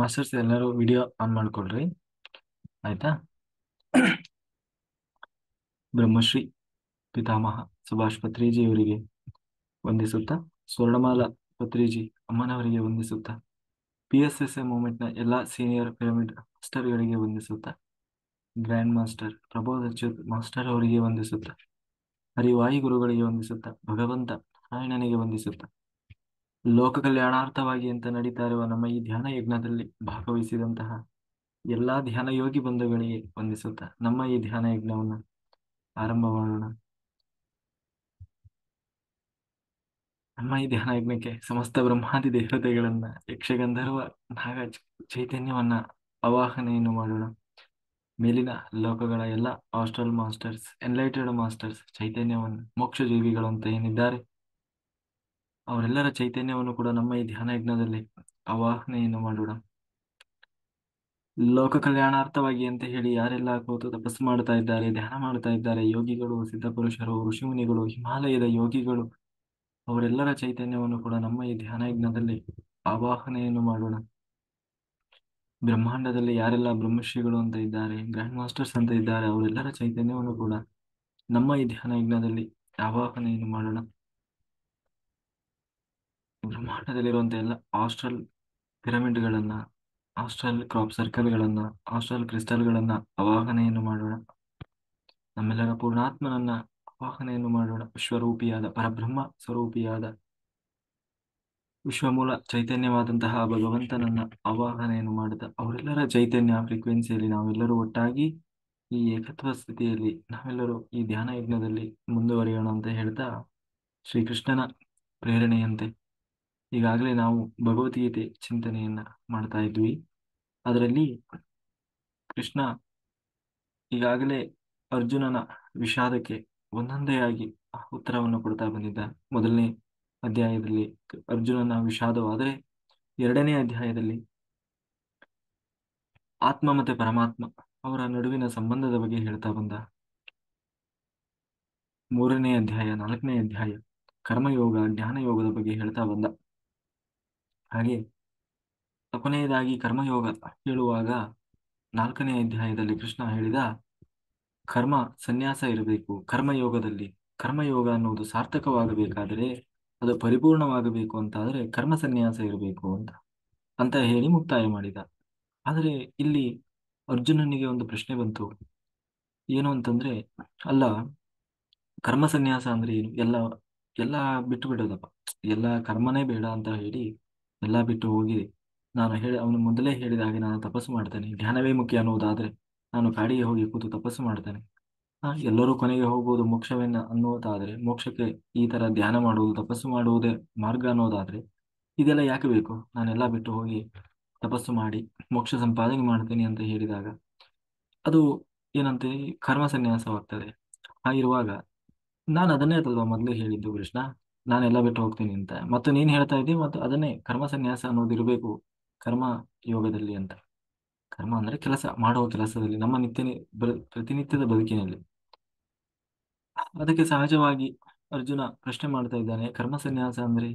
Masters ಎಲ್ಲರೂ video on ಮಾಡ್ಕೊಳ್ರಿ. ಆಯ್ತಾ? ಬ್ರಹ್ಮಶ್ರೀ ಪಿತಾಮಹ ಸುಭಾಷ್ ಪತ್ರಿಜಿಯವರಿಗೆ ವಂದಿಸುತ್ತಾ, ಸ್ವರ್ಣಮಾಲಾ ಪತ್ರಿಜಿ ಅಮ್ಮನವರಿಗೆ ವಂದಿಸುತ್ತಾ, PSSA ಮೂವ್ಮೆಂಟ್ನ ಎಲ್ಲ ಸೀನಿಯರ್ ಪಿರಮಿಡ್ ಮಾಸ್ಟರ್ಗಳಿಗೆ ವಂದಿಸುತ್ತಾ, grand master Prabodh Achyut master ಅವರಿಗೆ ವಂದಿಸುತ್ತಾ, ಹರಿವಾಯಿ ಗುರುಗಳಿಗೆ ವಂದಿಸುತ್ತಾ, ಭಗವಂತ ನಾರಾಯಣನಿಗೆ ವಂದಿಸುತ್ತಾ, ಲೋಕ ಕಲ್ಯಾಣಾರ್ಥವಾಗಿ ಅಂತ ನಡೀತಾ ಇರುವ ನಮ್ಮ ಈ ಧ್ಯಾನ ಯಜ್ಞದಲ್ಲಿ ಭಾಗವಹಿಸಿದಂತಹ ಎಲ್ಲಾ ಧ್ಯಾನ ಯೋಗಿ ಬಂಧುಗಳಿಗೆ ವಂದಿಸುತ್ತಾ ನಮ್ಮ ಈ ಧ್ಯಾನ ಯಜ್ಞವನ್ನು ಆರಂಭ ಮಾಡೋಣ. ನಮ್ಮ ಈ ಧ್ಯಾನ ಯಜ್ಞಕ್ಕೆ ಸಮಸ್ತ ಬ್ರಹ್ಮಾದಿ ದೇವತೆಗಳನ್ನ, ಯಕ್ಷಗಂಧರ್ವ ನಾಗ ಚೈತನ್ಯವನ್ನ ಆವಾಹನೆಯನ್ನು ಮಾಡೋಣ. ಮೇಲಿನ ಲೋಕಗಳ ಎಲ್ಲ ಆಸ್ಟ್ರಲ್ ಮಾಸ್ಟರ್ಸ್, ಎನ್ಲೈಟೆಡ್ ಮಾಸ್ಟರ್ಸ್ ಚೈತನ್ಯವನ್ನು, ಮೋಕ್ಷ ಜೀವಿಗಳು ಅಂತ ಏನಿದ್ದಾರೆ ಅವರೆಲ್ಲರ ಚೈತನ್ಯವನ್ನು ಕೂಡ ನಮ್ಮ ಈ ಧ್ಯಾನ ಯಜ್ಞದಲ್ಲಿ ಆವಾಹನೆಯನ್ನು ಮಾಡೋಣ. ಲೋಕ ಕಲ್ಯಾಣಾರ್ಥವಾಗಿ ಅಂತ ಹೇಳಿ ಯಾರೆಲ್ಲ ಕೂತು ತಪಸ್ಸು ಮಾಡ್ತಾ ಇದ್ದಾರೆ, ಧ್ಯಾನ ಮಾಡ್ತಾ ಇದ್ದಾರೆ, ಯೋಗಿಗಳು, ಸಿದ್ಧಪುರುಷರು, ಋಷಿಮುನಿಗಳು, ಹಿಮಾಲಯದ ಯೋಗಿಗಳು, ಅವರೆಲ್ಲರ ಚೈತನ್ಯವನ್ನು ಕೂಡ ನಮ್ಮ ಈ ಧ್ಯಾನ ಯಜ್ಞದಲ್ಲಿ ಆವಾಹನೆಯನ್ನು ಮಾಡೋಣ. ಬ್ರಹ್ಮಾಂಡದಲ್ಲಿ ಯಾರೆಲ್ಲ ಬ್ರಹ್ಮಶ್ರೀಗಳು ಅಂತ ಇದ್ದಾರೆ, ಗ್ರ್ಯಾಂಡ್ ಮಾಸ್ಟರ್ಸ್ ಅಂತ ಇದ್ದಾರೆ, ಅವರೆಲ್ಲರ ಚೈತನ್ಯವನ್ನು ಕೂಡ ನಮ್ಮ ಈ ಧ್ಯಾನ ಯಜ್ಞದಲ್ಲಿ ಆವಾಹನೆಯನ್ನು ಮಾಡೋಣ. ಬ್ರಹ್ಮಾಂಡದಲ್ಲಿರುವಂತಹ ಎಲ್ಲ ಆಸ್ಟ್ರಲ್ ಪಿರಮಿಡ್ಗಳನ್ನ, ಆಸ್ಟ್ರಲ್ ಕ್ರಾಪ್ ಸರ್ಕಲ್ಗಳನ್ನ, ಆಸ್ಟ್ರಲ್ ಕ್ರಿಸ್ಟಲ್ಗಳನ್ನ ಆವಾಹನೆಯನ್ನು ಮಾಡೋಣ. ನಮ್ಮೆಲ್ಲರ ಪೂರ್ಣಾತ್ಮನನ್ನ ಆವಾಹನೆಯನ್ನು ಮಾಡೋಣ. ವಿಶ್ವರೂಪಿಯಾದ ಪರಬ್ರಹ್ಮ ಸ್ವರೂಪಿಯಾದ ವಿಶ್ವಮೂಲ ಚೈತನ್ಯವಾದಂತಹ ಭಗವಂತನನ್ನ ಆವಾಹನೆಯನ್ನು ಮಾಡಿದ ಅವರೆಲ್ಲರ ಚೈತನ್ಯ ಫ್ರೀಕ್ವೆನ್ಸಿಯಲ್ಲಿ ನಾವೆಲ್ಲರೂ ಒಟ್ಟಾಗಿ ಈ ಏಕತ್ವ ಸ್ಥಿತಿಯಲ್ಲಿ ನಾವೆಲ್ಲರೂ ಈ ಧ್ಯಾನ ಯಜ್ಞದಲ್ಲಿ ಮುಂದುವರಿಯೋಣ ಅಂತ ಹೇಳ್ತಾ, ಶ್ರೀಕೃಷ್ಣನ ಪ್ರೇರಣೆಯಂತೆ ಈಗಾಗಲೇ ನಾವು ಭಗವದ್ಗೀತೆ ಚಿಂತನೆಯನ್ನ ಮಾಡ್ತಾ ಇದ್ವಿ. ಅದರಲ್ಲಿ ಕೃಷ್ಣ ಈಗಾಗಲೇ ಅರ್ಜುನನ ವಿಷಾದಕ್ಕೆ ಒಂದೊಂದೇ ಆಗಿ ಉತ್ತರವನ್ನು ಕೊಡ್ತಾ ಬಂದಿದ್ದ. ಮೊದಲನೇ ಅಧ್ಯಾಯದಲ್ಲಿ ಅರ್ಜುನನ ವಿಷಾದವಾದರೆ, ಎರಡನೇ ಅಧ್ಯಾಯದಲ್ಲಿ ಆತ್ಮ ಮತ್ತೆ ಪರಮಾತ್ಮ ಅವರ ನಡುವಿನ ಸಂಬಂಧದ ಬಗ್ಗೆ ಹೇಳ್ತಾ ಬಂದ. ಮೂರನೇ ಅಧ್ಯಾಯ, ನಾಲ್ಕನೇ ಅಧ್ಯಾಯ ಕರ್ಮಯೋಗ, ಜ್ಞಾನಯೋಗದ ಬಗ್ಗೆ ಹೇಳ್ತಾ ಬಂದ. ಹಾಗೆ ಕೊನೆಯದಾಗಿ ಕರ್ಮಯೋಗ ಹೇಳುವಾಗ ನಾಲ್ಕನೇ ಅಧ್ಯಾಯದಲ್ಲಿ ಕೃಷ್ಣ ಹೇಳಿದ ಕರ್ಮ ಸನ್ಯಾಸ ಇರಬೇಕು. ಕರ್ಮಯೋಗದಲ್ಲಿ ಕರ್ಮಯೋಗ ಅನ್ನುವುದು ಸಾರ್ಥಕವಾಗಬೇಕಾದರೆ, ಅದು ಪರಿಪೂರ್ಣವಾಗಬೇಕು ಅಂತಾದರೆ ಕರ್ಮ ಸನ್ಯಾಸ ಇರಬೇಕು ಅಂತ ಹೇಳಿ ಮುಕ್ತಾಯ ಮಾಡಿದ. ಆದರೆ ಇಲ್ಲಿ ಅರ್ಜುನನಿಗೆ ಒಂದು ಪ್ರಶ್ನೆ ಬಂತು. ಏನು ಅಂತಂದ್ರೆ, ಅಲ್ಲ, ಕರ್ಮ ಸನ್ಯಾಸ ಅಂದ್ರೆ ಏನು? ಎಲ್ಲ ಬಿಟ್ಟು ಬಿಡೋದಪ್ಪ, ಎಲ್ಲ ಕರ್ಮನೇ ಬೇಡ ಅಂತ ಹೇಳಿ ಎಲ್ಲ ಬಿಟ್ಟು ಹೋಗಿ ಅವನು ಮೊದಲೇ ಹೇಳಿದ ಹಾಗೆ ನಾನು ತಪಸ್ಸು ಮಾಡ್ತೇನೆ, ಧ್ಯಾನವೇ ಮುಖ್ಯ ಅನ್ನೋದಾದ್ರೆ ನಾನು ಕಾಡಿಗೆ ಹೋಗಿ ಕೂತು ತಪಸ್ಸು ಮಾಡ್ತೇನೆ. ಎಲ್ಲರೂ ಕೊನೆಗೆ ಹೋಗುವುದು ಮೋಕ್ಷವೇನ ಅನ್ನೋದಾದ್ರೆ, ಮೋಕ್ಷಕ್ಕೆ ಈ ತರ ಧ್ಯಾನ ಮಾಡುವುದು, ತಪಸ್ಸು ಮಾಡುವುದೇ ಮಾರ್ಗ ಅನ್ನೋದಾದ್ರೆ ಇದೆಲ್ಲ ಯಾಕೆ ಬೇಕು? ನಾನೆಲ್ಲ ಬಿಟ್ಟು ಹೋಗಿ ತಪಸ್ಸು ಮಾಡಿ ಮೋಕ್ಷ ಸಂಪಾದನೆ ಮಾಡ್ತೇನೆ ಅಂತ ಹೇಳಿದಾಗ ಅದು ಏನಂತೆ ಕರ್ಮ ಸನ್ಯಾಸವಾಗ್ತದೆ. ಹಾಗಿರುವಾಗ ನಾನು ಅದನ್ನೇ ಅಲ್ವಾ ಮೊದಲೇ ಹೇಳಿದ್ದು ಕೃಷ್ಣ, ನಾನೆಲ್ಲ ಬಿಟ್ಟು ಹೋಗ್ತೀನಿ ಅಂತ. ಮತ್ತು ನೀನ್ ಹೇಳ್ತಾ ಇದ್ದಿ ಮತ್ತು ಅದನ್ನೇ ಕರ್ಮ ಸನ್ಯಾಸ ಅನ್ನೋದು ಇರಬೇಕು ಕರ್ಮ ಯೋಗದಲ್ಲಿ ಅಂತ. ಕರ್ಮ ಅಂದ್ರೆ ಕೆಲಸ ಮಾಡುವ ಕೆಲಸದಲ್ಲಿ, ನಮ್ಮ ಪ್ರತಿನಿತ್ಯದ ಬದುಕಿನಲ್ಲಿ. ಅದಕ್ಕೆ ಸಹಜವಾಗಿ ಅರ್ಜುನ ಪ್ರಶ್ನೆ ಮಾಡ್ತಾ ಇದ್ದಾನೆ, ಕರ್ಮ ಸನ್ಯಾಸ ಅಂದ್ರೆ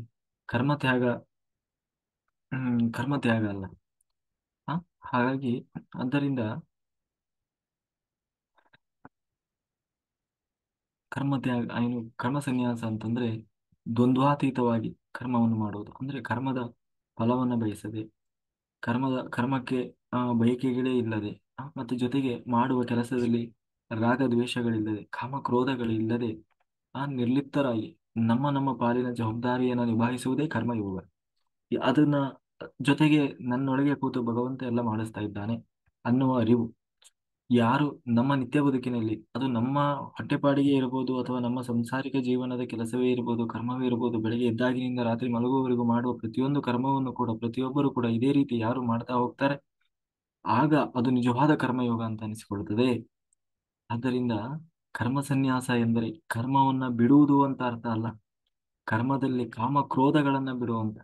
ಕರ್ಮ ತ್ಯಾಗ. ಕರ್ಮ ತ್ಯಾಗ ಅಲ್ಲ. ಹಾಗಾಗಿ ಆದ್ದರಿಂದ ಕರ್ಮ ತ್ಯಾಗ ಏನು, ಕರ್ಮ ಸನ್ಯಾಸ ಅಂತಂದ್ರೆ ದ್ವಂದ್ವಾತೀತವಾಗಿ ಕರ್ಮವನ್ನು ಮಾಡುವುದು. ಅಂದ್ರೆ ಕರ್ಮದ ಫಲವನ್ನು ಬಯಸದೆ, ಕರ್ಮಕ್ಕೆ ಬಯಕೆಗಳೇ ಇಲ್ಲದೆ, ಮತ್ತು ಜೊತೆಗೆ ಮಾಡುವ ಕೆಲಸದಲ್ಲಿ ರಾಗ ದ್ವೇಷಗಳಿಲ್ಲದೆ, ಕಾಮಕ್ರೋಧಗಳಿಲ್ಲದೆ ನಿರ್ಲಿಪ್ತರಾಗಿ ನಮ್ಮ ಪಾಲಿನ ಜವಾಬ್ದಾರಿಯನ್ನು ನಿಭಾಯಿಸುವುದೇ ಕರ್ಮಯೋಗ. ಅದನ್ನ ಜೊತೆಗೆ ನನ್ನೊಳಗೆ ಕೂತು ಭಗವಂತ ಎಲ್ಲ ಮಾಡಿಸ್ತಾ ಇದ್ದಾನೆ ಅನ್ನುವ ಅರಿವು ಯಾರು ನಮ್ಮ ನಿತ್ಯ ಬದುಕಿನಲ್ಲಿ, ಅದು ನಮ್ಮ ಹೊಟ್ಟೆಪಾಡಿಗೆ ಇರಬಹುದು ಅಥವಾ ನಮ್ಮ ಸಂಸಾರಿಕ ಜೀವನದ ಕೆಲಸವೇ ಇರಬಹುದು, ಕರ್ಮವೇ ಇರಬಹುದು, ಬೆಳಗ್ಗೆ ಎದ್ದಾಗಿನಿಂದ ರಾತ್ರಿ ಮಲಗುವವರೆಗೂ ಮಾಡುವ ಪ್ರತಿಯೊಂದು ಕರ್ಮವನ್ನು ಕೂಡ ಪ್ರತಿಯೊಬ್ಬರು ಕೂಡ ಇದೇ ರೀತಿ ಯಾರು ಮಾಡ್ತಾ ಹೋಗ್ತಾರೆ, ಆಗ ಅದು ನಿಜವಾದ ಕರ್ಮಯೋಗ ಅಂತ ಅನಿಸಿಕೊಳ್ಳುತ್ತದೆ. ಆದ್ದರಿಂದ ಕರ್ಮ ಸನ್ಯಾಸ ಎಂದರೆ ಕರ್ಮವನ್ನ ಬಿಡುವುದು ಅಂತ ಅರ್ಥ ಅಲ್ಲ, ಕರ್ಮದಲ್ಲಿ ಕಾಮ ಕ್ರೋಧಗಳನ್ನ ಬಿಡುವಂತ.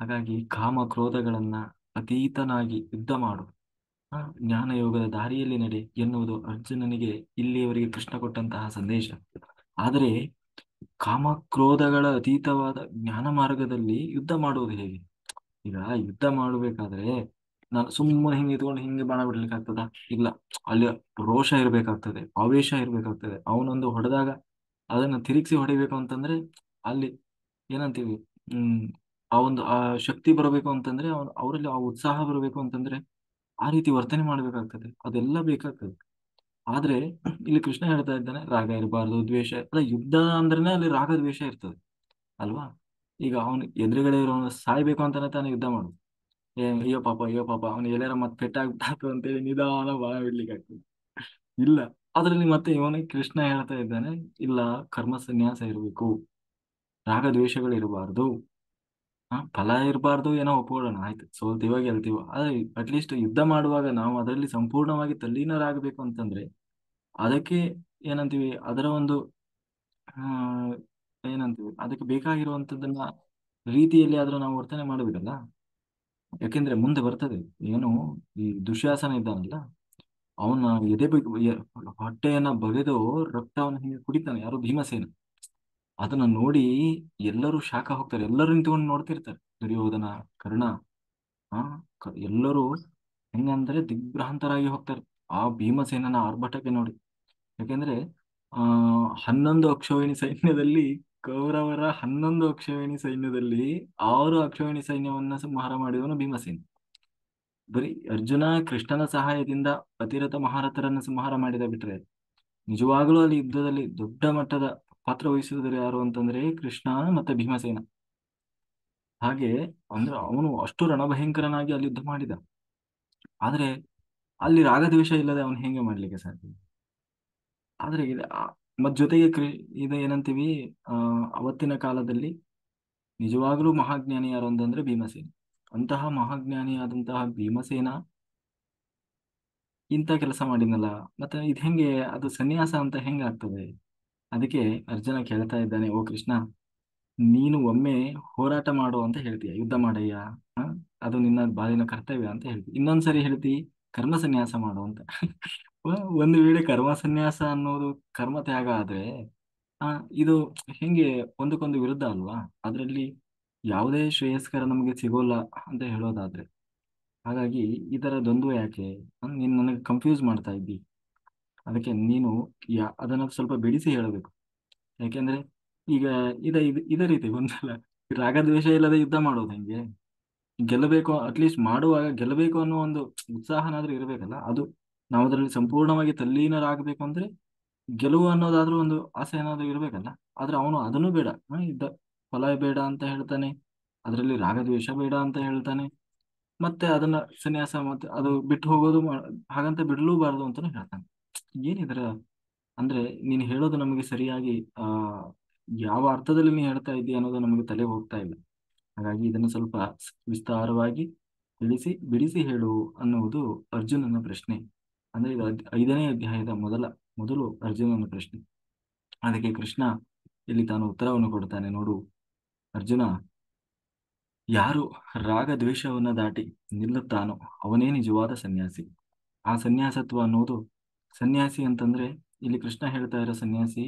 ಹಾಗಾಗಿ ಕಾಮ ಕ್ರೋಧಗಳನ್ನ ಅತೀತನಾಗಿ ಯುದ್ಧ ಮಾಡು, ಜ್ಞಾನಯೋಗದ ದಾರಿಯಲ್ಲಿ ನಡೆ ಎನ್ನುವುದು ಅರ್ಜುನನಿಗೆ ಇಲ್ಲಿಯವರೆಗೆ ಕೃಷ್ಣ ಕೊಟ್ಟಂತಹ ಸಂದೇಶ. ಆದರೆ ಕಾಮಕ್ರೋಧಗಳ ಅತೀತವಾದ ಜ್ಞಾನ ಮಾರ್ಗದಲ್ಲಿ ಯುದ್ಧ ಮಾಡುವುದು ಹೇಗೆ? ಈಗ ಯುದ್ಧ ಮಾಡಬೇಕಾದ್ರೆ ನಾನು ಸುಮ್ಮನೆ ಹಿಂಗೆ ಇದ್ಕೊಂಡು ಹಿಂಗೆ ಬಾಣ ಬಿಡ್ಲಿಕ್ಕೆ ಆಗ್ತದ? ಇಲ್ಲ. ಅಲ್ಲಿ ರೋಷ ಇರ್ಬೇಕಾಗ್ತದೆ, ಆವೇಶ ಇರ್ಬೇಕಾಗ್ತದೆ. ಅವನೊಂದು ಹೊಡೆದಾಗ ಅದನ್ನ ತಿರುಗಿಸಿ ಹೊಡಿಬೇಕು ಅಂತಂದ್ರೆ ಅಲ್ಲಿ ಏನಂತೀವಿ, ಹ್ಮ್ ಆ ಒಂದು ಆ ಶಕ್ತಿ ಬರಬೇಕು ಅಂತಂದ್ರೆ ಅವರಲ್ಲಿ ಆ ಉತ್ಸಾಹ ಬರಬೇಕು ಅಂತಂದ್ರೆ ಆ ರೀತಿ ವರ್ತನೆ ಮಾಡ್ಬೇಕಾಗ್ತದೆ, ಅದೆಲ್ಲ ಬೇಕಾಗ್ತದೆ. ಆದ್ರೆ ಇಲ್ಲಿ ಕೃಷ್ಣ ಹೇಳ್ತಾ ಇದ್ದಾನೆ ರಾಗ ಇರಬಾರ್ದು, ದ್ವೇಷ ಅಲ್ಲ. ಯುದ್ಧ ಅಂದ್ರೇನೆ ಅಲ್ಲಿ ರಾಗ ದ್ವೇಷ ಇರ್ತದೆ ಅಲ್ವಾ? ಈಗ ಅವನು ಎದುರುಗಡೆ ಇರೋನು ಸಾಯ್ಬೇಕು ಅಂತಾನೆ ತಾನೇ ಯುದ್ಧ ಮಾಡುದು. ಅಯ್ಯೋ ಪಾಪ, ಅಯ್ಯೋ ಪಾಪ, ಅವನು ಎಲ್ಲಾರ ಮತ್ತೆ ಪೆಟ್ಟಾಗ್ಬಿಟ್ಟಾತು ಅಂತೇಳಿ ನಿಧಾನ ಬಾಳ ಬಿಡ್ಲಿಕ್ಕೆ ಆಗ್ತದೆ? ಇಲ್ಲ. ಅದ್ರಲ್ಲಿ ಮತ್ತೆ ಇವನಿಗೆ ಕೃಷ್ಣ ಹೇಳ್ತಾ ಇದ್ದಾನೆ, ಇಲ್ಲ, ಕರ್ಮ ಸನ್ಯಾಸ ಇರಬೇಕು, ರಾಗ ದ್ವೇಷಗಳು ಇರಬಾರ್ದು. ಫಲ ಇರಬಾರ್ದು ಏನೋ ಒಪ್ಕೊಳ್ಳೋಣ, ಆಯ್ತು, ಸೋಲ್ತೀವ ಗೆಲ್ತೀವ, ಆದ್ರೆ ಅಟ್ಲೀಸ್ಟ್ ಯುದ್ಧ ಮಾಡುವಾಗ ನಾವು ಅದರಲ್ಲಿ ಸಂಪೂರ್ಣವಾಗಿ ತಲ್ಲೀನರಾಗಬೇಕು ಅಂತಂದ್ರೆ ಅದಕ್ಕೆ ಏನಂತೀವಿ, ಅದರ ಒಂದು ಆ ಏನಂತೀವಿ, ಅದಕ್ಕೆ ಬೇಕಾಗಿರುವಂತದ್ದನ್ನ ರೀತಿಯಲ್ಲಿ ಆದ್ರೂ ನಾವು ವರ್ತನೆ ಮಾಡಬೇಕಲ್ಲ. ಯಾಕೆಂದ್ರೆ ಮುಂದೆ ಬರ್ತದೆ. ಏನು, ಈ ದುಶ್ಯಾಸನ ಇದ್ದಾನಲ್ಲ, ಅವನ ಹೊಟ್ಟೆಯನ್ನ ಬಗೆದು ರಕ್ತವನ್ನ ಹಿಂಗೆ ಕುಡಿತಾನೆ, ಯಾರು, ಭೀಮಸೇನ. ಅದನ್ನ ನೋಡಿ ಎಲ್ಲರೂ ಶಾಖ ಹೋಗ್ತಾರೆ, ಎಲ್ಲರೂ ನಿಂತ್ಕೊಂಡು ನೋಡ್ತಿರ್ತಾರೆ, ದುರ್ಯೋಧನ, ಕರ್ಣ, ಆ ಎಲ್ಲರೂ ಹೆಂಗಂದ್ರೆ ದಿಗ್ಭ್ರಾಂತರಾಗಿ ಹೋಗ್ತಾರೆ ಆ ಭೀಮಸೇನನ ಆರ್ಭಟಕ್ಕೆ ನೋಡಿ. ಯಾಕೆಂದ್ರೆ ಆ 11 ಅಕ್ಷೋಹಿಣಿ ಸೈನ್ಯದಲ್ಲಿ, ಕೌರವರ 11 ಅಕ್ಷೋಹಿಣಿ ಸೈನ್ಯದಲ್ಲಿ 6 ಅಕ್ಷೋಹಿಣಿ ಸೈನ್ಯವನ್ನ ಸಂಹಾರ ಮಾಡಿದವನು ಭೀಮಸೇನ. ಬರೀ ಅರ್ಜುನ ಕೃಷ್ಣನ ಸಹಾಯದಿಂದ ಅತಿರಥ ಮಹಾರಥರನ್ನು ಸಂಹಾರ ಮಾಡಿದ ಬಿಟ್ರೆ, ನಿಜವಾಗ್ಲೂ ಅಲ್ಲಿ ಯುದ್ಧದಲ್ಲಿ ದೊಡ್ಡ ಮಟ್ಟದ ಪಾತ್ರ ವಹಿಸಿದ್ರು ಯಾರು ಅಂತಂದ್ರೆ ಕೃಷ್ಣ ಮತ್ತೆ ಭೀಮಸೇನ. ಹಾಗೆ ಅಂದ್ರೆ ಅವನು ಅಷ್ಟು ರಣಭಯಂಕರನಾಗಿ ಅಲ್ಲಿ ಯುದ್ಧ ಮಾಡಿದ. ಆದ್ರೆ ಅಲ್ಲಿ ರಾಗದ್ವೇಷ ಇಲ್ಲದೆ ಅವನು ಹೇಗೆ ಮಾಡ್ಲಿಕ್ಕೆ ಸಾಧ್ಯ? ಆದ್ರೆ ಮತ್ ಜೊತೆಗೆ ಇದು ಏನಂತೀವಿ, ಆ ಅವತ್ತಿನ ಕಾಲದಲ್ಲಿ ನಿಜವಾಗ್ಲೂ ಮಹಾಜ್ಞಾನಿ ಯಾರು ಅಂತಂದ್ರೆ ಭೀಮಸೇನ. ಅಂತಹ ಮಹಾಜ್ಞಾನಿಯಾದಂತಹ ಭೀಮಸೇನ ಇಂಥ ಕೆಲಸ ಮಾಡಿದ್ನಲ್ಲ, ಮತ್ತೆ ಇದು ಹೆಂಗೆ, ಅದು ಸನ್ಯಾಸ ಅಂತ ಹೆಂಗೆ ಆಗ್ತದೆ? ಅದಕ್ಕೆ ಅರ್ಜುನ ಕೇಳ್ತಾ ಇದ್ದಾನೆ, ಓ ಕೃಷ್ಣ, ನೀನು ಒಮ್ಮೆ ಹೋರಾಟ ಮಾಡು ಅಂತ ಹೇಳ್ತೀಯ, ಯುದ್ಧ ಮಾಡಯ್ಯ, ಹ? ಅದು ನಿನ್ನ ಬಾಳಿನ ಕರ್ತವ್ಯ ಅಂತ ಹೇಳ್ತಿ. ಇನ್ನೊಂದ್ಸರಿ ಹೇಳ್ತಿ ಕರ್ಮ ಸನ್ಯಾಸ ಮಾಡು ಅಂತ. ಒಂದು ವೇಳೆ ಕರ್ಮ ಸನ್ಯಾಸ ಅನ್ನೋದು ಕರ್ಮ ತ್ಯಾಗ ಆದ್ರೆ ಆ ಇದು ಹೆಂಗೆ ಒಂದಕ್ಕೊಂದು ವಿರುದ್ಧ ಅಲ್ವಾ? ಅದರಲ್ಲಿ ಯಾವುದೇ ಶ್ರೇಯಸ್ಕರ ನಮಗೆ ಸಿಗೋಲ್ಲ ಅಂತ ಹೇಳೋದಾದ್ರೆ, ಹಾಗಾಗಿ ಈ ತರ ದ್ವಂದ್ವ ಯಾಕೆ? ನೀನು ನನಗೆ ಕನ್ಫ್ಯೂಸ್ ಮಾಡ್ತಾ ಇದ್ದಿ. ಅದಕ್ಕೆ ನೀನು ಅದನ್ನ ಸ್ವಲ್ಪ ಬಿಡಿಸಿ ಹೇಳಬೇಕು. ಯಾಕೆಂದ್ರೆ ಈಗ ಇದೇ ರೀತಿ ಒಂದಲ್ಲ, ರಾಗದ್ವೇಷ ಇಲ್ಲದೆ ಯುದ್ಧ ಮಾಡೋದು ಹೆಂಗೆ? ಗೆಲ್ಲಬೇಕು, ಅಟ್ಲೀಸ್ಟ್ ಮಾಡುವಾಗ ಗೆಲ್ಲಬೇಕು ಅನ್ನೋ ಒಂದು ಉತ್ಸಾಹನಾದ್ರೂ ಇರಬೇಕಲ್ಲ. ಅದು ನಾವು ಅದರಲ್ಲಿ ಸಂಪೂರ್ಣವಾಗಿ ತಲ್ಲೀನರಾಗಬೇಕು ಅಂದ್ರೆ ಗೆಲುವು ಅನ್ನೋದಾದ್ರೂ ಒಂದು ಆಸೆ ಏನಾದ್ರೂ ಇರ್ಬೇಕಲ್ಲ. ಆದ್ರೆ ಅವನು ಅದನ್ನು ಬೇಡ, ಇದ್ದ ಫಲ ಬೇಡ ಅಂತ ಹೇಳ್ತಾನೆ, ಅದರಲ್ಲಿ ರಾಗದ್ವೇಷ ಬೇಡ ಅಂತ ಹೇಳ್ತಾನೆ, ಮತ್ತೆ ಅದನ್ನ ಸನ್ಯಾಸ ಮತ್ತೆ ಅದು ಬಿಟ್ಟು ಹೋಗೋದು ಹಾಗಂತ ಬಿಡಲೂಬಾರದು ಅಂತಾನು ಹೇಳ್ತಾನೆ. ಏನಿದ್ರ ಅಂದ್ರೆ ನೀನು ಹೇಳೋದು ನಮಗೆ ಸರಿಯಾಗಿ ಆ ಯಾವ ಅರ್ಥದಲ್ಲಿ ನೀನು ಹೇಳ್ತಾ ಇದ್ದೀಯ ಅನ್ನೋದು ನಮಗೆ ತಲೆ ಹೋಗ್ತಾ ಇಲ್ಲ. ಹಾಗಾಗಿ ಇದನ್ನು ಸ್ವಲ್ಪ ವಿಸ್ತಾರವಾಗಿ ತಿಳಿಸಿ ಬಿಡಿಸಿ ಹೇಳು ಅನ್ನುವುದು ಅರ್ಜುನನ ಪ್ರಶ್ನೆ. ಅಂದ್ರೆ ಇದು 5ನೇ ಅಧ್ಯಾಯದ ಮೊದಲು ಅರ್ಜುನನ ಪ್ರಶ್ನೆ. ಅದಕ್ಕೆ ಕೃಷ್ಣ ಇಲ್ಲಿ ತಾನು ಉತ್ತರವನ್ನು ಕೊಡ್ತಾನೆ, ನೋಡು ಅರ್ಜುನ, ಯಾರು ರಾಗ ದ್ವೇಷವನ್ನ ದಾಟಿ ನಿಲ್ಲುತ್ತಾನೋ ಅವನೇ ನಿಜವಾದ ಸನ್ಯಾಸಿ. ಆ ಸನ್ಯಾಸತ್ವ ಅನ್ನೋದು, ಸನ್ಯಾಸಿ ಅಂತಂದ್ರೆ ಇಲ್ಲಿ ಕೃಷ್ಣ ಹೇಳ್ತಾ ಇರೋ ಸನ್ಯಾಸಿ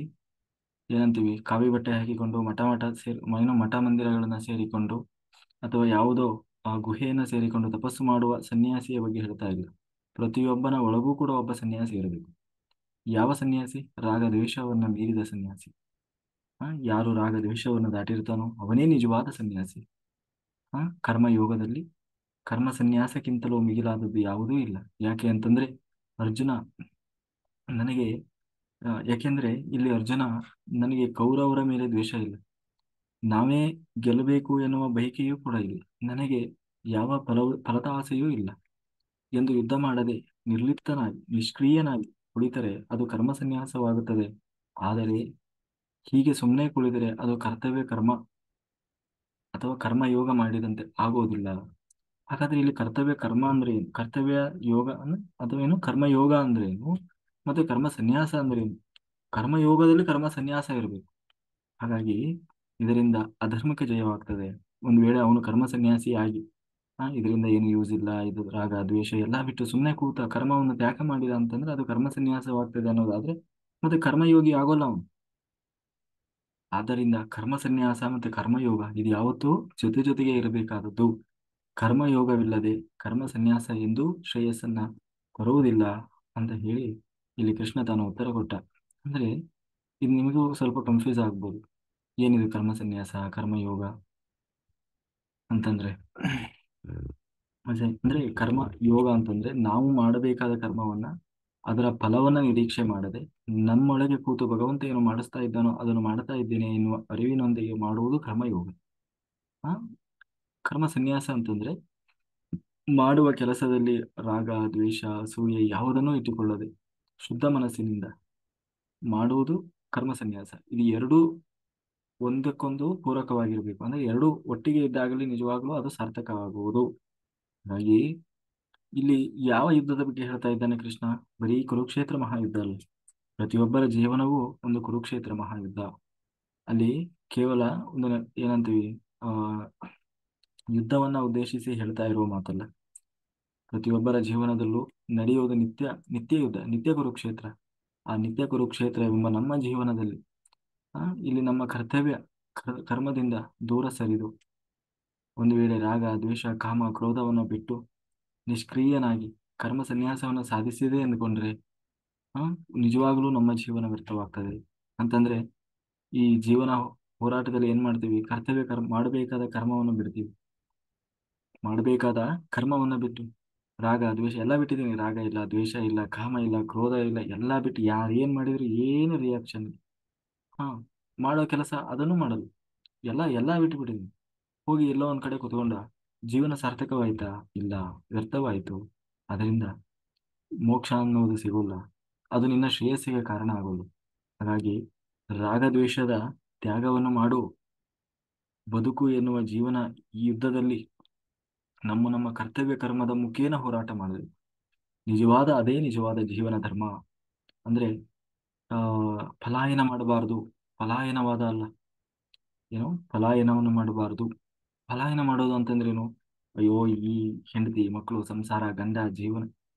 ಏನಂತೀವಿ, ಕಾವಿ ಬಟ್ಟೆ ಹಾಕಿಕೊಂಡು ಮಠ ಮಂದಿರಗಳನ್ನ ಸೇರಿಕೊಂಡು ಅಥವಾ ಯಾವುದೋ ಆ ಗುಹೆಯನ್ನ ಸೇರಿಕೊಂಡು ತಪಸ್ಸು ಮಾಡುವ ಸನ್ಯಾಸಿಯ ಬಗ್ಗೆ ಹೇಳ್ತಾ ಇಲ್ಲ. ಪ್ರತಿಯೊಬ್ಬನ ಒಳಗೂ ಕೂಡ ಒಬ್ಬ ಸನ್ಯಾಸಿ ಇರಬೇಕು. ಯಾವ ಸನ್ಯಾಸಿ? ರಾಗ ದ್ವೇಷವನ್ನ ಮೀರಿದ ಸನ್ಯಾಸಿ. ಯಾರು ರಾಗ ದ್ವೇಷವನ್ನು ದಾಟಿರ್ತಾನೋ ಅವನೇ ನಿಜವಾದ ಸನ್ಯಾಸಿ. ಕರ್ಮಯೋಗದಲ್ಲಿ ಕರ್ಮ ಸನ್ಯಾಸಕ್ಕಿಂತಲೂ ಮಿಗಿಲಾದದ್ದು ಯಾವುದೂ ಇಲ್ಲ. ಯಾಕೆ ಅಂತಂದ್ರೆ ಅರ್ಜುನ ನನಗೆ ಯಾಕೆಂದ್ರೆ ಇಲ್ಲಿ ಅರ್ಜುನ, ನನಗೆ ಕೌರವರ ಮೇಲೆ ದ್ವೇಷ ಇಲ್ಲ, ನಾವೇ ಗೆಲ್ಲಬೇಕು ಎನ್ನುವ ಬಯಕೆಯೂ ಕೂಡ ಇಲ್ಲ, ನನಗೆ ಯಾವ ಫಲತಾಸೆಯೂ ಇಲ್ಲ ಎಂದು ಯುದ್ಧ ಮಾಡದೆ ನಿರ್ಲಿಪ್ತನಾಗಿ ನಿಷ್ಕ್ರಿಯನಾಗಿ ಕುಳಿತರೆ ಅದು ಕರ್ಮ ಸನ್ಯಾಸವಾಗುತ್ತದೆ. ಆದರೆ ಹೀಗೆ ಸುಮ್ಮನೆ ಕುಳಿದರೆ ಅದು ಕರ್ತವ್ಯ ಕರ್ಮ ಅಥವಾ ಕರ್ಮಯೋಗ ಮಾಡಿದಂತೆ ಆಗೋದಿಲ್ಲ. ಹಾಗಾದ್ರೆ ಇಲ್ಲಿ ಕರ್ತವ್ಯ ಕರ್ಮ ಅಂದ್ರೆ ಏನು? ಕರ್ತವ್ಯ ಯೋಗ ಅಥವಾ ಏನು, ಕರ್ಮಯೋಗ ಅಂದ್ರೆ ಏನು? ಮತ್ತೆ ಕರ್ಮ ಸನ್ಯಾಸ ಅಂದ್ರೆ ಏನು? ಕರ್ಮಯೋಗದಲ್ಲಿ ಕರ್ಮ ಸನ್ಯಾಸ ಇರಬೇಕು. ಹಾಗಾಗಿ ಇದರಿಂದ ಅಧರ್ಮಕ್ಕೆ ಜಯವಾಗ್ತದೆ. ಒಂದು ವೇಳೆ ಅವನು ಕರ್ಮ ಸನ್ಯಾಸಿ ಆಗಿ ಇದರಿಂದ ಏನು ಯೂಸ್ ಇಲ್ಲ, ಇದು ರಾಗ ದ್ವೇಷ ಎಲ್ಲಾ ಬಿಟ್ಟು ಸುಮ್ಮನೆ ಕೂತ ಕರ್ಮವನ್ನು ತ್ಯಾಗ ಮಾಡಿದ ಅಂತಂದ್ರೆ ಅದು ಕರ್ಮ ಸನ್ಯಾಸವಾಗ್ತದೆ ಅನ್ನೋದಾದ್ರೆ ಮತ್ತೆ ಕರ್ಮಯೋಗಿ ಆಗೋಲ್ಲ ಅವನು. ಆದ್ದರಿಂದ ಕರ್ಮ ಸನ್ಯಾಸ ಮತ್ತೆ ಕರ್ಮಯೋಗ ಇದು ಯಾವತ್ತೂ ಜೊತೆಗೆ ಇರಬೇಕಾದದ್ದು. ಕರ್ಮಯೋಗವಿಲ್ಲದೆ ಕರ್ಮ ಸನ್ಯಾಸ ಎಂದು ಶ್ರೇಯಸ್ಸನ್ನ ಕೊರುವುದಿಲ್ಲ ಅಂತ ಹೇಳಿ ಇಲ್ಲಿ ಕೃಷ್ಣ ತಾನು ಉತ್ತರ ಕೊಟ್ಟ. ಅಂದ್ರೆ ಇದು ನಿಮಗೂ ಸ್ವಲ್ಪ ಕನ್ಫ್ಯೂಸ್ ಆಗ್ಬೋದು, ಏನಿದು ಕರ್ಮ ಸನ್ಯಾಸ ಕರ್ಮಯೋಗ ಅಂತಂದ್ರೆ. ಅಂದ್ರೆ ಕರ್ಮ ಯೋಗ ಅಂತಂದ್ರೆ ನಾವು ಮಾಡಬೇಕಾದ ಕರ್ಮವನ್ನ ಅದರ ಫಲವನ್ನ ನಿರೀಕ್ಷೆ ಮಾಡದೆ ನಮ್ಮೊಳಗೆ ಕೂತು ಭಗವಂತ ಏನು ಮಾಡಿಸ್ತಾ ಇದ್ದಾನೋ ಅದನ್ನು ಮಾಡ್ತಾ ಇದ್ದೇನೆ ಎನ್ನುವ ಅರಿವಿನೊಂದಿಗೆ ಮಾಡುವುದು ಕರ್ಮಯೋಗ. ಆ ಕರ್ಮ ಸನ್ಯಾಸ ಅಂತಂದ್ರೆ ಮಾಡುವ ಕೆಲಸದಲ್ಲಿ ರಾಗ ದ್ವೇಷ ಅಸೂಯೆ ಯಾವುದನ್ನೂ ಇಟ್ಟುಕೊಳ್ಳದೆ ಶುದ್ಧ ಮನಸ್ಸಿನಿಂದ ಮಾಡುವುದು ಕರ್ಮ ಸನ್ಯಾಸ. ಇದು ಎರಡೂ ಒಂದಕ್ಕೊಂದು ಪೂರಕವಾಗಿರ್ಬೇಕು, ಅಂದ್ರೆ ಎರಡೂ ಒಟ್ಟಿಗೆ ಇದ್ದಾಗಲೇ ನಿಜವಾಗ್ಲೂ ಅದು ಸಾರ್ಥಕವಾಗುವುದು. ಹಾಗಾಗಿ ಇಲ್ಲಿ ಯಾವ ಯುದ್ಧದ ಬಗ್ಗೆ ಹೇಳ್ತಾ ಇದ್ದಾನೆ ಕೃಷ್ಣ? ಬರೀ ಕುರುಕ್ಷೇತ್ರ ಮಹಾಯುದ್ಧ ಅಲ್ಲ, ಪ್ರತಿಯೊಬ್ಬರ ಜೀವನವೂ ಒಂದು ಕುರುಕ್ಷೇತ್ರ ಮಹಾಯುದ್ಧ. ಅಲ್ಲಿ ಕೇವಲ ಒಂದು ಏನಂತೀವಿ, ಆ ಯುದ್ಧವನ್ನ ಉದ್ದೇಶಿಸಿ ಹೇಳ್ತಾ ಇರುವ ಮಾತಲ್ಲ. ಪ್ರತಿಯೊಬ್ಬರ ಜೀವನದಲ್ಲೂ ನಡೆಯುವುದು ನಿತ್ಯ ನಿತ್ಯ ಯುದ್ಧ, ನಿತ್ಯ ಕುರುಕ್ಷೇತ್ರ. ಆ ನಿತ್ಯ ಕುರುಕ್ಷೇತ್ರ ಎಂಬ ನಮ್ಮ ಜೀವನದಲ್ಲಿ ಇಲ್ಲಿ ನಮ್ಮ ಕರ್ತವ್ಯ ಕರ್ಮದಿಂದ ದೂರ ಸರಿದು ಒಂದು ವೇಳೆ ರಾಗ ದ್ವೇಷ ಕಾಮ ಕ್ರೋಧವನ್ನು ಬಿಟ್ಟು ನಿಷ್ಕ್ರಿಯನಾಗಿ ಕರ್ಮ ಸನ್ಯಾಸವನ್ನು ಸಾಧಿಸಿದೆ ಎಂದುಕೊಂಡ್ರೆ ಆ ನಿಜವಾಗ್ಲೂ ನಮ್ಮ ಜೀವನ ವ್ಯರ್ಥವಾಗ್ತದೆ. ಅಂತಂದ್ರೆ ಈ ಜೀವನ ಹೋರಾಟದಲ್ಲಿ ಏನ್ ಮಾಡ್ತೀವಿ? ಮಾಡಬೇಕಾದ ಕರ್ಮವನ್ನು ಬಿಡ್ತೀವಿ, ಮಾಡಬೇಕಾದ ಕರ್ಮವನ್ನ ಬಿಟ್ಟು ರಾಗ ದ್ವೇಷ ಎಲ್ಲ ಬಿಟ್ಟಿದ್ದೀನಿ. ರಾಗ ಇಲ್ಲ, ದ್ವೇಷ ಇಲ್ಲ, ಕಾಮ ಇಲ್ಲ, ಕ್ರೋಧ ಇಲ್ಲ, ಎಲ್ಲ ಬಿಟ್ಟು ಯಾರು ಏನ್ ಮಾಡಿದ್ರು ಏನು ರಿಯಾಕ್ಷನ್ ಹಾ ಮಾಡೋ ಕೆಲಸ ಅದನ್ನು ಮಾಡಲು ಎಲ್ಲ ಬಿಟ್ಟು ಬಿಟ್ಟಿದ್ದೀನಿ. ಹೋಗಿ ಎಲ್ಲೋ ಒಂದ್ ಕಡೆ ಕುತ್ಕೊಂಡ ಜೀವನ ಸಾರ್ಥಕವಾಯ್ತಾ? ಇಲ್ಲ, ವ್ಯರ್ಥವಾಯ್ತು. ಅದರಿಂದ ಮೋಕ್ಷ ಅನ್ನೋದು ಸಿಗೋಲ್ಲ, ಅದು ನಿನ್ನ ಶ್ರೇಯಸ್ಸಿಗೆ ಕಾರಣ ಆಗೋದು. ಹಾಗಾಗಿ ರಾಗದ್ವೇಷದ ತ್ಯಾಗವನ್ನು ಮಾಡು. ಬದುಕು ಎನ್ನುವ ಜೀವನ ಈ ಯುದ್ಧದಲ್ಲಿ ನಮ್ಮ ಕರ್ತವ್ಯ ಕರ್ಮದ ಮುಖೇನ ಹೋರಾಟ ಮಾಡಬೇಕು. ಅದೇ ನಿಜವಾದ ಜೀವನ ಧರ್ಮ. ಅಂದ್ರೆ ಆ ಪಲಾಯನ ಮಾಡಬಾರದು, ಪಲಾಯನವಾದ ಅಲ್ಲ, ಏನು ಪಲಾಯನವನ್ನು ಮಾಡಬಾರದು. ಪಲಾಯನ ಮಾಡೋದು ಅಂತಂದ್ರೇನು? ಅಯ್ಯೋ ಈ ಹೆಂಡತಿ ಮಕ್ಕಳು ಸಂಸಾರ ಗಂಡ ಜೀವನ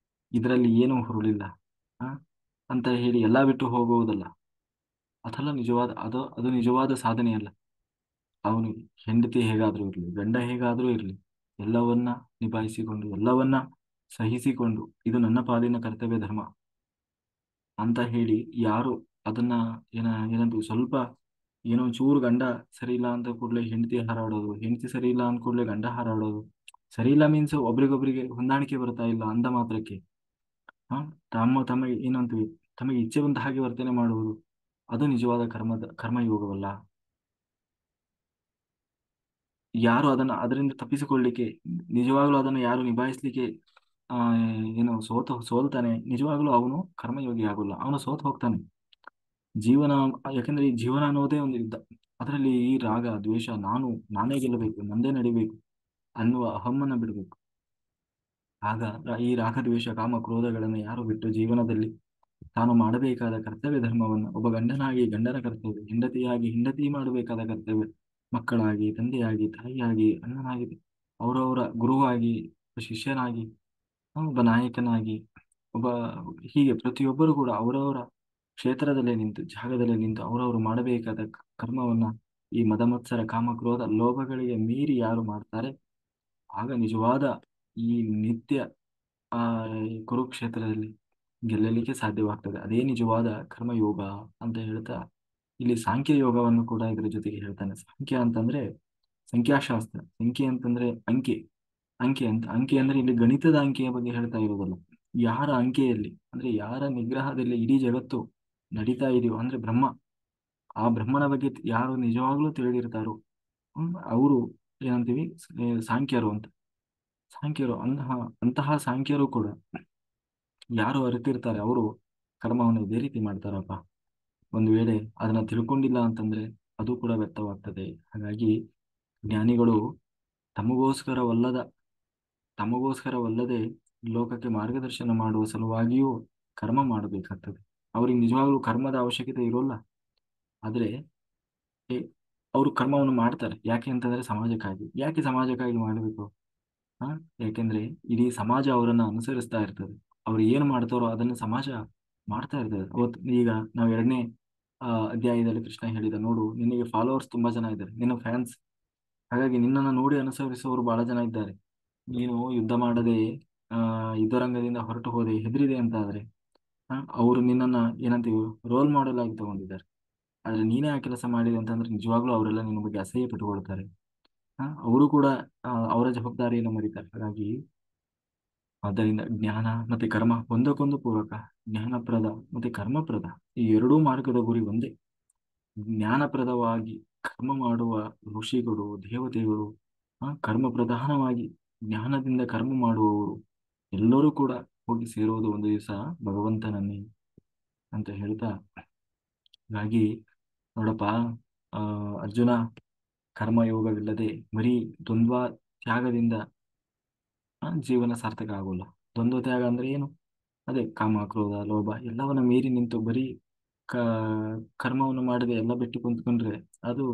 ಇದರಲ್ಲಿ ಏನೂ ಹುರುಳಿಲ್ಲ ಆ ಅಂತ ಹೇಳಿ ಎಲ್ಲಾ ಬಿಟ್ಟು ಹೋಗುವುದಲ್ಲ. ಅದಲ್ಲ ಅದು ನಿಜವಾದ ಸಾಧನೆ ಅಲ್ಲ. ಅವನು ಹೆಂಡತಿ ಹೇಗಾದ್ರೂ ಇರಲಿ, ಗಂಡ ಹೇಗಾದ್ರೂ ಇರಲಿ, ಎಲ್ಲವನ್ನ ನಿಭಾಯಿಸಿಕೊಂಡು ಎಲ್ಲವನ್ನ ಸಹಿಸಿಕೊಂಡು ಇದು ನನ್ನ ಪಾಲಿನ ಕರ್ತವ್ಯ ಧರ್ಮ ಅಂತ ಹೇಳಿ ಯಾರು ಅದನ್ನ ಏನಂತೀವಿ ಸ್ವಲ್ಪ ಏನೋ ಚೂರು ಗಂಡ ಸರಿ ಇಲ್ಲ ಅಂತ ಕೂಡಲೇ ಹೆಂಡತಿ ಹಾರಾಡೋದು, ಹೆಂಡತಿ ಸರಿ ಇಲ್ಲ ಅಂದ ಕೂಡಲೇ ಗಂಡ ಹಾರಾಡೋದು. ಸರಿ ಇಲ್ಲ ಮೀನ್ಸ್ ಒಬ್ರಿಗೊಬ್ರಿಗೆ ಹೊಂದಾಣಿಕೆ ಬರ್ತಾ ಇಲ್ಲ ಅಂದ ಮಾತ್ರಕ್ಕೆ ಹಾ ತಮಗೆ ಏನಂತೀವಿ, ತಮಗೆ ಇಚ್ಛೆ ಬಂದ ಹಾಗೆ ವರ್ತನೆ ಮಾಡುವುದು ಅದು ನಿಜವಾದ ಕರ್ಮಯೋಗವಲ್ಲ. ಯಾರು ಅದರಿಂದ ತಪ್ಪಿಸಿಕೊಳ್ಳಿಕ್ಕೆ ನಿಜವಾಗ್ಲೂ ಅದನ್ನು ಯಾರು ನಿಭಾಯಿಸ್ಲಿಕ್ಕೆ ಆ ಏನು ಸೋಲ್ತಾನೆ ನಿಜವಾಗ್ಲೂ ಅವನು ಕರ್ಮಯೋಗಿ ಆಗೋಲ್ಲ, ಅವನು ಸೋತು ಹೋಗ್ತಾನೆ. ಜೀವನ ಯಾಕಂದ್ರೆ ಈ ಜೀವನ ಅನ್ನೋದೇ ಒಂದು ಯುದ್ಧ. ಅದರಲ್ಲಿ ಈ ರಾಗ ದ್ವೇಷ ನಾನೇ ಗೆಲ್ಲಬೇಕು, ನಂದೇ ನಡಿಬೇಕು ಅನ್ನುವ ಅಹಮ್ಮನ್ನ ಬಿಡಬೇಕು. ಆಗ ಈ ರಾಗ ದ್ವೇಷ ಕಾಮ ಕ್ರೋಧಗಳನ್ನು ಯಾರು ಬಿಟ್ಟು ಜೀವನದಲ್ಲಿ ತಾನು ಮಾಡಬೇಕಾದ ಕರ್ತವ್ಯ ಧರ್ಮವನ್ನು ಒಬ್ಬ ಗಂಡನಾಗಿ ಗಂಡನ ಕರ್ತವ್ಯ, ಹೆಂಡತಿಯಾಗಿ ಹೆಂಡತಿ ಮಾಡಬೇಕಾದ ಕರ್ತವ್ಯ, ಮಕ್ಕಳಾಗಿ ತಂದೆಯಾಗಿ ತಾಯಿಯಾಗಿ ಅಣ್ಣನಾಗಿ ಅವರವರ ಗುರುವಾಗಿ ಶಿಷ್ಯನಾಗಿ ಒಬ್ಬ ನಾಯಕನಾಗಿ ಒಬ್ಬ ಹೀಗೆ ಪ್ರತಿಯೊಬ್ಬರು ಕೂಡ ಅವರವರ ಕ್ಷೇತ್ರದಲ್ಲೇ ನಿಂತು ಜಾಗದಲ್ಲೇ ನಿಂತು ಅವರವರು ಮಾಡಬೇಕಾದ ಕರ್ಮವನ್ನ ಈ ಮದಮತ್ಸರ ಕಾಮ ಕ್ರೋಧ ಲೋಭಗಳಿಗೆ ಮೀರಿ ಯಾರು ಮಾಡ್ತಾರೆ ಆಗ ನಿಜವಾದ ಈ ನಿತ್ಯ ಈ ಕುರುಕ್ಷೇತ್ರದಲ್ಲಿ ಗೆಲ್ಲಲಿಕ್ಕೆ ಸಾಧ್ಯವಾಗ್ತದೆ. ಅದೇ ನಿಜವಾದ ಕರ್ಮಯೋಗ ಅಂತ ಹೇಳ್ತಾ ಇಲ್ಲಿ ಸಾಂಖ್ಯ ಯೋಗವನ್ನು ಕೂಡ ಇದರ ಜೊತೆಗೆ ಹೇಳ್ತಾನೆ. ಸಾಂಖ್ಯ ಅಂತಂದ್ರೆ ಸಂಖ್ಯಾಶಾಸ್ತ್ರ, ಸಂಖ್ಯೆ ಅಂತಂದ್ರೆ ಅಂಕೆ ಅಂದ್ರೆ ಇಲ್ಲಿ ಗಣಿತದ ಅಂಕೆಯ ಬಗ್ಗೆ ಹೇಳ್ತಾ ಇರೋದಲ್ಲ. ಯಾರ ಅಂಕೆಯಲ್ಲಿ ಅಂದ್ರೆ ಯಾರ ನಿಗ್ರಹದಲ್ಲಿ ಇಡೀ ಜಗತ್ತು ನಡೀತಾ ಇದೆಯೋ ಅಂದ್ರೆ ಬ್ರಹ್ಮ, ಆ ಬ್ರಹ್ಮನ ಬಗ್ಗೆ ಯಾರು ನಿಜವಾಗ್ಲೂ ತಿಳಿದಿರ್ತಾರೋ ಅವರು ಏನಂತೀವಿ ಸಾಂಖ್ಯರು ಅಂತ. ಸಾಂಖ್ಯರು ಅಂತಹ ಸಾಂಖ್ಯರು ಕೂಡ ಯಾರು ಅರಿತಿರ್ತಾರೆ ಅವರು ಕರ್ಮವನ್ನು ಇದೇ ರೀತಿ ಮಾಡ್ತಾರಪ್ಪ. ಒಂದು ವೇಳೆ ಅದನ್ನ ತಿಳ್ಕೊಂಡಿಲ್ಲ ಅಂತಂದ್ರೆ ಅದು ಕೂಡ ವ್ಯರ್ಥವಾಗ್ತದೆ. ಹಾಗಾಗಿ ಜ್ಞಾನಿಗಳು ತಮಗೋಸ್ಕರವಲ್ಲದ ತಮಗೋಸ್ಕರವಲ್ಲದೆ ಲೋಕಕ್ಕೆ ಮಾರ್ಗದರ್ಶನ ಮಾಡುವ ಸಲುವಾಗಿಯೂ ಕರ್ಮ ಮಾಡಬೇಕಾಗ್ತದೆ. ಅವ್ರಿಗೆ ನಿಜವಾಗ್ಲೂ ಕರ್ಮದ ಅವಶ್ಯಕತೆ ಇರೋಲ್ಲ, ಆದ್ರೆ ಅವರು ಕರ್ಮವನ್ನು ಮಾಡ್ತಾರೆ. ಯಾಕೆ ಅಂತಂದ್ರೆ ಸಮಾಜಕ್ಕಾಗಿ. ಯಾಕೆ ಸಮಾಜಕ್ಕಾಗಿ ಮಾಡಬೇಕು? ಹಾ ಯಾಕೆಂದ್ರೆ ಇಡೀ ಸಮಾಜ ಅವರನ್ನ ಅನುಸರಿಸ್ತಾ ಇರ್ತದೆ. ಅವ್ರು ಏನು ಮಾಡ್ತಾರೋ ಅದನ್ನ ಸಮಾಜ ಮಾಡ್ತಾ ಇರ್ತದೆ. ಅವತ್ತು ಈಗ ನಾವು 2ನೇ ಅಧ್ಯಾಯದಲ್ಲಿ ಕೃಷ್ಣ ಹೇಳಿದ, ನೋಡು ನಿನಗೆ ಫಾಲೋವರ್ಸ್ ತುಂಬಾ ಜನ ಇದ್ದಾರೆ, ನಿನ್ನ ಫ್ಯಾನ್ಸ್. ಹಾಗಾಗಿ ನಿನ್ನನ್ನು ನೋಡಿ ಅನುಸರಿಸುವವರು ಬಹಳ ಜನ ಇದ್ದಾರೆ. ನೀನು ಯುದ್ಧ ಮಾಡದೆ ಆ ಯುದ್ಧರಂಗದಿಂದ ಹೊರಟು ಹೋದೆ ಹೆದರಿದೆ ಅಂತ ಆದ್ರೆ ಅವರು ನಿನ್ನನ್ನ ಏನಂತೀವಿ ರೋಲ್ ಮಾಡೆಲ್ ಆಗಿ ತಗೊಂಡಿದ್ದಾರೆ. ಆದ್ರೆ ನೀನೇ ಆ ಕೆಲಸ ಮಾಡಿದೆ ಅಂತಂದ್ರೆ ನಿಜವಾಗ್ಲೂ ಅವರೆಲ್ಲ ನಿನ್ನ ಬಗ್ಗೆ ಅಸಹ್ಯ ಪಟ್ಟುಕೊಳ್ತಾರೆ. ಅವರು ಕೂಡ ಅವರ ಜವಾಬ್ದಾರಿಯನ್ನು ಮರೀತಾರೆ. ಹಾಗಾಗಿ ಆದ್ದರಿಂದ ಜ್ಞಾನ ಮತ್ತೆ ಕರ್ಮ ಒಂದಕ್ಕೊಂದು ಪೂರಕ. ಜ್ಞಾನಪ್ರದ ಮತ್ತೆ ಕರ್ಮಪ್ರದ ಈ ಎರಡೂ ಮಾರ್ಗದ ಗುರಿ ಒಂದೇ. ಜ್ಞಾನಪ್ರದವಾಗಿ ಕರ್ಮ ಮಾಡುವ ಋಷಿಗಳು ದೇವತೆಗಳು ಕರ್ಮ ಪ್ರಧಾನವಾಗಿ ಜ್ಞಾನದಿಂದ ಕರ್ಮ ಮಾಡುವವರು ಎಲ್ಲರೂ ಕೂಡ ಹೋಗಿ ಸೇರುವುದು ಒಂದು ದಿವಸ ಭಗವಂತನನ್ನೇ ಅಂತ ಹೇಳ್ತಾ. ಹಾಗಾಗಿ ನೋಡಪ್ಪ, ಆ ಅರ್ಜುನ, ಕರ್ಮಯೋಗವಿಲ್ಲದೆ ಬರೀ ದ್ವಂದ್ವ ತ್ಯಾಗದಿಂದ ಜೀವನ ಸಾರ್ಥಕ ಆಗೋಲ್ಲ. ದ್ವಂದ್ವ ತ್ಯಾಗ ಅಂದ್ರೆ ಏನು? ಅದೇ ಕಾಮ ಕ್ರೋಧ ಲೋಭ ಎಲ್ಲವನ್ನ ಮೀರಿ ನಿಂತು ಬರೀ ಕ ಕರ್ಮವನ್ನು ಮಾಡದೆ ಎಲ್ಲ ಬಿಟ್ಟು ಕುಂತ್ಕೊಂಡ್ರೆ ಅದು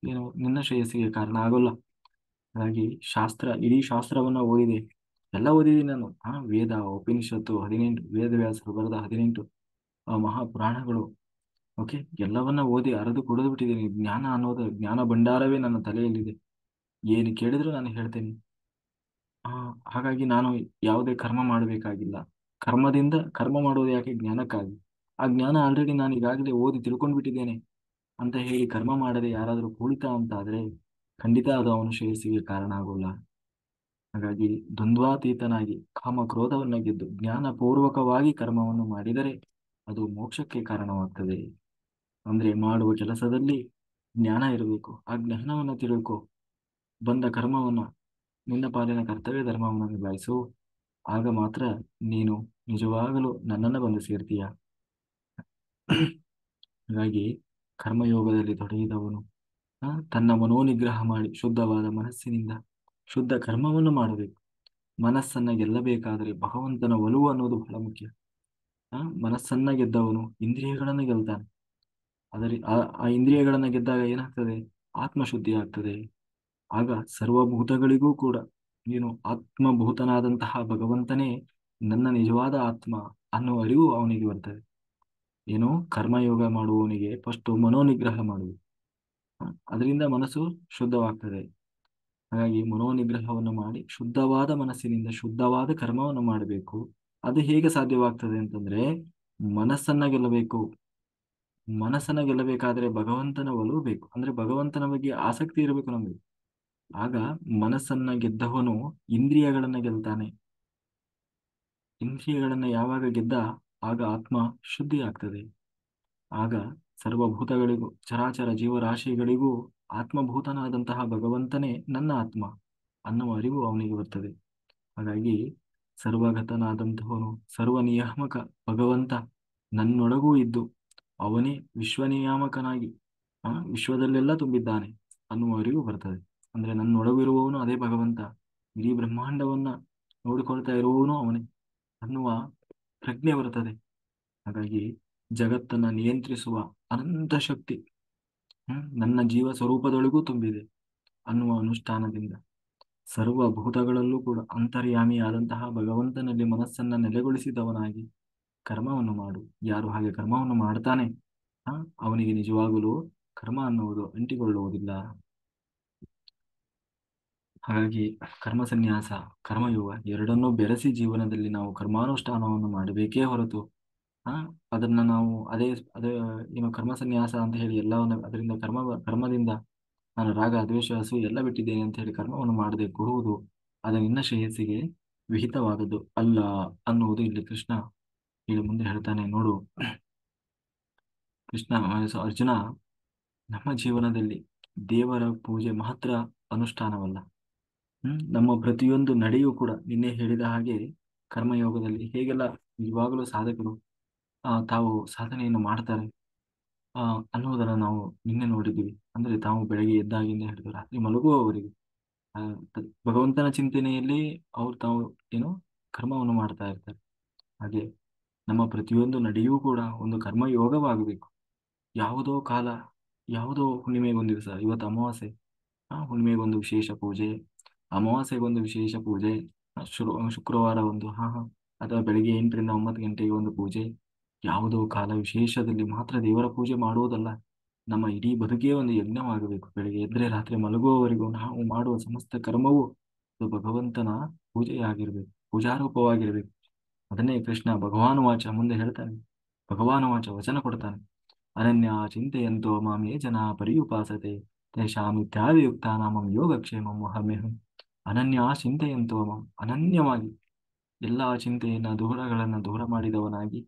ಏನು ನಿನ್ನ ಶ್ರೇಯಸ್ಸಿಗೆ ಕಾರಣ ಆಗೋಲ್ಲ. ಹಾಗಾಗಿ ಇಡೀ ಶಾಸ್ತ್ರವನ್ನ ಓದಿದೆ, ಎಲ್ಲ ಓದಿದ್ದೀನಿ ನಾನು. ವೇದ ಉಪನಿಷತ್ತು 18 ವೇದವ್ಯಾಸರು ಬರೆದ 18 ಮಹಾಪುರಾಣಗಳು, ಓಕೆ, ಎಲ್ಲವನ್ನ ಓದಿ ಅರೆದು ಕುಡಿದು ಬಿಟ್ಟಿದ್ದೀನಿ. ಜ್ಞಾನ ಅನ್ನೋದು ಜ್ಞಾನ ಭಂಡಾರವೇ ನನ್ನ ತಲೆಯಲ್ಲಿದೆ. ಏನು ಕೇಳಿದ್ರು ನಾನು ಹೇಳ್ತೇನೆ. ಹಾಗಾಗಿ ನಾನು ಯಾವುದೇ ಕರ್ಮ ಮಾಡಬೇಕಾಗಿಲ್ಲ. ಕರ್ಮ ಮಾಡೋದು ಯಾಕೆ? ಜ್ಞಾನಕ್ಕಾಗಿ. ಆ ಜ್ಞಾನ ಆಲ್ರೆಡಿ ನಾನು ಈಗಾಗಲೇ ಓದಿ ತಿಳ್ಕೊಂಡು ಬಿಟ್ಟಿದ್ದೇನೆ ಅಂತ ಹೇಳಿ ಕರ್ಮ ಮಾಡದೆ ಯಾರಾದರೂ ಕುಳಿತ ಅಂತ ಆದ್ರೆ ಖಂಡಿತ ಅದು ಅವನ ಶ್ರೇಯಸ್ಸಿಗೆ ಕಾರಣ ಆಗೋಲ್ಲ. ಹಾಗಾಗಿ ದ್ವಂದ್ವಾತೀತನಾಗಿ ಕಾಮ ಕ್ರೋಧವನ್ನ ಗೆದ್ದು ಜ್ಞಾನಪೂರ್ವಕವಾಗಿ ಕರ್ಮವನ್ನು ಮಾಡಿದರೆ ಅದು ಮೋಕ್ಷಕ್ಕೆ ಕಾರಣವಾಗ್ತದೆ. ಅಂದ್ರೆ ಮಾಡುವ ಕೆಲಸದಲ್ಲಿ ಜ್ಞಾನ ಇರಬೇಕು. ಆ ಜ್ಞಾನವನ್ನ ತಿಳ್ಕೊ, ಬಂದ ಕರ್ಮವನ್ನ ನಿನ್ನ ಪಾಲಿನ ಕರ್ತವ್ಯ ಧರ್ಮವನ್ನು ನಿಭಾಯಿಸು. ಆಗ ಮಾತ್ರ ನೀನು ನಿಜವಾಗಲೂ ನನ್ನನ್ನು ಬಂದು ಸೇರ್ತೀಯ. ಹಾಗಾಗಿ ಕರ್ಮಯೋಗದಲ್ಲಿ ತೊಡಗಿದವನು ತನ್ನ ಮನೋನಿಗ್ರಹ ಮಾಡಿ ಶುದ್ಧವಾದ ಮನಸ್ಸಿನಿಂದ ಶುದ್ಧ ಕರ್ಮವನ್ನು ಮಾಡಬೇಕು. ಮನಸ್ಸನ್ನ ಗೆಲ್ಲಬೇಕಾದರೆ ಭಗವಂತನ ಒಲವು ಅನ್ನೋದು ಬಹಳ ಮುಖ್ಯ. ಮನಸ್ಸನ್ನ ಗೆದ್ದವನು ಇಂದ್ರಿಯಗಳನ್ನು ಗೆಲ್ತಾನೆ. ಆ ಇಂದ್ರಿಯಗಳನ್ನ ಗೆದ್ದಾಗ ಏನಾಗ್ತದೆ? ಆತ್ಮಶುದ್ಧಿ ಆಗ್ತದೆ. ಆಗ ಸರ್ವಭೂತಗಳಿಗೂ ಕೂಡ ನೀನು ಆತ್ಮಭೂತನಾದಂತಹ ಭಗವಂತನೇ ನನ್ನ ನಿಜವಾದ ಆತ್ಮ ಅನ್ನುವ ಅರಿವು ಅವನಿಗೆ ಬರ್ತದೆ. ಏನು? ಕರ್ಮಯೋಗ ಮಾಡುವವನಿಗೆ ಫಸ್ಟ್ ಮನೋನಿಗ್ರಹ ಮಾಡುವುದು, ಅದರಿಂದ ಮನಸ್ಸು ಶುದ್ಧವಾಗ್ತದೆ. ಹಾಗಾಗಿ ಮನೋನಿಗ್ರಹವನ್ನು ಮಾಡಿ ಶುದ್ಧವಾದ ಮನಸ್ಸಿನಿಂದ ಶುದ್ಧವಾದ ಕರ್ಮವನ್ನು ಮಾಡಬೇಕು. ಅದು ಹೇಗೆ ಸಾಧ್ಯವಾಗ್ತದೆ ಅಂತಂದ್ರೆ ಮನಸ್ಸನ್ನ ಗೆಲ್ಲಬೇಕು. ಮನಸ್ಸನ್ನ ಗೆಲ್ಲಬೇಕಾದ್ರೆ ಭಗವಂತನ ಒಲವು ಬೇಕು. ಅಂದ್ರೆ ಭಗವಂತನ ಬಗ್ಗೆ ಆಸಕ್ತಿ ಇರಬೇಕು ನಮಗೆ. ಆಗ ಮನಸ್ಸನ್ನ ಗೆದ್ದವನು ಇಂದ್ರಿಯಗಳನ್ನ ಗೆಲ್ತಾನೆ. ಇಂದ್ರಿಯಗಳನ್ನ ಯಾವಾಗ ಗೆದ್ದ ಆಗ ಆತ್ಮ ಶುದ್ಧಿ ಆಗ್ತದೆ. ಆಗ ಸರ್ವಭೂತಗಳಿಗೂ ಚರಾಚರ ಜೀವರಾಶಿಗಳಿಗೂ ಆತ್ಮಭೂತನಾದಂತಹ ಭಗವಂತನೇ ನನ್ನ ಆತ್ಮ ಅನ್ನುವ ಅರಿವು ಅವನಿಗೆ ಬರ್ತದೆ. ಹಾಗಾಗಿ ಸರ್ವಗತನಾದಂತಹವನು ಸರ್ವನಿಯಾಮಕ ಭಗವಂತ ನನ್ನೊಳಗೂ ಇದ್ದು ಅವನೇ ವಿಶ್ವನಿಯಾಮಕನಾಗಿ ವಿಶ್ವದಲ್ಲೆಲ್ಲ ತುಂಬಿದ್ದಾನೆ ಅನ್ನುವ ಅರಿವು ಬರ್ತದೆ. ಅಂದ್ರೆ ನನ್ನೊಳಗಿರುವವನು ಅದೇ ಭಗವಂತ, ಇಡೀ ಬ್ರಹ್ಮಾಂಡವನ್ನ ನೋಡಿಕೊಳ್ತಾ ಇರುವವನು ಅವನೇ ಅನ್ನುವ ಪ್ರಜ್ಞೆ ಬರ್ತದೆ. ಹಾಗಾಗಿ ಜಗತ್ತನ್ನ ನಿಯಂತ್ರಿಸುವ ಅನಂತ ಶಕ್ತಿ ನನ್ನ ಜೀವ ಸ್ವರೂಪದೊಳಗೂ ತುಂಬಿದೆ ಅನ್ನುವ ಅನುಷ್ಠಾನದಿಂದ ಸರ್ವಭೂತಗಳಲ್ಲೂ ಕೂಡ ಅಂತರ್ಯಾಮಿಯಾದಂತಹ ಭಗವಂತನಲ್ಲಿ ಮನಸ್ಸನ್ನ ನೆಲೆಗೊಳಿಸಿದವನಾಗಿ ಕರ್ಮವನ್ನು ಮಾಡು. ಯಾರು ಹಾಗೆ ಕರ್ಮವನ್ನು ಮಾಡ್ತಾನೆ ಅವನಿಗೆ ನಿಜವಾಗಲೂ ಕರ್ಮ ಅನ್ನುವುದು ಅಂಟಿಕೊಳ್ಳುವುದಿಲ್ಲ. ಹಾಗಾಗಿ ಕರ್ಮ ಸನ್ಯಾಸ ಕರ್ಮಯೋಗ ಎರಡನ್ನೂ ಬೆರೆಸಿ ಜೀವನದಲ್ಲಿ ನಾವು ಕರ್ಮಾನುಷ್ಠಾನವನ್ನು ಮಾಡಬೇಕೇ ಹೊರತು ಅದನ್ನ ನಾವು ಅದೇ ಏನು ಕರ್ಮ ಸನ್ಯಾಸ ಅಂತ ಹೇಳಿ ಎಲ್ಲವನ್ನ ಅದರಿಂದ ಕರ್ಮದಿಂದ ನಾನು ರಾಗ ದ್ವೇಷ ಹಸು ಎಲ್ಲ ಬಿಟ್ಟಿದ್ದೇನೆ ಅಂತ ಹೇಳಿ ಕರ್ಮವನ್ನು ಮಾಡದೆ ಕೊಡುವುದು ಅದು ನಿನ್ನ ಶ್ರೇಯಸ್ಸಿಗೆ ವಿಹಿತವಾದದ್ದು ಅಲ್ಲ ಅನ್ನುವುದು ಇಲ್ಲಿ ಕೃಷ್ಣ ಇಲ್ಲಿ ಮುಂದೆ ಹೇಳ್ತಾನೆ. ನೋಡು ಕೃಷ್ಣ, ಅರ್ಜುನ, ನಮ್ಮ ಜೀವನದಲ್ಲಿ ದೇವರ ಪೂಜೆ ಮಾತ್ರ ಅನುಷ್ಠಾನವಲ್ಲ. ನಮ್ಮ ಪ್ರತಿಯೊಂದು ನಡೆಯೂ ಕೂಡ ನಿನ್ನೆ ಹೇಳಿದ ಹಾಗೆ ಕರ್ಮಯೋಗದಲ್ಲಿ ಹೇಗೆಲ್ಲ ನಿಜವಾಗಲೂ ಸಾಧಕರು ತಾವು ಸಾಧನೆಯನ್ನು ಮಾಡ್ತಾರೆ ಅನ್ನೋದನ್ನ ನಾವು ನಿನ್ನೆ ನೋಡಿದ್ದೀವಿ. ಅಂದ್ರೆ ತಾವು ಬೆಳಗ್ಗೆ ಎದ್ದಾಗಿಂದ ಹಿಡಿದು ರಾತ್ರಿ ಮಲಗುವವರೆಗೆ ಭಗವಂತನ ಚಿಂತನೆಯಲ್ಲಿ ತಾವು ಏನು ಕರ್ಮವನ್ನು ಮಾಡ್ತಾ ಇರ್ತಾರೆ. ಹಾಗೆ ನಮ್ಮ ಪ್ರತಿಯೊಂದು ನಡೆಯೂ ಕೂಡ ಒಂದು ಕರ್ಮಯೋಗವಾಗಬೇಕು. ಯಾವುದೋ ಕಾಲ, ಯಾವುದೋ ಹುಣ್ಣಿಮೆಗೊಂದು ದಿವಸ, ಇವತ್ತು ಅಮಾವಾಸ್ಯೆ, ಹುಣ್ಣಿಮೆಗೊಂದು ವಿಶೇಷ ಪೂಜೆ, ಅಮಾವಾಸ್ಯೆಗೊಂದು ವಿಶೇಷ ಪೂಜೆ, ಶುಕ್ರವಾರ ಒಂದು ಅಥವಾ ಬೆಳಿಗ್ಗೆ 8 ರಿಂದ 9 ಗಂಟೆಗೆ ಒಂದು ಪೂಜೆ, ಯಾವುದೋ ಕಾಲ ವಿಶೇಷದಲ್ಲಿ ಮಾತ್ರ ದೇವರ ಪೂಜೆ ಮಾಡುವುದಲ್ಲ. ನಮ್ಮ ಇಡೀ ಬದುಕೇ ಒಂದು ಯಜ್ಞವಾಗಬೇಕು. ಬೆಳಿಗ್ಗೆ ಎದ್ರೆ ರಾತ್ರಿ ಮಲಗುವವರೆಗೂ ನಾವು ಮಾಡುವ ಸಮಸ್ತ ಕರ್ಮವು ಅದು ಭಗವಂತನ ಪೂಜೆಯಾಗಿರ್ಬೇಕು, ಪೂಜಾರೂಪವಾಗಿರ್ಬೇಕು. ಅದನ್ನೇ ಕೃಷ್ಣ ಭಗವಾನುವಾಚ ಮುಂದೆ ಹೇಳ್ತಾನೆ. ಭಗವಾನುವಾಚ ವಚನ ಕೊಡ್ತಾನೆ. ಅನನ್ಯ ಚಿಂತೆಯಂತೋ ಮಾಂ ಯೇ ಜನ ಪರ್ಯುಪಾಸತೆ ತೇಷಾಂ ನಿತ್ಯಾಭಿಯುಕ್ತಾನಾಂ ಯೋಗಕ್ಷೇಮಂ ವಹಾಮ್ಯಹಂ. ಅನನ್ಯ ಚಿಂತೆಯಂತೋ ಮಾಂ, ಅನನ್ಯವಾಗಿ ಎಲ್ಲಾ ಚಿಂತೆಯನ್ನ ದೂರಗಳನ್ನ ದೂರ ಮಾಡಿದವನಾಗಿ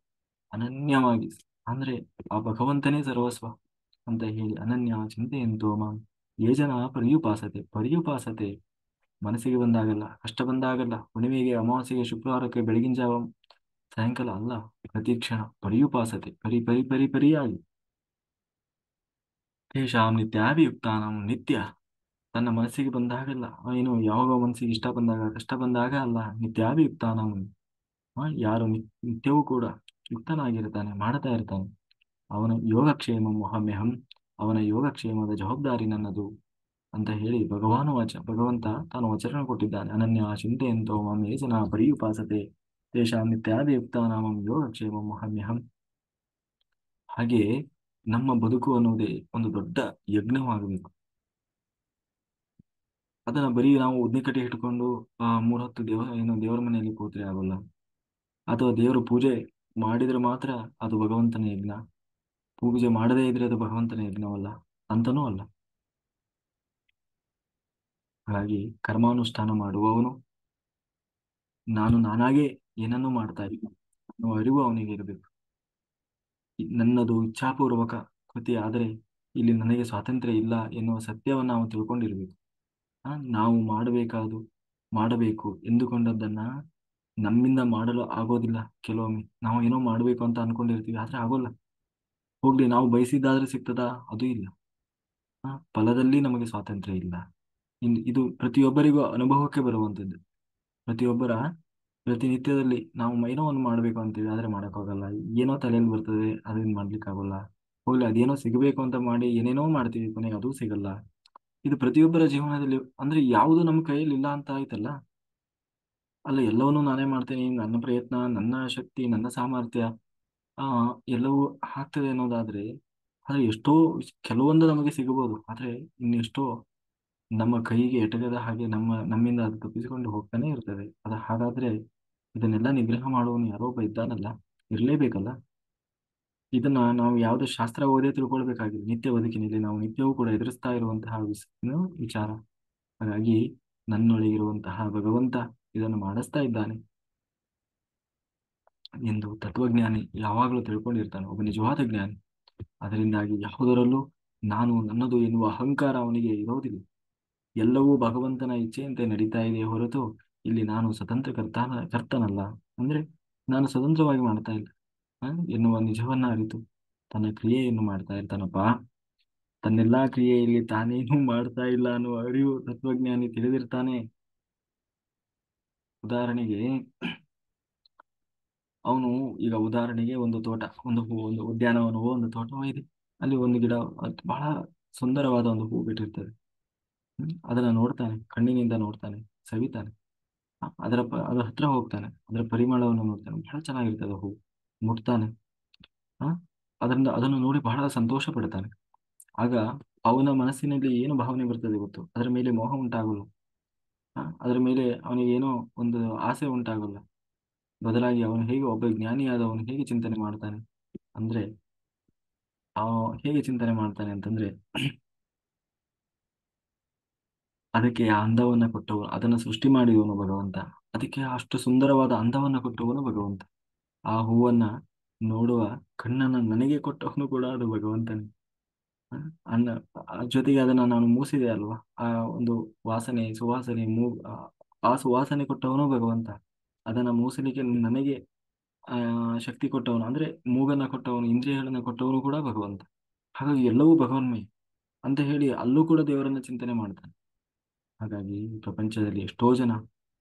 ಅನನ್ಯವಾಗಿ, ಅಂದ್ರೆ ಆ ಭಗವಂತನೇ ಸರ್ವಸ್ವ ಅಂತ ಹೇಳಿ ಅನನ್ಯ ಚಿಂತೆಯಂತೋ ಮಾಂ ಯೇ ಜನ ಪರ್ಯುಪಾಸತೆ. ಪರ್ಯುಪಾಸತೆ ಮನಸ್ಸಿಗೆ ಬಂದಾಗಲ್ಲ, ಕಷ್ಟ ಬಂದಾಗಲ್ಲ, ಹುಣ್ಣಿಮೆಗೆ, ಅಮಾವಾಸ್ಯೆಗೆ, ಶುಕ್ರವಾರಕ್ಕೆ, ಬೆಳಗಿನ ಜಾವ, ಸಾಯಂಕಾಲ ಅಲ್ಲ, ಪ್ರತಿ ಕ್ಷಣ ಪರ್ಯುಪಾಸತೆ, ಪರಿ ಪರಿ ಪರಿ ಪರಿಯಾಗಿ. ತೇಷಾಂ ನಿತ್ಯಾಭಿಯುಕ್ತಾನಾಂ, ನಿತ್ಯ ತನ್ನ ಮನಸ್ಸಿಗೆ ಬಂದಾಗಲ್ಲ, ಏನು ಯಾವಾಗ ಮನಸ್ಸಿಗೆ ಇಷ್ಟ ಬಂದಾಗ, ಕಷ್ಟ ಬಂದಾಗ ಅಲ್ಲ, ನಿತ್ಯಾಭಿಯುಕ್ತಾನಾಂ, ಯಾರು ನಿತ್ಯವೂ ಕೂಡ ಯುಕ್ತನಾಗಿರ್ತಾನೆ, ಮಾಡ್ತಾ ಇರ್ತಾನೆ, ಅವನ ಯೋಗಕ್ಷೇಮ ಮೊಹಮ್ಯಹಂ, ಅವನ ಯೋಗಕ್ಷೇಮದ ಜವಾಬ್ದಾರಿ ನನ್ನದು ಅಂತ ಹೇಳಿ ಭಗವಾನು ವಾಚ, ಭಗವಂತ ತಾನು ವಚನ ಕೊಟ್ಟಿದ್ದಾನೆ. ಅನನ್ಯ ಚಿಂತೆಯಂತೋ ಮಾಂ ಯೇ ಜನ ಪರ್ಯುಪಾಸತೆ ತೇಷಾಂ ನಿತ್ಯಾಭಿಯುಕ್ತಾನಾಂ ಯೋಗಕ್ಷೇಮ ಮೊಹಮ್ಯಹಂ. ಹಾಗೆ ನಮ್ಮ ಬದುಕು ಅನ್ನುವುದೇ ಒಂದು ದೊಡ್ಡ ಯಜ್ಞವಾಗಬೇಕು. ಅದನ್ನ ಬರೀ ನಾವು ಉದ್ನೆ ಕಟ್ಟಿ ಇಟ್ಕೊಂಡು ಮೂರೊತ್ತು ದೇವರ ಮನೆಯಲ್ಲಿ ಕೂತ್ರೆ ಆಗೋಲ್ಲ, ಅಥವಾ ದೇವರ ಪೂಜೆ ಮಾಡಿದ್ರೆ ಮಾತ್ರ ಅದು ಭಗವಂತನ ಯಜ್ಞ, ಪೂಜೆ ಮಾಡದೇ ಇದ್ರೆ ಅದು ಭಗವಂತನ ಯಜ್ಞವಲ್ಲ ಅಂತನೂ ಅಲ್ಲ. ಹಾಗಾಗಿ ಕರ್ಮಾನುಷ್ಠಾನ ಮಾಡುವವನು ನಾನು ನಾನಾಗೇ ಏನನ್ನೂ ಮಾಡ್ತಾ ಇಲ್ಲ ಅನ್ನೋ ಅರಿವು ಅವನಿಗೆ ಇರಬೇಕು. ನನ್ನದು ಇಚ್ಛಾಪೂರ್ವಕ ಕೃತಿ ಆದರೆ ಇಲ್ಲಿ ನನಗೆ ಸ್ವಾತಂತ್ರ್ಯ ಇಲ್ಲ ಎನ್ನುವ ಸತ್ಯವನ್ನ ಅವನು ತಿಳ್ಕೊಂಡಿರ್ಬೇಕು. ನಾವು ಮಾಡಬೇಕು ಎಂದುಕೊಂಡದ್ದನ್ನ ನಮ್ಮಿಂದ ಮಾಡಲು ಆಗೋದಿಲ್ಲ. ಕೆಲವೊಮ್ಮೆ ನಾವು ಏನೋ ಮಾಡಬೇಕು ಅಂತ ಅನ್ಕೊಂಡಿರ್ತೀವಿ, ಆದ್ರೆ ಆಗೋಲ್ಲ. ಹೋಗ್ಲಿ, ನಾವು ಬಯಸಿದ್ದಾದ್ರೆ ಸಿಗ್ತದಾ? ಅದು ಇಲ್ಲ. ಫಲದಲ್ಲಿ ನಮಗೆ ಸ್ವಾತಂತ್ರ್ಯ ಇಲ್ಲ. ಇದು ಪ್ರತಿಯೊಬ್ಬರಿಗೂ ಅನುಭವಕ್ಕೆ ಬರುವಂಥದ್ದು. ಪ್ರತಿಯೊಬ್ಬರ ಪ್ರತಿನಿತ್ಯದಲ್ಲಿ ನಾವು ಏನೋ ಒಂದು ಮಾಡ್ಬೇಕು ಅಂತೀವಿ, ಆದ್ರೆ ಮಾಡೋಕ್ಕಾಗಲ್ಲ. ಏನೋ ತಲೆಯಲ್ಲಿ ಬರ್ತದೆ, ಅದನ್ನ ಮಾಡ್ಲಿಕ್ಕೆ ಆಗೋಲ್ಲ. ಹೋಗ್ಲಿ, ಅದೇನೋ ಸಿಗಬೇಕು ಅಂತ ಮಾಡಿ ಏನೇನೋ ಮಾಡ್ತೀವಿ, ಕೊನೆಗೆ ಅದು ಸಿಗಲ್ಲ. ಇದು ಪ್ರತಿಯೊಬ್ಬರ ಜೀವನದಲ್ಲಿ, ಅಂದ್ರೆ ಯಾವುದು ನಮ್ಮ ಕೈಯಲ್ಲಿ ಇಲ್ಲ ಅಂತ ಆಯ್ತಲ್ಲ. ಅಲ್ಲ, ಎಲ್ಲವನ್ನೂ ನಾನೇ ಮಾಡ್ತೇನೆ, ನನ್ನ ಪ್ರಯತ್ನ, ನನ್ನ ಶಕ್ತಿ, ನನ್ನ ಸಾಮರ್ಥ್ಯ ಆ ಎಲ್ಲವೂ ಆಗ್ತದೆ ಅನ್ನೋದಾದ್ರೆ, ಆದ್ರೆ ಎಷ್ಟೋ ಕೆಲವೊಂದು ನಮಗೆ ಸಿಗಬಹುದು, ಆದ್ರೆ ಇನ್ನೆಷ್ಟೋ ನಮ್ಮ ಕೈಗೆ ಎಟಕದ ಹಾಗೆ ನಮ್ಮಿಂದ ಅದು ತಪ್ಪಿಸಿಕೊಂಡು ಹೋಗ್ತಾನೆ ಇರ್ತದೆ. ಹಾಗಾದ್ರೆ ಇದನ್ನೆಲ್ಲ ನಿಗ್ರಹ ಮಾಡುವವನು ಯಾರೋ ಒಬ್ಬ ಇದ್ದಾನಲ್ಲ, ಇರ್ಲೇಬೇಕಲ್ಲ. ಇದನ್ನ ನಾವು ಯಾವುದೇ ಶಾಸ್ತ್ರ ಓದೇ ತಿಳ್ಕೊಳ್ಬೇಕಾಗಿಲ್ಲ. ನಿತ್ಯ ಬದುಕಿನಲ್ಲಿ ನಾವು ನಿತ್ಯವೂ ಕೂಡ ಎದುರಿಸ್ತಾ ಇರುವಂತಹ ವಿಚಾರ. ಹಾಗಾಗಿ ನನ್ನೊಳಗಿರುವಂತಹ ಭಗವಂತ ಇದನ್ನು ಮಾಡಿಸ್ತಾ ಇದ್ದಾನೆ ಎಂದು ತತ್ವಜ್ಞಾನಿ ಯಾವಾಗಲೂ ತಿಳ್ಕೊಂಡಿರ್ತಾನೆ, ಒಬ್ಬ ನಿಜವಾದ ಜ್ಞಾನಿ. ಅದರಿಂದಾಗಿ ಯಾವುದರಲ್ಲೂ ನಾನು ನನ್ನದು ಎನ್ನುವ ಅಹಂಕಾರ ಅವನಿಗೆ ಇರೋದಿಲ್ಲ. ಎಲ್ಲವೂ ಭಗವಂತನ ಇಚ್ಛೆಯಂತೆ ನಡೀತಾ ಇದೆ ಹೊರತು ಇಲ್ಲಿ ನಾನು ಸ್ವತಂತ್ರ ಕರ್ತನಲ್ಲ, ಅಂದ್ರೆ ನಾನು ಸ್ವತಂತ್ರವಾಗಿ ಮಾಡ್ತಾ ಇಲ್ಲ ಎನ್ನುವ ನಿಜವನ್ನ ಅರಿತು ತನ್ನ ಕ್ರಿಯೆಯನ್ನು ಮಾಡ್ತಾ ಇರ್ತಾನಪ್ಪ. ತನ್ನೆಲ್ಲಾ ಕ್ರಿಯೆಯಲ್ಲಿ ತಾನೇನು ಮಾಡ್ತಾ ಇಲ್ಲ ಅನ್ನುವ ಅರಿವು ತತ್ವಜ್ಞಾನಿ ತಿಳಿದಿರ್ತಾನೆ. ಉದಾಹರಣೆಗೆ ಅವನು ಈಗ ಉದಾಹರಣೆಗೆ ಒಂದು ತೋಟ, ಒಂದು ಉದ್ಯಾನವನವೋ ಒಂದು ತೋಟವೋ ಇದೆ. ಅಲ್ಲಿ ಒಂದು ಗಿಡ, ಅದು ಬಹಳ ಸುಂದರವಾದ ಒಂದು ಹೂ ಬಿಟ್ಟಿರ್ತದೆ. ಅದನ್ನ ನೋಡ್ತಾನೆ, ಕಣ್ಣಿನಿಂದ ನೋಡ್ತಾನೆ, ಸವಿತಾನೆ. ಅದರ ಹತ್ರ ಹೋಗ್ತಾನೆ, ಅದರ ಪರಿಮಳವನ್ನು ನೋಡ್ತಾನೆ, ಬಹಳ ಚೆನ್ನಾಗಿರ್ತದೆ ಹೂ. ಮುಟ್ತಾನೆ. ಆ ಅದರಿಂದ ಅದನ್ನು ನೋಡಿ ಬಹಳ ಸಂತೋಷ ಪಡ್ತಾನೆ. ಆಗ ಅವನ ಮನಸ್ಸಿನಲ್ಲಿ ಏನು ಭಾವನೆ ಬರ್ತದೆ ಗೊತ್ತು? ಅದರ ಮೇಲೆ ಮೋಹ ಉಂಟಾಗಲ್ಲ. ಅದರ ಮೇಲೆ ಅವನಿಗೆ ಏನೋ ಒಂದು ಆಸೆ ಉಂಟಾಗಲ್ಲ. ಬದಲಾಗಿ ಅವನು ಹೇಗೆ, ಒಬ್ಬ ಜ್ಞಾನಿಯಾದವನು ಹೇಗೆ ಚಿಂತನೆ ಮಾಡ್ತಾನೆ ಅಂದ್ರೆ, ಹೇಗೆ ಚಿಂತನೆ ಮಾಡ್ತಾನೆ ಅಂತಂದ್ರೆ, ಅದಕ್ಕೆ ಆ ಅಂದವನ್ನ ಕೊಟ್ಟವನು, ಅದನ್ನು ಸೃಷ್ಟಿ ಮಾಡಿದವನು ಭಗವಂತ. ಅದಕ್ಕೆ ಅಷ್ಟು ಸುಂದರವಾದ ಅಂದವನ್ನ ಕೊಟ್ಟವನು ಭಗವಂತ. ಆ ಹೂವನ್ನ ನೋಡುವ ಕಣ್ಣನ್ನ ನನಗೆ ಕೊಟ್ಟವನು ಕೂಡ ಅದು ಭಗವಂತನೇ. ಆ, ಅನ್ನ ಜೊತೆಗೆ ಅದನ್ನ ನಾನು ಮೂಸಿದೆ ಅಲ್ವಾ, ಆ ಒಂದು ಸುವಾಸನೆ ಆ ಸುವಾಸನೆ ಕೊಟ್ಟವನು ಭಗವಂತ. ಅದನ್ನ ಮೂಸಲಿಕ್ಕೆ ನನಗೆ ಶಕ್ತಿ ಕೊಟ್ಟವನು, ಅಂದ್ರೆ ಮೂಗನ್ನ ಕೊಟ್ಟವನು, ಇಂದ್ರಿಯಗಳನ್ನ ಕೊಟ್ಟವನು ಕೂಡ ಭಗವಂತ. ಹಾಗಾಗಿ ಎಲ್ಲವೂ ಭಗವನ್ಮಯ ಅಂತ ಹೇಳಿ ಅಲ್ಲೂ ಕೂಡ ದೇವರನ್ನ ಚಿಂತನೆ ಮಾಡ್ತಾನೆ. ಹಾಗಾಗಿ ಈ ಪ್ರಪಂಚದಲ್ಲಿ ಎಷ್ಟೋ ಜನ,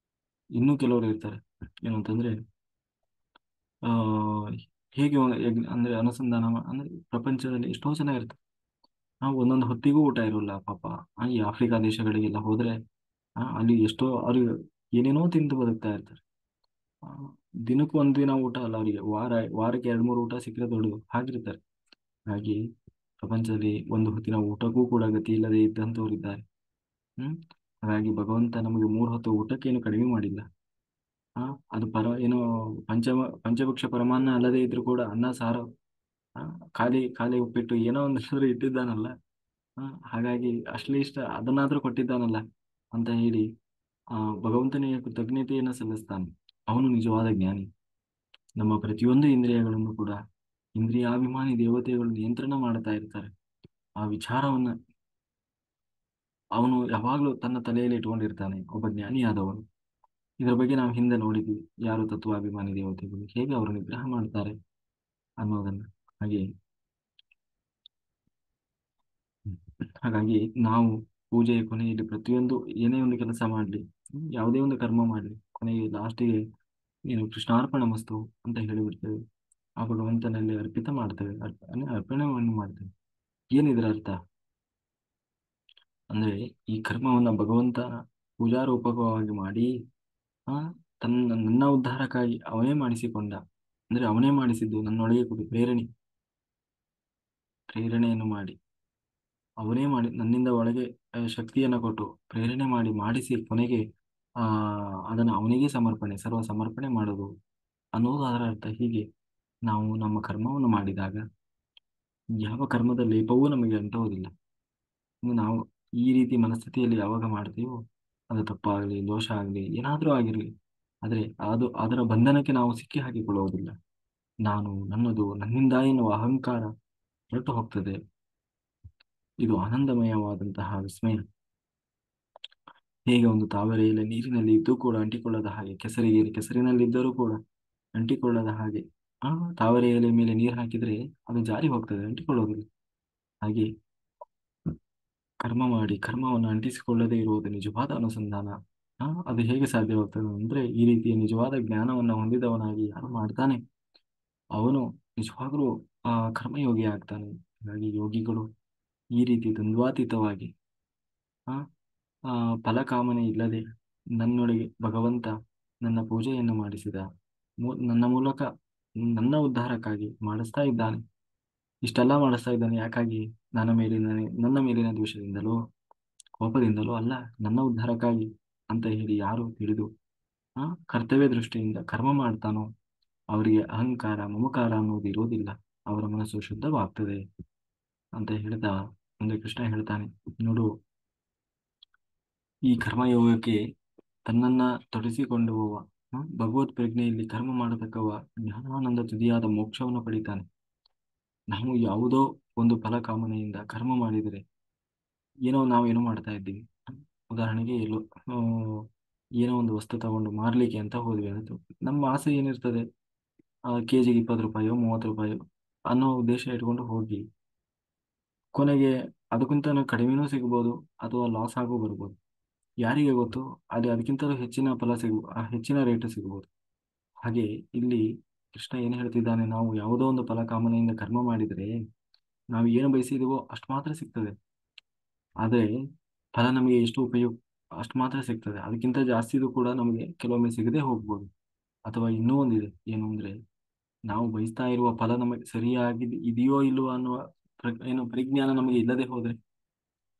ಇನ್ನೂ ಕೆಲವರು ಇರ್ತಾರೆ, ಏನು ಅಂತಂದ್ರೆ ಆ ಹೇಗೆ ಅಂದ್ರೆ ಅನುಸಂಧಾನ ಅಂದ್ರೆ ಪ್ರಪಂಚದಲ್ಲಿ ಎಷ್ಟೋ ಜನ ಇರ್ತಾರೆ. ನಾವು ಒಂದೊಂದು ಹೊತ್ತಿಗೂ ಊಟ ಇರೋಲ್ಲ ಪಾಪ. ಈ ಆಫ್ರಿಕಾ ದೇಶಗಳಿಗೆಲ್ಲ ಹೋದ್ರೆ ಅಲ್ಲಿ ಎಷ್ಟೋ ಅವ್ರಿಗೆ ಏನೇನೋ ತಿಂದು ಬದುಕ್ತಾ ಇರ್ತಾರೆ. ಆ, ದಿನಕ್ಕೂ ಒಂದು ದಿನ ಊಟ ಅಲ್ಲ ಅವರಿಗೆ, ವಾರಕ್ಕೆ 2-3 ಊಟ ಸಿಕ್ಕರೆ ದೊಡ್ಡದು ಹಾಗಿರ್ತಾರೆ. ಹಾಗೆ ಪ್ರಪಂಚದಲ್ಲಿ ಒಂದು ಹೊತ್ತಿನ ಊಟಕ್ಕೂ ಕೂಡ ಗತಿ ಇಲ್ಲದೆ ಇದ್ದಂಥವ್ರು ಇದ್ದಾರೆ. ಹ್ಮ್ ಹಾಗಾಗಿ ಭಗವಂತ ನಮಗೆ 3 ಹೊತ್ತು ಊಟಕ್ಕೇನು ಕಡಿಮೆ ಮಾಡಿಲ್ಲ. ಆ ಅದು ಏನೋ ಪಂಚಭಕ್ಷ ಪರಮಾನ್ನ ಅಲ್ಲದೆ ಇದ್ರೂ ಕೂಡ ಅನ್ನ ಸಾರು, ಆ, ಖಾಲಿ ಖಾಲಿ ಉಪ್ಪಿಟ್ಟು ಏನೋ ಒಂದಾದ್ರೂ ಇಟ್ಟಿದ್ದಾನಲ್ಲ. ಆ, ಹಾಗಾಗಿ ಅಟ್ಲೀಸ್ಟ್ ಅದನ್ನಾದ್ರೂ ಕೊಟ್ಟಿದ್ದಾನಲ್ಲ ಅಂತ ಹೇಳಿ ಆ ಭಗವಂತನಿಗೆ ಕೃತಜ್ಞತೆಯನ್ನು ಸಲ್ಲಿಸ್ತಾನೆ. ಅವನು ನಿಜವಾದ ಜ್ಞಾನಿ. ನಮ್ಮ ಪ್ರತಿಯೊಂದು ಇಂದ್ರಿಯಗಳನ್ನು ಕೂಡ ಇಂದ್ರಿಯಾಭಿಮಾನಿ ದೇವತೆಗಳು ನಿಯಂತ್ರಣ ಮಾಡ್ತಾ ಇರ್ತಾರೆ. ಆ ವಿಚಾರವನ್ನ ಅವನು ಯಾವಾಗಲೂ ತನ್ನ ತಲೆಯಲ್ಲಿ ಇಟ್ಕೊಂಡಿರ್ತಾನೆ, ಒಬ್ಬ ಜ್ಞಾನಿಯಾದವನು. ಇದರ ಬಗ್ಗೆ ನಾವು ಹಿಂದೆ ನೋಡಿದ್ವಿ, ಯಾರು ತತ್ವಾಭಿಮಾನಿ ದೇವತೆಗಳು ಹೇಗೆ ಅವರು ನಿಗ್ರಹ ಮಾಡ್ತಾರೆ ಅನ್ನೋದನ್ನ. ಹಾಗೆ ಹಾಗಾಗಿ ನಾವು ಪೂಜೆಯ ಕೊನೆಯಲ್ಲಿ ಪ್ರತಿಯೊಂದು ಏನೇ ಒಂದು ಕೆಲಸ ಮಾಡಲಿ, ಯಾವುದೇ ಒಂದು ಕರ್ಮ ಮಾಡಲಿ, ಕೊನೆಗೆ ಲಾಸ್ಟಿಗೆ ನೀನು ಕೃಷ್ಣಾರ್ಪಣ ಮಸ್ತು ಅಂತ ಹೇಳಿಬಿಡ್ತೇವೆ. ಆ ಭಗವಂತನಲ್ಲಿ ಅರ್ಪಿತ ಮಾಡ್ತೇವೆ, ಅರ್ಪಣೆಯನ್ನು ಮಾಡ್ತೇವೆ. ಏನಿದ್ರ ಅರ್ಥ ಅಂದ್ರೆ, ಈ ಕರ್ಮವನ್ನ ಭಗವಂತ ಪೂಜಾರೂಪಕವಾಗಿ ಮಾಡಿ ಆ ನನ್ನ ಉದ್ಧಾರಕ್ಕಾಗಿ ಅವನೇ ಮಾಡಿಸಿಕೊಂಡ. ಅಂದ್ರೆ ಅವನೇ ಮಾಡಿಸಿದ್ದು ನನ್ನೊಳಗೆ ಕೊಡು ಪ್ರೇರಣೆಯನ್ನು ಮಾಡಿ, ಅವನೇ ಮಾಡಿ ನನ್ನಿಂದ ಒಳಗೆ ಶಕ್ತಿಯನ್ನು ಕೊಟ್ಟು ಪ್ರೇರಣೆ ಮಾಡಿಸಿ ಕೊನೆಗೆ ಆ ಅದನ್ನು ಅವನಿಗೆ ಸರ್ವ ಸಮರ್ಪಣೆ ಮಾಡೋದು ಅನ್ನೋದು ಅದರ ಅರ್ಥ. ಹೀಗೆ ನಾವು ನಮ್ಮ ಕರ್ಮವನ್ನು ಮಾಡಿದಾಗ ಯಾವ ಕರ್ಮದ ಲೇಪವೂ ನಮಗೆ ಅಂಟುವುದಿಲ್ಲ. ಇನ್ನು ನಾವು ಈ ರೀತಿ ಮನಸ್ಥಿತಿಯಲ್ಲಿ ಯಾವಾಗ ಮಾಡ್ತೀವೋ, ಅದು ತಪ್ಪಾಗಲಿ ದೋಷ ಆಗಲಿ ಏನಾದರೂ ಆಗಿರಲಿ, ಆದರೆ ಅದರ ಬಂಧನಕ್ಕೆ ನಾವು ಸಿಕ್ಕಿ ಹಾಕಿಕೊಳ್ಳುವುದಿಲ್ಲ. ನಾನು ನನ್ನದು ನನ್ನಿಂದ ಎನ್ನುವ ಅಹಂಕಾರ ಹೊರಟು ಹೋಗ್ತದೆ. ಇದು ಆನಂದಮಯವಾದಂತಹ ವಿಸ್ಮಯ. ಹೇಗೆ ಒಂದು ತಾವರೆ ಎಲೆ ನೀರಿನಲ್ಲಿ ಇದ್ದು ಕೂಡ ಅಂಟಿಕೊಳ್ಳದ ಹಾಗೆ, ಕೆಸರಿನಲ್ಲಿದ್ದರೂ ಕೂಡ ಅಂಟಿಕೊಳ್ಳದ ಹಾಗೆ, ಆ ತಾವರೆ ಎಲೆ ಮೇಲೆ ನೀರು ಹಾಕಿದ್ರೆ ಅದು ಜಾರಿ ಹೋಗ್ತದೆ, ಅಂಟಿಕೊಳ್ಳೋದಿಲ್ಲ. ಹಾಗೆ ಕರ್ಮ ಮಾಡಿ ಕರ್ಮವನ್ನು ಅಂಟಿಸಿಕೊಳ್ಳದೇ ಇರುವುದು ನಿಜವಾದ ಅನುಸಂಧಾನ. ಅದು ಹೇಗೆ ಸಾಧ್ಯವಾಗ್ತದೆ ಅಂದ್ರೆ, ಈ ರೀತಿಯ ನಿಜವಾದ ಜ್ಞಾನವನ್ನು ಹೊಂದಿದವನಾಗಿ ಯಾರು ಮಾಡ್ತಾನೆ ಅವನು ನಿಜವಾಗ್ಲೂ ಕರ್ಮಯೋಗಿ ಆಗ್ತಾನೆ. ಹಾಗಾಗಿ ಯೋಗಿಗಳು ಈ ರೀತಿ ದ್ವಂದ್ವಾತೀತವಾಗಿ ಆ ಆ, ಫಲಕಾಮನೆ ಇಲ್ಲದೆ ನನ್ನೊಳಗೆ ಭಗವಂತ ನನ್ನ ಪೂಜೆಯನ್ನು ಮಾಡಿಸಿದ, ನನ್ನ ಮೂಲಕ ನನ್ನ ಉದ್ಧಾರಕ್ಕಾಗಿ ಮಾಡಿಸ್ತಾ ಇದ್ದಾನೆ. ಇಷ್ಟೆಲ್ಲ ಮಾಡಿಸ್ತಾ ಇದ್ದಾನೆ ಯಾಕಾಗಿ? ನನ್ನ ಮೇಲಿನ ದ್ವೇಷದಿಂದಲೋ ಕೋಪದಿಂದಲೋ ಅಲ್ಲ, ನನ್ನ ಉದ್ಧಾರಕ್ಕಾಗಿ ಅಂತ ಹೇಳಿ ಯಾರು ತಿಳಿದು ಕರ್ತವ್ಯ ದೃಷ್ಟಿಯಿಂದ ಕರ್ಮ ಮಾಡ್ತಾನೋ ಅವರಿಗೆ ಅಹಂಕಾರ ಮಮಕಾರ ಅನ್ನೋದು ಇರೋದಿಲ್ಲ. ಅವರ ಮನಸ್ಸು ಶುದ್ಧವಾಗ್ತದೆ ಅಂತ ಹೇಳ್ತಾ ಮುಂದೆ ಕೃಷ್ಣ ಹೇಳ್ತಾನೆ, ನೋಡು, ಈ ಕರ್ಮಯೋಗಕ್ಕೆ ತನ್ನನ್ನ ತೊಡಗಿಸಿಕೊಂಡುವ ಭಗವತ್ ಪ್ರಜ್ಞೆಯಲ್ಲಿ ಕರ್ಮ ಮಾಡತಕ್ಕವ ಜ್ಞಾನಾನಂದ ತುದಿಯಾದ ಮೋಕ್ಷವನ್ನು ಪಡಿತಾನೆ. ನಾವು ಯಾವುದೋ ಒಂದು ಫಲಕಾಮನೆಯಿಂದ ಕರ್ಮ ಮಾಡಿದರೆ ನಾವೇನೋ ಮಾಡ್ತಾ ಇದ್ದೀವಿ. ಉದಾಹರಣೆಗೆ ಆ, ಏನೋ ಒಂದು ವಸ್ತು ತಗೊಂಡು ಮಾರ್ಲಿಕ್ಕೆ ಅಂತ ಹೋದ್ವಿ ಅಂತ ನಮ್ಮ ಆಸೆ ಏನಿರ್ತದೆ, ಕೆಜಿಗೆ 20 ರೂಪಾಯೋ 30 ರೂಪಾಯೋ ಅನ್ನೋ ಉದ್ದೇಶ ಇಟ್ಕೊಂಡು ಹೋಗಿ ಕೊನೆಗೆ ಅದಕ್ಕಿಂತ ಕಡಿಮೆನೂ ಸಿಗ್ಬೋದು ಅಥವಾ ಲಾಸ್ ಆಗೋ ಬರ್ಬೋದು. ಯಾರಿಗೆ ಗೊತ್ತು? ಅದಕ್ಕಿಂತಲೂ ಹೆಚ್ಚಿನ ಹೆಚ್ಚಿನ ರೇಟ್ ಸಿಗ್ಬೋದು. ಹಾಗೆ ಇಲ್ಲಿ ಕೃಷ್ಣ ಏನು ಹೇಳ್ತಿದ್ದಾನೆ, ನಾವು ಯಾವುದೋ ಒಂದು ಫಲಕಾಮನೆಯಿಂದ ಕರ್ಮ ಮಾಡಿದರೆ ನಾವು ಏನು ಬಯಸಿದೀವೋ ಅಷ್ಟು ಮಾತ್ರ ಸಿಗ್ತದೆ. ಆದರೆ ಫಲ ನಮಗೆ ಎಷ್ಟು ಉಪಯುಕ್ತ ಅಷ್ಟು ಮಾತ್ರ ಸಿಗ್ತದೆ. ಅದಕ್ಕಿಂತ ಜಾಸ್ತಿದು ಕೂಡ ನಮಗೆ ಕೆಲವೊಮ್ಮೆ ಸಿಗದೆ ಹೋಗ್ಬೋದು. ಅಥವಾ ಇನ್ನೂ ಒಂದಿದೆ, ಏನು ಅಂದ್ರೆ, ನಾವು ಬಯಸ್ತಾ ಇರುವ ಫಲ ನಮಗೆ ಸರಿಯಾಗಿ ಇದೆಯೋ ಇಲ್ವೋ ಅನ್ನುವ ಪರಿಜ್ಞಾನ ನಮಗೆ ಇಲ್ಲದೆ ಹೋದ್ರೆ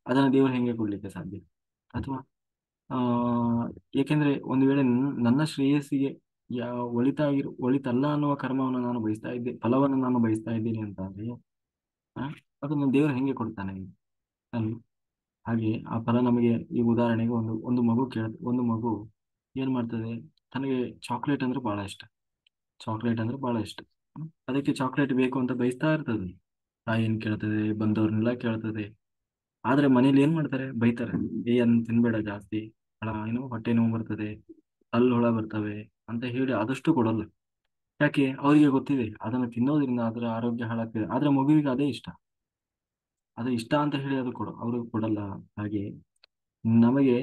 ಅದನ್ನು ದೇವರು ಹೆಂಗೆ ಕೊಡ್ಲಿಕ್ಕೆ ಸಾಧ್ಯ? ಅಥವಾ ಆ ಏಕೆಂದ್ರೆ ಒಂದು ವೇಳೆ ನನ್ನ ಶ್ರೇಯಸ್ಸಿಗೆ ಒಳಿತಲ್ಲ ಅನ್ನುವ ಕರ್ಮವನ್ನು ನಾನು ಫಲವನ್ನು ನಾನು ಬಯಸ್ತಾ ಇದ್ದೀನಿ ಅಂತ ಅಂದ್ರೆ ಆ, ಅದನ್ನು ದೇವರು ಹೆಂಗೆ ಕೊಡ್ತಾನೆ ಅಲ್ವ? ಹಾಗೆ ಆ ಫಲ ನಮಗೆ, ಈ ಉದಾಹರಣೆಗೆ ಒಂದು ಮಗು ಏನ್ ಮಾಡ್ತದೆ, ತನಗೆ ಚಾಕ್ಲೇಟ್ ಅಂದ್ರೆ ಬಹಳ ಇಷ್ಟ. ಅದಕ್ಕೆ ಚಾಕ್ಲೇಟ್ ಬೇಕು ಅಂತ ಬಯಸ್ತಾ ಇರ್ತದೆ. ತಾಯಿಯನ್ನು ಕೇಳ್ತದೆ, ಬಂದವ್ರನ್ನೆಲ್ಲ ಕೇಳ್ತದೆ. ಆದ್ರೆ ಮನೇಲಿ ಏನ್ ಮಾಡ್ತಾರೆ, ಬೈತಾರೆ, ಅನ್ ತಿನ್ಬೇಡ ಜಾಸ್ತಿ, ಹೊಟ್ಟೆ ನೋವು ಬರ್ತದೆ, ಹಲ್ಲು ಹುಳ ಬರ್ತವೆ ಅಂತ ಹೇಳಿ ಆದಷ್ಟು ಕೊಡಲ್ಲ. ಯಾಕೆ? ಅವರಿಗೆ ಗೊತ್ತಿದೆ ಅದನ್ನು ತಿನ್ನೋದ್ರಿಂದ ಅದರ ಆರೋಗ್ಯ ಹಾಳಾಗ್ತದೆ. ಆದ್ರೆ ಮಗುವಿಗೆ ಅದೇ ಇಷ್ಟ, ಅದು ಇಷ್ಟ ಅಂತ ಹೇಳಿ ಅವರು ಕೊಡಲ್ಲ. ಹಾಗೆ ನಮಗೆ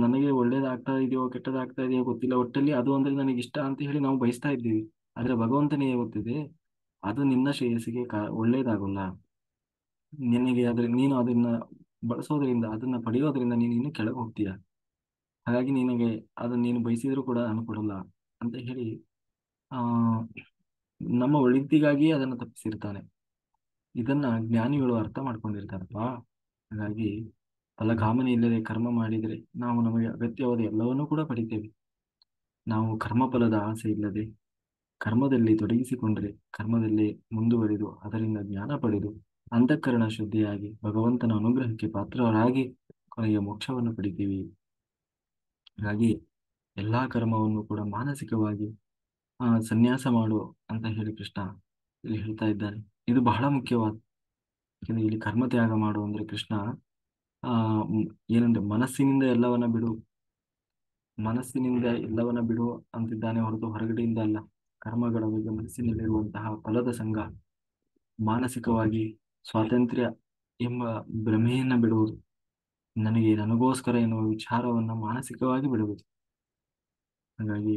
ನನಗೆ ಒಳ್ಳೇದಾಗ್ತಾ ಇದೆಯೋ ಕೆಟ್ಟದಾಗ್ತಾ ಇದೆಯೋ ಗೊತ್ತಿಲ್ಲ, ಒಟ್ಟಲ್ಲಿ ಅದು ಅಂದ್ರೆ ನನಗೆ ಇಷ್ಟ ಅಂತ ಹೇಳಿ ನಾವು ಬಯಸ್ತಾ ಇದ್ದೀವಿ. ಆದ್ರೆ ಭಗವಂತನಿಗೆ ಗೊತ್ತಿದೆ ಅದು ನಿನ್ನ ಶ್ರೇಯಸ್ಸಿಗೆ ಒಳ್ಳೇದಾಗಲ್ಲ. ನೀನು ಅದನ್ನ ಬಳಸೋದ್ರಿಂದ, ಅದನ್ನ ಪಡೆಯೋದ್ರಿಂದ ನೀನು ಇನ್ನು ಕೆಳಗೆ ಹೋಗ್ತೀಯ. ಹಾಗಾಗಿ ನೀನು ಬಯಸಿದ್ರು ಕೂಡ ನಾನು ಕೊಡಲ್ಲ ಅಂತ ಹೇಳಿ ಆ ನಮ್ಮ ಒಳಿತಿಗಾಗಿ ಅದನ್ನು ತಪ್ಪಿಸಿರ್ತಾನೆ. ಇದನ್ನ ಜ್ಞಾನಿಗಳು ಅರ್ಥ ಮಾಡ್ಕೊಂಡಿರ್ತಾರಪ್ಪ. ಹಾಗಾಗಿ ಫಲಕಾಮನೆ ಇಲ್ಲದೆ ಕರ್ಮ ಮಾಡಿದರೆ ನಾವು ನಮಗೆ ಅಗತ್ಯವಾದ ಎಲ್ಲವನ್ನೂ ಕೂಡ ಪಡಿತೇವೆ. ನಾವು ಕರ್ಮಫಲದ ಆಸೆ ಇಲ್ಲದೆ ಕರ್ಮದಲ್ಲಿ ತೊಡಗಿಸಿಕೊಂಡರೆ ಕರ್ಮದಲ್ಲೇ ಮುಂದುವರಿದು ಅದರಿಂದ ಜ್ಞಾನ ಪಡೆದು ಅಂತಃಕರಣ ಶುದ್ಧಿಯಾಗಿ ಭಗವಂತನ ಅನುಗ್ರಹಕ್ಕೆ ಪಾತ್ರರಾಗಿ ಕೊನೆಗೆ ಮೋಕ್ಷವನ್ನು ಪಡಿತೀವಿ. ಹಾಗಾಗಿ ಎಲ್ಲಾ ಕರ್ಮವನ್ನು ಕೂಡ ಮಾನಸಿಕವಾಗಿ ಸನ್ಯಾಸ ಮಾಡು ಅಂತ ಹೇಳಿ ಕೃಷ್ಣ ಇಲ್ಲಿ ಹೇಳ್ತಾ ಇದ್ದಾನೆ. ಇದು ಬಹಳ ಮುಖ್ಯವಾದ. ಯಾಕಂದ್ರೆ ಇಲ್ಲಿ ಕರ್ಮ ತ್ಯಾಗ ಮಾಡು ಅಂದ್ರೆ ಕೃಷ್ಣ ಆ ಮ್, ಏನಂದ್ರೆ ಮನಸ್ಸಿನಿಂದ ಎಲ್ಲವನ್ನ ಬಿಡು, ಮನಸ್ಸಿನಿಂದ ಎಲ್ಲವನ್ನ ಬಿಡು ಅಂತಿದ್ದಾನೆ ಹೊರತು ಹೊರಗಡೆಯಿಂದ ಅಲ್ಲ. ಕರ್ಮಗಳ ಬಗ್ಗೆ ಮನಸ್ಸಿನಲ್ಲಿರುವಂತಹ ಫಲದ ಸಂಘ, ಮಾನಸಿಕವಾಗಿ ಸ್ವಾತಂತ್ರ್ಯ ಎಂಬ ಭ್ರಮೆಯನ್ನ ಬಿಡುವುದು, ನನಗೋಸ್ಕರ ಎನ್ನುವ ವಿಚಾರವನ್ನ ಮಾನಸಿಕವಾಗಿ ಬಿಡುವುದು. ಹಾಗಾಗಿ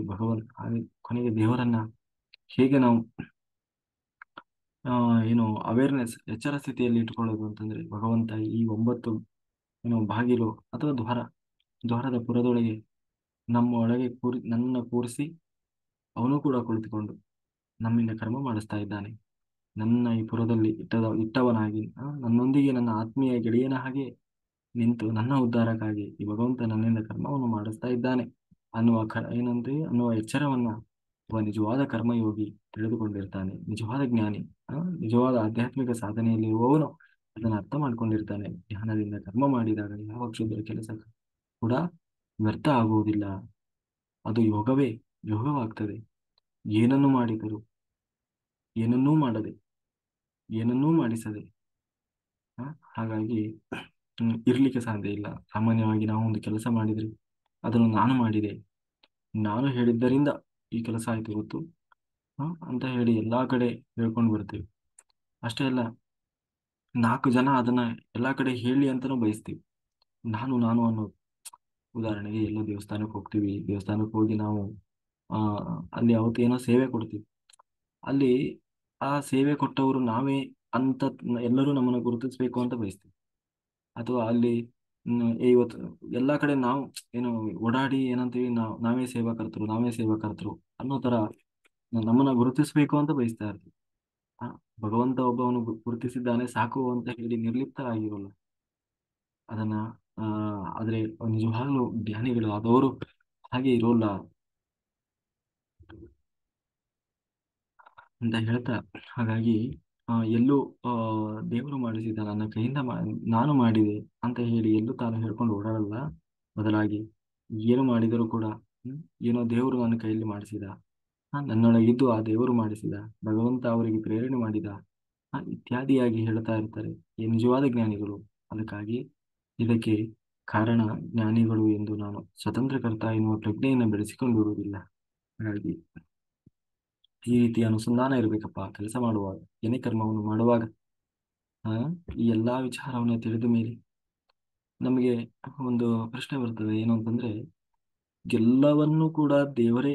ಕೊನೆಗೆ ದೇವರನ್ನ ಹೇಗೆ ನಾವು ಏನು ಅವೇರ್ನೆಸ್ ಎಚ್ಚರ ಸ್ಥಿತಿಯಲ್ಲಿ ಇಟ್ಕೊಳ್ಳೋದು ಅಂತಂದ್ರೆ, ಭಗವಂತ ಈ 9 ಬಾಗಿಲು ಅಥವಾ ದ್ವಾರದ ಪುರದೊಳಗೆ ನಮ್ಮ ಒಳಗೆ ನನ್ನ ಕೂರಿಸಿ ಅವನು ಕೂಡ ಕುಳಿತುಕೊಂಡು ನಮ್ಮಿಂದ ಕರ್ಮ ಮಾಡಿಸ್ತಾ ಇದ್ದಾನೆ. ನನ್ನ ಈ ಪುರದಲ್ಲಿ ಇಟ್ಟವನಾಗಿ ನನ್ನೊಂದಿಗೆ ನನ್ನ ಆತ್ಮೀಯ ಗೆಳೆಯನ ಹಾಗೆ ನಿಂತು ನನ್ನ ಉದ್ಧಾರಕ್ಕಾಗಿ ಈ ಭಗವಂತ ನನ್ನಿಂದ ಕರ್ಮವನ್ನು ಮಾಡಿಸ್ತಾ ಇದ್ದಾನೆ ಅನ್ನುವ ಎಚ್ಚರವನ್ನ ಒಬ್ಬ ನಿಜವಾದ ಕರ್ಮಯೋಗಿ ತಿಳಿದುಕೊಂಡಿರ್ತಾನೆ. ನಿಜವಾದ ಜ್ಞಾನಿ, ನಿಜವಾದ ಆಧ್ಯಾತ್ಮಿಕ ಸಾಧನೆಯಲ್ಲಿರುವವನು ಅದನ್ನು ಅರ್ಥ ಮಾಡ್ಕೊಂಡಿರ್ತಾನೆ. ಧ್ಯಾನದಿಂದ ಕರ್ಮ ಮಾಡಿದಾಗ ಯಾವ ಕ್ಷುದ್ರ ಕೆಲಸ ಕೂಡ ವ್ಯರ್ಥ ಆಗುವುದಿಲ್ಲ. ಅದು ಯೋಗವಾಗ್ತದೆ. ಏನನ್ನೂ ಮಾಡಿದರು, ಏನನ್ನೂ ಮಾಡದೆ, ಏನನ್ನೂ ಮಾಡಿಸದೆ ಹಾಗಾಗಿ ಇರ್ಲಿಕ್ಕೆ ಸಾಧ್ಯ ಇಲ್ಲ. ಸಾಮಾನ್ಯವಾಗಿ ನಾವು ಒಂದು ಕೆಲಸ ಮಾಡಿದ್ರೆ ಅದನ್ನು ನಾನು ಮಾಡಿದೆ, ನಾನು ಹೇಳಿದ್ದರಿಂದ ಈ ಕೆಲಸ ಆಯ್ತು ಗೊತ್ತು ಅಂತ ಹೇಳಿ ಎಲ್ಲಾ ಕಡೆ ಹೇಳ್ಕೊಂಡು ಬರ್ತೀವಿ. ಅಷ್ಟೇ ಅಲ್ಲ, 4 ಜನ ಅದನ್ನ ಎಲ್ಲಾ ಕಡೆ ಹೇಳಿ ಅಂತಾನೂ ಬಯಸ್ತೀವಿ. ನಾನು ಅನ್ನೋದು. ಉದಾಹರಣೆಗೆ ಎಲ್ಲೋ ದೇವಸ್ಥಾನಕ್ಕೆ ಹೋಗ್ತೀವಿ, ದೇವಸ್ಥಾನಕ್ಕೆ ಹೋಗಿ ನಾವು ಆ ಅಲ್ಲಿ ಅವತ್ತೇನೋ ಸೇವೆ ಕೊಡ್ತೀವಿ. ಅಲ್ಲಿ ಆ ಸೇವೆ ಕೊಟ್ಟವರು ನಾವೇ ಅಂತ ಎಲ್ಲರೂ ನಮ್ಮನ್ನು ಗುರುತಿಸ್ಬೇಕು ಅಂತ ಬಯಸ್ತೀವಿ. ಅಥವಾ ಅಲ್ಲಿ ಇವತ್ತು ಎಲ್ಲಾ ಕಡೆ ನಾವು ಏನು ಓಡಾಡಿ ಏನಂತೀವಿ, ನಾವೇ ಸೇವಾಕರ್ತರು ಅನ್ನೋ ತರ ನಮ್ಮನ್ನ ಗುರುತಿಸ್ಬೇಕು ಅಂತ ಬಯಸ್ತಾ ಇರ್ತೀವಿ. ಆ, ಭಗವಂತ ಒಬ್ಬವನು ಗುರುತಿಸಿದ್ದಾನೆ ಸಾಕು ಅಂತ ಹೇಳಿ ನಿರ್ಲಿಪ್ತರಾಗಿರೋಲ್ಲ. ಅದನ್ನ ಆದ್ರೆ ನಿಜವಾಗ್ಲೂ ಜ್ಞಾನಿಗಳು ಆದವರು ಹಾಗೆ ಇರೋಲ್ಲ ಅಂತ ಹೇಳ್ತಾ, ಹಾಗಾಗಿ ಎಲ್ಲೂ ದೇವರು ಮಾಡಿಸಿದ ನನ್ನ ಕೈಯಿಂದ ನಾನು ಮಾಡಿದೆ ಅಂತ ಹೇಳಿ ಎಲ್ಲೂ ತಾನು ಹೇಳ್ಕೊಂಡು ಓಡಾಡಲ್ಲ. ಬದಲಾಗಿ ಏನು ಮಾಡಿದರೂ ಕೂಡ ಏನೋ ದೇವರು ನನ್ನ ಕೈಯಲ್ಲಿ ಮಾಡಿಸಿದ, ನನ್ನೊಳಗಿದ್ದು ಆ ದೇವರು ಮಾಡಿಸಿದ, ಭಗವಂತ ಅವರಿಗೆ ಪ್ರೇರಣೆ ಮಾಡಿದ ಇತ್ಯಾದಿಯಾಗಿ ಹೇಳ್ತಾ ಇರ್ತಾರೆ ಈ ನಿಜವಾದ ಜ್ಞಾನಿಗಳು. ಅದಕ್ಕಾಗಿ ಇದಕ್ಕೆ ಕಾರಣ ಜ್ಞಾನಿಗಳು ಎಂದು ನಾನು ಸ್ವತಂತ್ರಕರ್ತ ಎನ್ನುವ ಪ್ರಜ್ಞೆಯನ್ನು ಬೆಳೆಸಿಕೊಂಡಿರುವುದಿಲ್ಲ. ಹಾಗಾಗಿ ಈ ರೀತಿಯ ಅನುಸಂಧಾನ ಇರಬೇಕಪ್ಪ ಕೆಲಸ ಮಾಡುವಾಗ, ಏನೇ ಕರ್ಮವನ್ನು ಮಾಡುವಾಗ. ಆ ಈ ಎಲ್ಲಾ ವಿಚಾರವನ್ನು ತಿಳಿದ ಮೇಲೆ ನಮಗೆ ಒಂದು ಪ್ರಶ್ನೆ ಬರ್ತದೆ, ಏನು ಅಂತಂದ್ರೆ, ಎಲ್ಲವನ್ನೂ ಕೂಡ ದೇವರೇ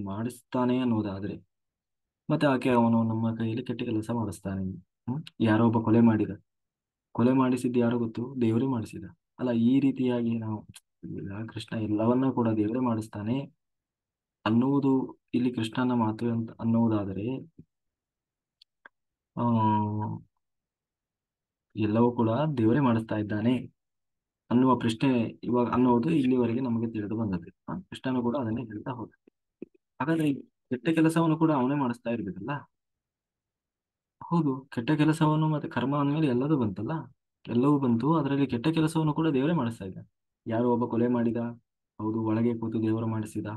ಮಾಡಿಸ್ತಾನೆ ಅನ್ನೋದಾದ್ರೆ ಮತ್ತೆ ಅವನು ನಮ್ಮ ಕೈಯಲ್ಲಿ ಕೆಟ್ಟ ಕೆಲಸ ಮಾಡಿಸ್ತಾನೆ. ಯಾರೋ ಒಬ್ಬ ಕೊಲೆ ಮಾಡಿಸಿದ್ದು ಯಾರೋ ಗೊತ್ತು, ದೇವರೇ ಮಾಡಿಸಿದ. ಅಲ್ಲ, ಈ ರೀತಿಯಾಗಿ ನಾವು ಕೃಷ್ಣ ಎಲ್ಲವನ್ನ ಕೂಡ ದೇವರೇ ಮಾಡಿಸ್ತಾನೆ ಅನ್ನುವುದು ಇಲ್ಲಿ ಕೃಷ್ಣನ ಮಾತು ಅಂತ ಅನ್ನುವುದಾದರೆ, ಆ ಎಲ್ಲವೂ ಕೂಡ ದೇವರೇ ಮಾಡಿಸ್ತಾ ಇದ್ದಾನೆ ಅನ್ನುವ ಪ್ರಶ್ನೆ ಇವಾಗ ಅನ್ನೋದು ಇಲ್ಲಿವರೆಗೆ ನಮಗೆ ತಿಳಿದು ಬಂದದ್ದು. ಕೃಷ್ಣನು ಕೂಡ ಅದನ್ನೇ ಹೇಳ್ತಾ ಹೋದ. ಹಾಗಾದ್ರೆ ಈ ಕೆಟ್ಟ ಕೆಲಸವನ್ನು ಕೂಡ ಅವನೇ ಮಾಡಿಸ್ತಾ ಇರ್ಬೇಕಲ್ಲ. ಹೌದು, ಕೆಟ್ಟ ಕೆಲಸವನ್ನು ಮತ್ತೆ ಕರ್ಮ ಅಂದ್ಮೇಲೆ ಎಲ್ಲದೂ ಬಂತಲ್ಲ, ಎಲ್ಲವೂ ಬಂತು. ಅದರಲ್ಲಿ ಕೆಟ್ಟ ಕೆಲಸವನ್ನು ಕೂಡ ದೇವರೇ ಮಾಡಿಸ್ತಾ ಇದ್ದ. ಯಾರೋ ಒಬ್ಬ ಕೊಲೆ ಮಾಡಿದ, ಹೌದು, ಒಳಗೆ ಕೂತು ದೇವರು ಮಾಡಿಸಿದ.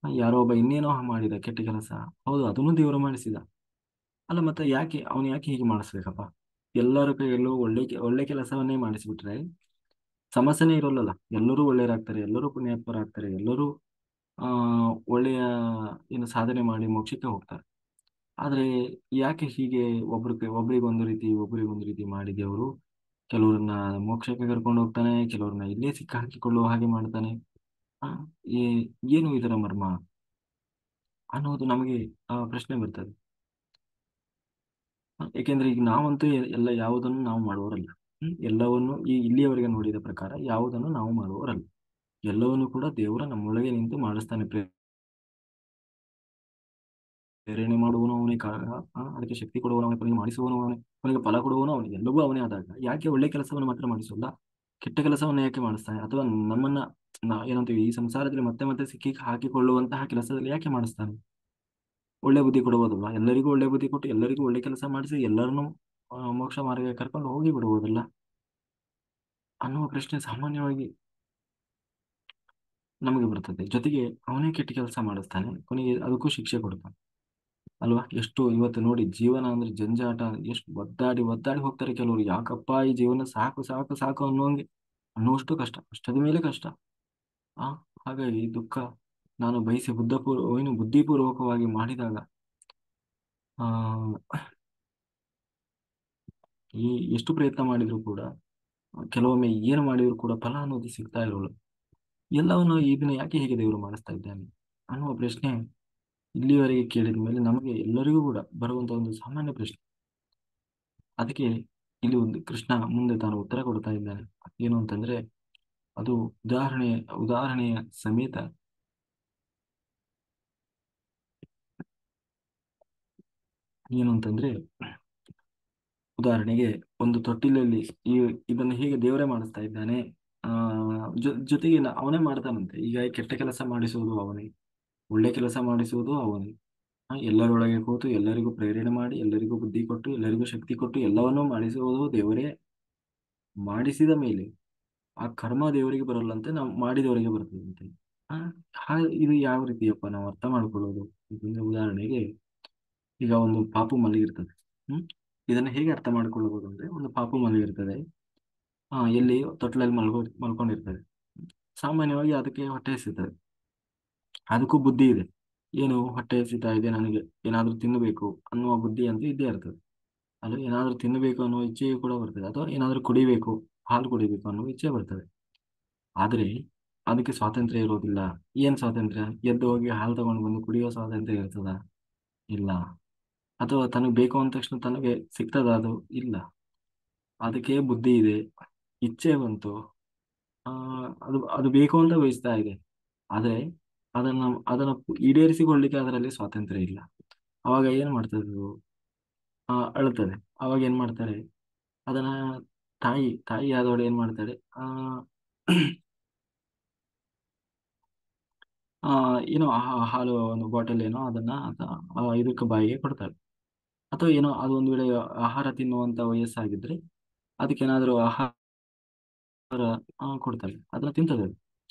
ಯಾರೋ ಒಬ್ಬ ಇನ್ನೇನೋ ಮಾಡಿದ ಕೆಟ್ಟ ಕೆಲಸ, ಹೌದು, ಅದನ್ನು ದೇವರು ಮಾಡಿಸಿದ. ಅಲ್ಲ, ಮತ್ತೆ ಯಾಕೆ ಹೀಗೆ ಮಾಡಿಸ್ಬೇಕಪ್ಪ? ಎಲ್ಲರ ಕೈಯಲ್ಲೂ ಒಳ್ಳೆ ಕೆಲಸವನ್ನೇ ಮಾಡಿಸಿಬಿಟ್ರೆ ಸಮಸ್ಯೆನೇ ಇರೋಲ್ಲಲ್ಲ. ಎಲ್ಲರೂ ಒಳ್ಳೆಯರಾಗ್ತಾರೆ, ಎಲ್ಲರೂ ಪುಣ್ಯಾತ್ಮರಾಗ್ತಾರೆ, ಎಲ್ಲರೂ ಆ ಒಳ್ಳೆಯ ಏನು ಸಾಧನೆ ಮಾಡಿ ಮೋಕ್ಷಕ್ಕೆ ಹೋಗ್ತಾರೆ. ಆದ್ರೆ ಯಾಕೆ ಹೀಗೆ ಒಬ್ರಿಗೊಂದು ರೀತಿ ಮಾಡಿ ದೇವರು ಕೆಲವ್ರನ್ನ ಮೋಕ್ಷಕ್ಕೆ ಕರ್ಕೊಂಡು ಹೋಗ್ತಾನೆ, ಕೆಲವ್ರನ್ನ ಇಲ್ಲೇ ಸಿಕ್ಕಾಕಿಕೊಳ್ಳುವ ಹಾಗೆ ಮಾಡ್ತಾನೆ. ಆ ಏನು ಇದರ ಮರ್ಮ ಅನ್ನೋದು ನಮಗೆ ಪ್ರಶ್ನೆ ಬರ್ತದೆ. ಏಕೆಂದ್ರೆ ಈಗ ನಾವಂತೂ ಎಲ್ಲ ಯಾವುದನ್ನು ನಾವು ಮಾಡುವವರಲ್ಲ. ಎಲ್ಲವನ್ನು ಇಲ್ಲಿಯವರೆಗೆ ನೋಡಿದ ಪ್ರಕಾರ ಯಾವುದನ್ನು ನಾವು ಮಾಡುವವರಲ್ಲ. ಎಲ್ಲವನ್ನು ಕೂಡ ದೇವರು ನಮ್ಮೊಳಗೆ ನಿಂತು ಮಾಡಿಸ್ತಾನೆ. ಪ್ರೇರಣೆ ಮಾಡುವನು ಅವನೇ, ಅದಕ್ಕೆ ಶಕ್ತಿ ಕೊಡುವನು ಅವನೇ, ಕೊನೆಗೆ ಮಾಡಿಸುವನು ಅವನೇ, ಕೊನೆಗೆ ಫಲ ಕೊಡುವನು ಅವನೇ, ಎಲ್ಲವೂ ಅವನೇ ಆದಾಗ ಯಾಕೆ ಒಳ್ಳೆ ಕೆಲಸವನ್ನು ಮಾತ್ರ ಮಾಡಿಸಲ್ಲ? ಕೆಟ್ಟ ಕೆಲಸವನ್ನು ಯಾಕೆ ಮಾಡಿಸ್ತಾನೆ, ಅಥವಾ ನಮ್ಮನ್ನ ಏನಂತೀವಿ ಈ ಸಂಸಾರದಲ್ಲಿ ಮತ್ತೆ ಮತ್ತೆ ಸಿಕ್ಕಿ ಹಾಕಿಕೊಳ್ಳುವಂತಹ ಕೆಲಸದಲ್ಲಿ ಯಾಕೆ ಮಾಡಿಸ್ತಾನೆ? ಒಳ್ಳೆ ಬುದ್ಧಿ ಕೊಡಬಹುದಲ್ಲ, ಎಲ್ಲರಿಗೂ ಒಳ್ಳೆ ಬುದ್ಧಿ ಕೊಟ್ಟು ಎಲ್ಲರಿಗೂ ಒಳ್ಳೆ ಕೆಲಸ ಮಾಡಿಸಿ ಎಲ್ಲರನ್ನೂ ಮೋಕ್ಷ ಮಾರ್ಗಕ್ಕೆ ಕರ್ಕೊಂಡು ಹೋಗಿ ಬಿಡುವುದಲ್ಲ ಅನ್ನುವ ಪ್ರಶ್ನೆ ಸಾಮಾನ್ಯವಾಗಿ ನಮಗೆ ಬರ್ತದೆ. ಜೊತೆಗೆ ಅವನೇ ಕೆಟ್ಟ ಕೆಲಸ ಮಾಡಿಸ್ತಾನೆ, ಕೊನೆಗೆ ಅದಕ್ಕೂ ಶಿಕ್ಷೆ ಕೊಡ್ತಾನೆ ಅಲ್ವಾ. ಎಷ್ಟು ಇವತ್ತು ನೋಡಿ, ಜೀವನ ಅಂದ್ರೆ ಜಂಜಾಟ, ಎಷ್ಟು ಒದ್ದಾಡಿ ಒದ್ದಾಡಿ ಹೋಗ್ತಾರೆ ಕೆಲವರು. ಯಾಕಪ್ಪ ಈ ಜೀವನ, ಸಾಕು ಸಾಕು ಸಾಕು ಅನ್ನುವಷ್ಟು ಕಷ್ಟ, ಕಷ್ಟದ ಮೇಲೆ ಕಷ್ಟ. ಆ ಹಾಗಾಗಿ ದುಃಖ ನಾನು ಬಯಸಿ ಬುದ್ಧಿಪೂರ್ವಕವಾಗಿ ಮಾಡಿದಾಗ ಆ ಈ ಎಷ್ಟು ಪ್ರಯತ್ನ ಮಾಡಿದ್ರು ಕೂಡ, ಕೆಲವೊಮ್ಮೆ ಏನು ಮಾಡಿದ್ರು ಕೂಡ ಫಲ ಅನ್ನೋದು ಸಿಗ್ತಾ ಇರೋಲ್ಲ. ಎಲ್ಲವನ್ನು ಇದನ್ನ ಯಾಕೆ ಹೀಗೆ ದೇವರು ಮಾಡಿಸ್ತಾ ಇದ್ದಾನೆ ಅನ್ನುವ ಪ್ರಶ್ನೆ ಇಲ್ಲಿವರೆಗೆ ಕೇಳಿದ ಮೇಲೆ ನಮಗೆ ಎಲ್ಲರಿಗೂ ಕೂಡ ಬರುವಂತ ಒಂದು ಸಾಮಾನ್ಯ ಪ್ರಶ್ನೆ. ಅದಕ್ಕೆ ಇಲ್ಲಿ ಒಂದು ಕೃಷ್ಣ ಮುಂದೆ ತಾನು ಉತ್ತರ ಕೊಡ್ತಾ ಇದ್ದಾನೆ. ಏನು ಅಂತಂದ್ರೆ, ಅದು ಉದಾಹರಣೆಯ ಸಮೇತ. ಏನು ಅಂತಂದ್ರೆ, ಉದಾಹರಣೆಗೆ ಒಂದು ತೊಟ್ಟಿಲಲ್ಲಿ ಈ ಇದನ್ನು ಹೇಗೆ ದೇವರೇ ಮಾಡಿಸ್ತಾ ಇದ್ದಾನೆ, ಆ ಜೊತೆಗೆ ಅವನೇ ಮಾಡ್ತಾನಂತೆ. ಈಗ ಕೆಟ್ಟ ಕೆಲಸ ಮಾಡಿಸುವುದು ಅವನೇ, ಒಳ್ಳೆ ಕೆಲಸ ಮಾಡಿಸುವುದು ಅವನೇ. ಎಲ್ಲರೊಳಗೆ ಕೂತು ಎಲ್ಲರಿಗೂ ಪ್ರೇರಣೆ ಮಾಡಿ, ಎಲ್ಲರಿಗೂ ಬುದ್ಧಿ ಕೊಟ್ಟು, ಎಲ್ಲರಿಗೂ ಶಕ್ತಿ ಕೊಟ್ಟು ಎಲ್ಲವನ್ನೂ ಮಾಡಿಸುವುದು ದೇವರೇ. ಮಾಡಿಸಿದ ಮೇಲೆ ಆ ಕರ್ಮ ದೇವರಿಗೆ ಬರಲ್ಲಂತೆ, ನಾವು ಮಾಡಿದವರಿಗೆ ಬರ್ತದಂತೆ. ಆ ಇದು ಯಾವ ರೀತಿಯಪ್ಪ ನಾವು ಅರ್ಥ ಮಾಡ್ಕೊಳ್ಳೋದು ಅಂತಂದ್ರೆ, ಉದಾಹರಣೆಗೆ ಈಗ ಒಂದು ಪಾಪು ಮಲಗಿರ್ತದೆ. ಇದನ್ನ ಹೇಗೆ ಅರ್ಥ ಮಾಡ್ಕೊಳ್ಬಹುದು ಅಂದ್ರೆ, ಒಂದು ಪಾಪು ಮಲಗಿರ್ತದೆ, ಎಲ್ಲಿ ತೊಟ್ಲಲ್ಲಿ ಮಲ್ಕೊಂಡಿರ್ತದೆ. ಸಾಮಾನ್ಯವಾಗಿ ಅದಕ್ಕೆ ಹೊಟ್ಟೆ ಹಸಿತದೆ, ಅದಕ್ಕೂ ಬುದ್ಧಿ ಇದೆ. ಏನು, ಹೊಟ್ಟೆ ಹಸಿತಾ ಇದೆ, ನನಗೆ ಏನಾದ್ರೂ ತಿನ್ನಬೇಕು ಅನ್ನುವ ಬುದ್ಧಿ ಅಂತ ಇದ್ದೇ ಇರ್ತದೆ. ಅಲ್ಲಿ ಏನಾದ್ರೂ ತಿನ್ನಬೇಕು ಅನ್ನುವ ಇಚ್ಛೆಯೂ ಕೂಡ ಬರ್ತದೆ, ಅಥವಾ ಏನಾದ್ರೂ ಕುಡಿಬೇಕು, ಹಾಲು ಕುಡಿಬೇಕು ಅನ್ನುವ ಇಚ್ಛೆ ಬರ್ತದೆ. ಆದ್ರೆ ಅದಕ್ಕೆ ಸ್ವಾತಂತ್ರ್ಯ ಇರೋದಿಲ್ಲ. ಏನ್ ಸ್ವಾತಂತ್ರ್ಯ? ಎದ್ದು ಹೋಗಿ ಹಾಲು ತಗೊಂಡು ಬಂದು ಕುಡಿಯೋ ಸ್ವಾತಂತ್ರ್ಯ ಇರ್ತದ? ಇಲ್ಲ. ಅಥವಾ ತನಗೆ ಬೇಕು ಅಂದ ತಕ್ಷಣ ತನಗೆ ಸಿಗ್ತದ? ಅದು ಇಲ್ಲ. ಅದಕ್ಕೆ ಬುದ್ಧಿ ಇದೆ, ಇಚ್ಛೆ ಬಂತು, ಆ ಅದು ಅದು ಬೇಕು ಅಂತ ಬಯಸ್ತಾ ಇದೆ. ಆದ್ರೆ ಅದನ್ನ ಅದನ್ನ ಈಡೇರಿಸಿಕೊಳ್ಳಿಕ್ಕೆ ಅದರಲ್ಲಿ ಸ್ವಾತಂತ್ರ್ಯ ಇಲ್ಲ. ಅವಾಗ ಏನ್ ಮಾಡ್ತದೆ ಅದು? ಅಳುತ್ತದೆ. ಅವಾಗ ಏನ್ ಮಾಡ್ತಾರೆ? ಅದನ್ನ ತಾಯಿ ಆದವಳು ಏನ್ ಮಾಡ್ತಾಳೆ? ಆ ಏನೋ ಹಾಲು ಒಂದು ಬಾಟಲ್ ಏನೋ ಅದನ್ನ ಇದಕ್ಕೆ ಬಾಯಿಗೆ ಕೊಡ್ತಾಳೆ. ಅಥವಾ ಏನೋ ಅದು ಒಂದು ವೇಳೆ ಆಹಾರ ತಿನ್ನುವಂತ ವಯಸ್ಸಾಗಿದ್ರೆ ಅದಕ್ಕೇನಾದ್ರೂ ಆಹಾರ ಕೊಡ್ತಾಳೆ, ಅದನ್ನ ತಿಂತದೆ. ಅದು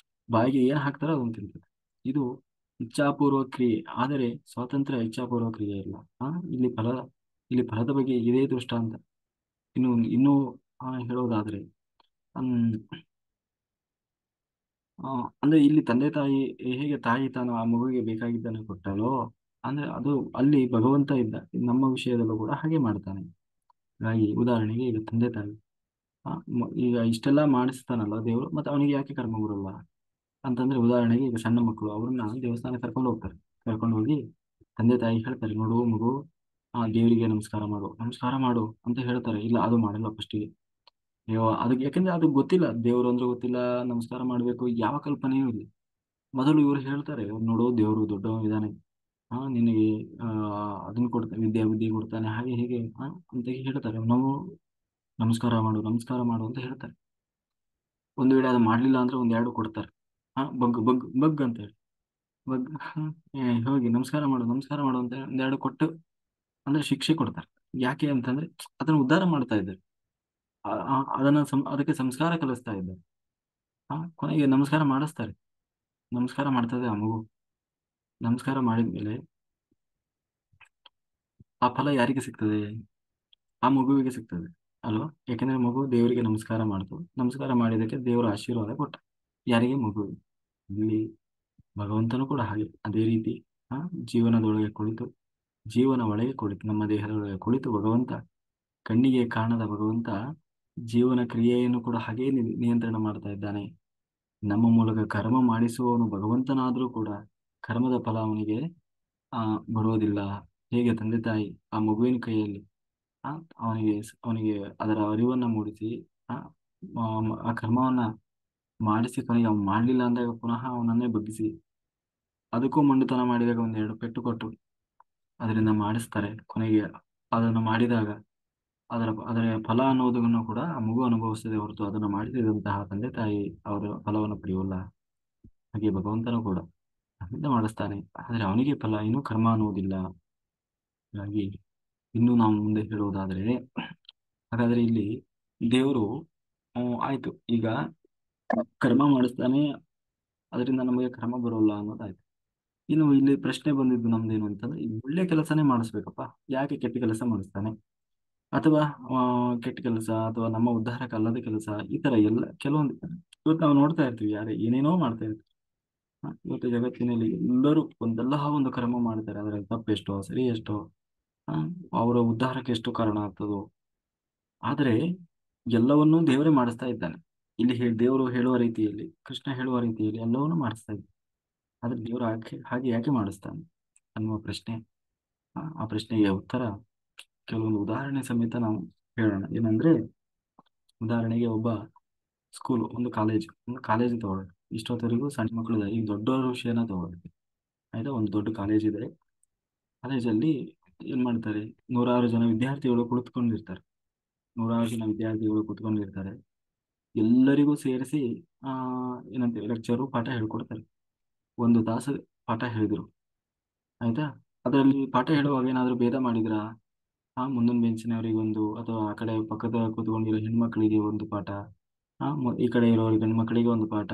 ಬಾಯಿಗೆ ಏನ್ ಹಾಕ್ತಾರೋ ಅದನ್ನ ತಿಂತದೆ. ಇದು ಇಚ್ಛಾಪೂರ್ವ ಕ್ರಿಯೆ. ಆದರೆ ಸ್ವಾತಂತ್ರ್ಯ ಇಚ್ಛಾಪೂರ್ವ ಕ್ರಿಯೆ ಇಲ್ಲ. ಇಲ್ಲಿ ಫಲದ ಬಗ್ಗೆ ಇದೇ ದೃಷ್ಟಾಂತ. ಇನ್ನೂ ಹೇಳೋದಾದ್ರೆ, ಹ್ಮ್ ಅಂದ್ರೆ ಇಲ್ಲಿ ತಂದೆ ತಾಯಿ ಹೇಗೆ ತಾಯಿ ತಾನು ಆ ಮಗುವಿಗೆ ಬೇಕಾಗಿದ್ದನ್ನು ಕೊಟ್ಟಳೋ, ಅಂದ್ರೆ ಅದು ಅಲ್ಲಿ ಭಗವಂತ ಇದ್ದ ನಮ್ಮ ವಿಷಯದಲ್ಲೂ ಕೂಡ ಹಾಗೆ ಮಾಡ್ತಾನೆ. ಹಾಗಾಗಿ ಉದಾಹರಣೆಗೆ ಈಗ ತಂದೆ ತಾಯಿ ಈಗ ಇಷ್ಟೆಲ್ಲ ಮಾಡಿಸ್ತಾನಲ್ಲ ದೇವರು, ಮತ್ತೆ ಅವನಿಗೆ ಯಾಕೆ ಕರ್ಮ ಬರಲ್ಲ ಅಂತಂದ್ರೆ, ಉದಾಹರಣೆಗೆ ಈಗ ಸಣ್ಣ ಮಕ್ಕಳು ಅವ್ರನ್ನ ದೇವಸ್ಥಾನ ಕರ್ಕೊಂಡು ಹೋಗ್ತಾರೆ. ಕರ್ಕೊಂಡು ಹೋಗಿ ತಂದೆ ತಾಯಿ ಹೇಳ್ತಾರೆ, ನೋಡು ಮಗು, ದೇವರಿಗೆ ನಮಸ್ಕಾರ ಮಾಡು ಅಂತ ಹೇಳ್ತಾರೆ. ಇಲ್ಲ, ಅದು ಮಾಡಲ್ಲ ಫಸ್ಟಿಗೆ. ಅದಕ್ಕೆ ಯಾಕಂದ್ರೆ ಅದು ಗೊತ್ತಿಲ್ಲ, ದೇವರು ಅಂದ್ರೆ ಗೊತ್ತಿಲ್ಲ, ನಮಸ್ಕಾರ ಮಾಡ್ಬೇಕು ಯಾವ ಕಲ್ಪನೆಯೂ ಇಲ್ಲ. ಮೊದಲು ಇವರು ಹೇಳ್ತಾರೆ, ನೋಡು ದೇವರು ದೊಡ್ಡವ ಇದ್ದಾನೆ, ನಿನಗೆ ಅದನ್ನ ಕೊಡ್ತಾನೆ, ಬುದ್ಧಿ ಕೊಡ್ತಾನೆ, ಹಾಗೆ ಹೀಗೆ ಅಂತ ಹೇಳ್ತಾರೆ. ನಾವು ನಮಸ್ಕಾರ ಮಾಡು ಅಂತ ಹೇಳ್ತಾರೆ. ಒಂದು ವೇಳೆ ಅದು ಮಾಡ್ಲಿಲ್ಲ ಅಂದ್ರೆ ಒಂದೆರಡು ಕೊಡ್ತಾರೆ. ಬಗ್ ಬಗ್ ಬಗ್ ಅಂತ ಹೇಳಿ, ಬಗ್ ಹೋಗಿ ನಮಸ್ಕಾರ ಮಾಡು ಅಂತ ಒಂದೆರಡು ಕೊಟ್ಟು ಅಂದ್ರೆ ಶಿಕ್ಷೆ ಕೊಡ್ತಾರೆ. ಯಾಕೆ ಅಂತಂದ್ರೆ ಅದನ್ನ ಉದ್ಧಾರ ಮಾಡ್ತಾ ಇದ್ದಾರೆ. ಅದಕ್ಕೆ ಸಂಸ್ಕಾರ ಕಲಿಸ್ತಾ ಇದ್ದಾರೆ. ಕೊನೆಗೆ ನಮಸ್ಕಾರ ಮಾಡಿಸ್ತಾರೆ. ನಮಸ್ಕಾರ ಮಾಡ್ತದೆ ಆ ಮಗು. ನಮಸ್ಕಾರ ಮಾಡಿದ್ಮೇಲೆ ಆ ಫಲ ಯಾರಿಗೆ ಸಿಗ್ತದೆ? ಆ ಮಗುವಿಗೆ ಸಿಗ್ತದೆ ಅಲ್ವಾ. ಯಾಕೆಂದ್ರೆ ಮಗು ದೇವರಿಗೆ ನಮಸ್ಕಾರ ಮಾಡಿದಕ್ಕೆ ದೇವರ ಆಶೀರ್ವಾದ ಕೊಟ್ಟ. ಯಾರಿಗೆ? ಮಗು. ಇಲ್ಲಿ ಭಗವಂತನು ಕೂಡ ಹಾಗೆ ಅದೇ ರೀತಿ ಆ ಜೀವನದೊಳಗೆ ಕುಳಿತು ಜೀವನ ಒಳಗೆ ಕುಳಿತು ನಮ್ಮ ದೇಹದೊಳಗೆ ಕುಳಿತು ಭಗವಂತ, ಕಣ್ಣಿಗೆ ಕಾಣದ ಭಗವಂತ ಜೀವನ ಕ್ರಿಯೆಯನ್ನು ಕೂಡ ಹಾಗೇ ನಿಯಂತ್ರಣ ಮಾಡ್ತಾ ಇದ್ದಾನೆ. ನಮ್ಮ ಮೂಲಕ ಕರ್ಮ ಮಾಡಿಸುವವನು ಭಗವಂತನಾದ್ರೂ ಕೂಡ ಕರ್ಮದ ಫಲ ಅವನಿಗೆ ಆ ಬರೋದಿಲ್ಲ. ಹೇಗೆ ತಂದೆ ತಾಯಿ ಆ ಮಗುವಿನ ಕೈಯಲ್ಲಿ ಆ ಅವನಿಗೆ ಅವನಿಗೆ ಅದರ ಅರಿವನ್ನ ಮೂಡಿಸಿ ಆ ಆ ಕರ್ಮವನ್ನ ಮಾಡಿಸಿ ಕೊನೆಗೆ ಅವ್ನು ಮಾಡ್ಲಿಲ್ಲ ಅಂದಾಗ ಪುನಃ ಅವನನ್ನೇ ಬಗ್ಗಿಸಿ ಅದಕ್ಕೂ ಮೊಂಡುತನ ಮಾಡಿದಾಗ ಒಂದೆರಡು ಪೆಟ್ಟು ಕೊಟ್ಟು ಅದರಿಂದ ಮಾಡಿಸ್ತಾರೆ. ಕೊನೆಗೆ ಅದನ್ನು ಮಾಡಿದಾಗ ಅದರ ಫಲ ಅನ್ನೋದನ್ನು ಕೂಡ ಆ ಮಗು ಅನುಭವಿಸದೆ ಹೊರತು ಅದನ್ನು ಮಾಡಿದಂತಹ ತಂದೆ ತಾಯಿ ಅವರ ಫಲವನ್ನು ಪಡೆಯುವಲ್ಲ. ಹಾಗೆ ಭಗವಂತನು ಕೂಡ ನಮ್ಮಿಂದ ಮಾಡಿಸ್ತಾನೆ, ಆದರೆ ಅವನಿಗೆ ಫಲ ಇನ್ನೂ ಕರ್ಮ ಅನ್ನುವುದಿಲ್ಲ. ಹಾಗಾಗಿ ಇನ್ನು ನಾವು ಮುಂದೆ ಹೇಳುವುದಾದರೆ, ಹಾಗಾದ್ರೆ ಇಲ್ಲಿ ದೇವರು ಆಯ್ತು, ಈಗ ಕರ್ಮ ಮಾಡಿಸ್ತಾನೆ, ಅದರಿಂದ ನಮಗೆ ಕರ್ಮ ಬರೋಲ್ಲ ಅನ್ನೋದಾಯ್ತು. ಇನ್ನು ಇಲ್ಲಿ ಪ್ರಶ್ನೆ ಬಂದಿದ್ದು ನಮ್ದೇನು ಅಂತಂದ್ರೆ, ಈ ಒಳ್ಳೆ ಕೆಲಸನೇ ಮಾಡಿಸ್ಬೇಕಪ್ಪ, ಯಾಕೆ ಕೆಟ್ಟ ಕೆಲಸ ಮಾಡಿಸ್ತಾನೆ? ಅಥವಾ ಕೆಟ್ಟ ಕೆಲಸ ಅಥವಾ ನಮ್ಮ ಉದ್ಧಾರಕ್ಕೆ ಅಲ್ಲದ ಕೆಲಸ, ಈ ತರ ಎಲ್ಲ ಕೆಲವೊಂದು ಇವತ್ತು ನಾವು ನೋಡ್ತಾ ಇರ್ತೀವಿ, ಯಾರೇ ಏನೇನೋ ಮಾಡ್ತಾ ಇರ್ತೀವಿ. ಇವತ್ತು ಜಗತ್ತಿನಲ್ಲಿ ಎಲ್ಲರೂ ಒಂದಲ್ಲ ಒಂದು ಕರ್ಮ ಮಾಡ್ತಾರೆ, ಅದರ ತಪ್ಪೆಷ್ಟೋ ಸರಿ ಎಷ್ಟೋ ಆ, ಅವರ ಉದ್ಧಾರಕ್ಕೆ ಎಷ್ಟು ಕಾರಣ ಆಗ್ತದೋ. ಆದರೆ ಎಲ್ಲವನ್ನೂ ದೇವರೇ ಮಾಡಿಸ್ತಾ ಇದ್ದಾನೆ. ಇಲ್ಲಿ ದೇವರು ಹೇಳುವ ರೀತಿಯಲ್ಲಿ, ಕೃಷ್ಣ ಹೇಳುವ ರೀತಿಯಲ್ಲಿ ಎಲ್ಲವನ್ನೂ ಮಾಡಿಸ್ತಾ ಇದ್ದಾನೆ. ಆದ್ರೆ ದೇವರು ಹಾಗೆ ಯಾಕೆ ಮಾಡಿಸ್ತಾನೆ ಅನ್ನುವ ಪ್ರಶ್ನೆ, ಆ ಪ್ರಶ್ನೆಗೆ ಉತ್ತರ ಕೆಲವೊಂದು ಉದಾಹರಣೆ ಸಮೇತ ನಾವು ಹೇಳೋಣ. ಏನಂದ್ರೆ, ಉದಾಹರಣೆಗೆ ಒಬ್ಬ ಸ್ಕೂಲು, ಒಂದು ಕಾಲೇಜ್ ತಗೊಳ್ಳಿ. ಇಷ್ಟೊತ್ತವರೆಗೂ ಸಣ್ಣ ಮಕ್ಕಳು ಇದ್ದಾರೆ, ಈಗ ದೊಡ್ಡವರ ವಿಷಯನ ತಗೊಳ್ಳಿ. ಆಯ್ತಾ, ಒಂದು ದೊಡ್ಡ ಕಾಲೇಜ್ ಇದೆ. ಕಾಲೇಜಲ್ಲಿ ಏನ್ ಮಾಡ್ತಾರೆ, ನೂರಾರು ಜನ ವಿದ್ಯಾರ್ಥಿಗಳು ಕುಳಿತುಕೊಂಡಿರ್ತಾರೆ. ನೂರಾರು ಜನ ವಿದ್ಯಾರ್ಥಿಗಳು ಕುತ್ಕೊಂಡಿರ್ತಾರೆ. ಎಲ್ಲರಿಗೂ ಸೇರಿಸಿ ಆ ಏನಂತೀವಿ, ಲೆಕ್ಚರು ಪಾಠ ಹೇಳ್ಕೊಡ್ತಾರೆ. ಒಂದು ತಾಸು ಪಾಠ ಹೇಳಿದ್ರು. ಆಯ್ತಾ, ಅದರಲ್ಲಿ ಪಾಠ ಹೇಳುವಾಗ ಏನಾದ್ರು ಭೇದ ಮಾಡಿದ್ರಾ? ಮುಂದಿನ ಬೆಂಚಿನವರಿಗೆ ಒಂದು, ಅಥವಾ ಆ ಕಡೆ ಪಕ್ಕದ ಕೂತ್ಕೊಂಡಿರೋ ಹೆಣ್ಮಕ್ಳಿಗೆ ಒಂದು ಪಾಠ, ಈ ಕಡೆ ಇರೋರಿಗೆ ಗಂಡು ಮಕ್ಕಳಿಗೆ ಒಂದು ಪಾಠ,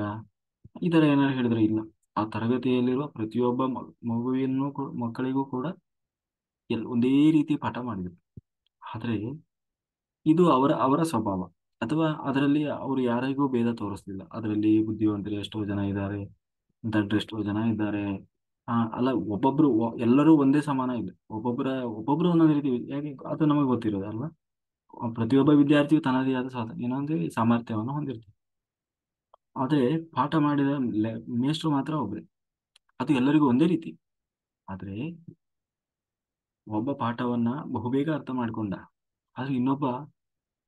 ಈ ತರ ಏನಾದ್ರು ಹೇಳಿದ್ರೆ? ಇಲ್ಲ. ಆ ತರಗತಿಯಲ್ಲಿರುವ ಪ್ರತಿಯೊಬ್ಬ ಮಕ್ಕಳಿಗೂ ಕೂಡ ಒಂದೇ ರೀತಿ ಪಾಠ ಮಾಡಿದ್ರು. ಆದ್ರೆ ಇದು ಅವರ ಅವರ ಸ್ವಭಾವ, ಅಥವಾ ಅದರಲ್ಲಿ ಅವರು ಯಾರಿಗೂ ಭೇದ ತೋರಿಸ್ಲಿಲ್ಲ. ಅದರಲ್ಲಿ ಬುದ್ಧಿವಂತರು ಎಷ್ಟೋ ಜನ ಇದ್ದಾರೆ, ದಡ್ಡರು ಎಷ್ಟೋ ಜನ ಇದ್ದಾರೆ. ಅಲ್ಲ, ಎಲ್ಲರೂ ಒಂದೇ ಸಮಾನ ಇಲ್ಲ. ಒಬ್ಬೊಬ್ರು ಒಂದೊಂದು ರೀತಿ, ಯಾಕೆ ಅದು ನಮಗೆ ಗೊತ್ತಿರೋದು ಅಲ್ವಾ. ಪ್ರತಿಯೊಬ್ಬ ವಿದ್ಯಾರ್ಥಿಯು ತನ್ನದೇ ಆದ ಏನಂದ್ರೆ ಸಾಮರ್ಥ್ಯವನ್ನು ಹೊಂದಿರ್ತಾರೆ. ಆದ್ರೆ ಪಾಠ ಮಾಡಿದ ಮೇಷ್ಟ್ರು ಮಾತ್ರ ಒಬ್ರೆ, ಅದು ಎಲ್ಲರಿಗೂ ಒಂದೇ ರೀತಿ. ಆದ್ರೆ ಒಬ್ಬ ಪಾಠವನ್ನ ಬಹುಬೇಗ ಅರ್ಥ ಮಾಡ್ಕೊಂಡ, ಆದ್ರೆ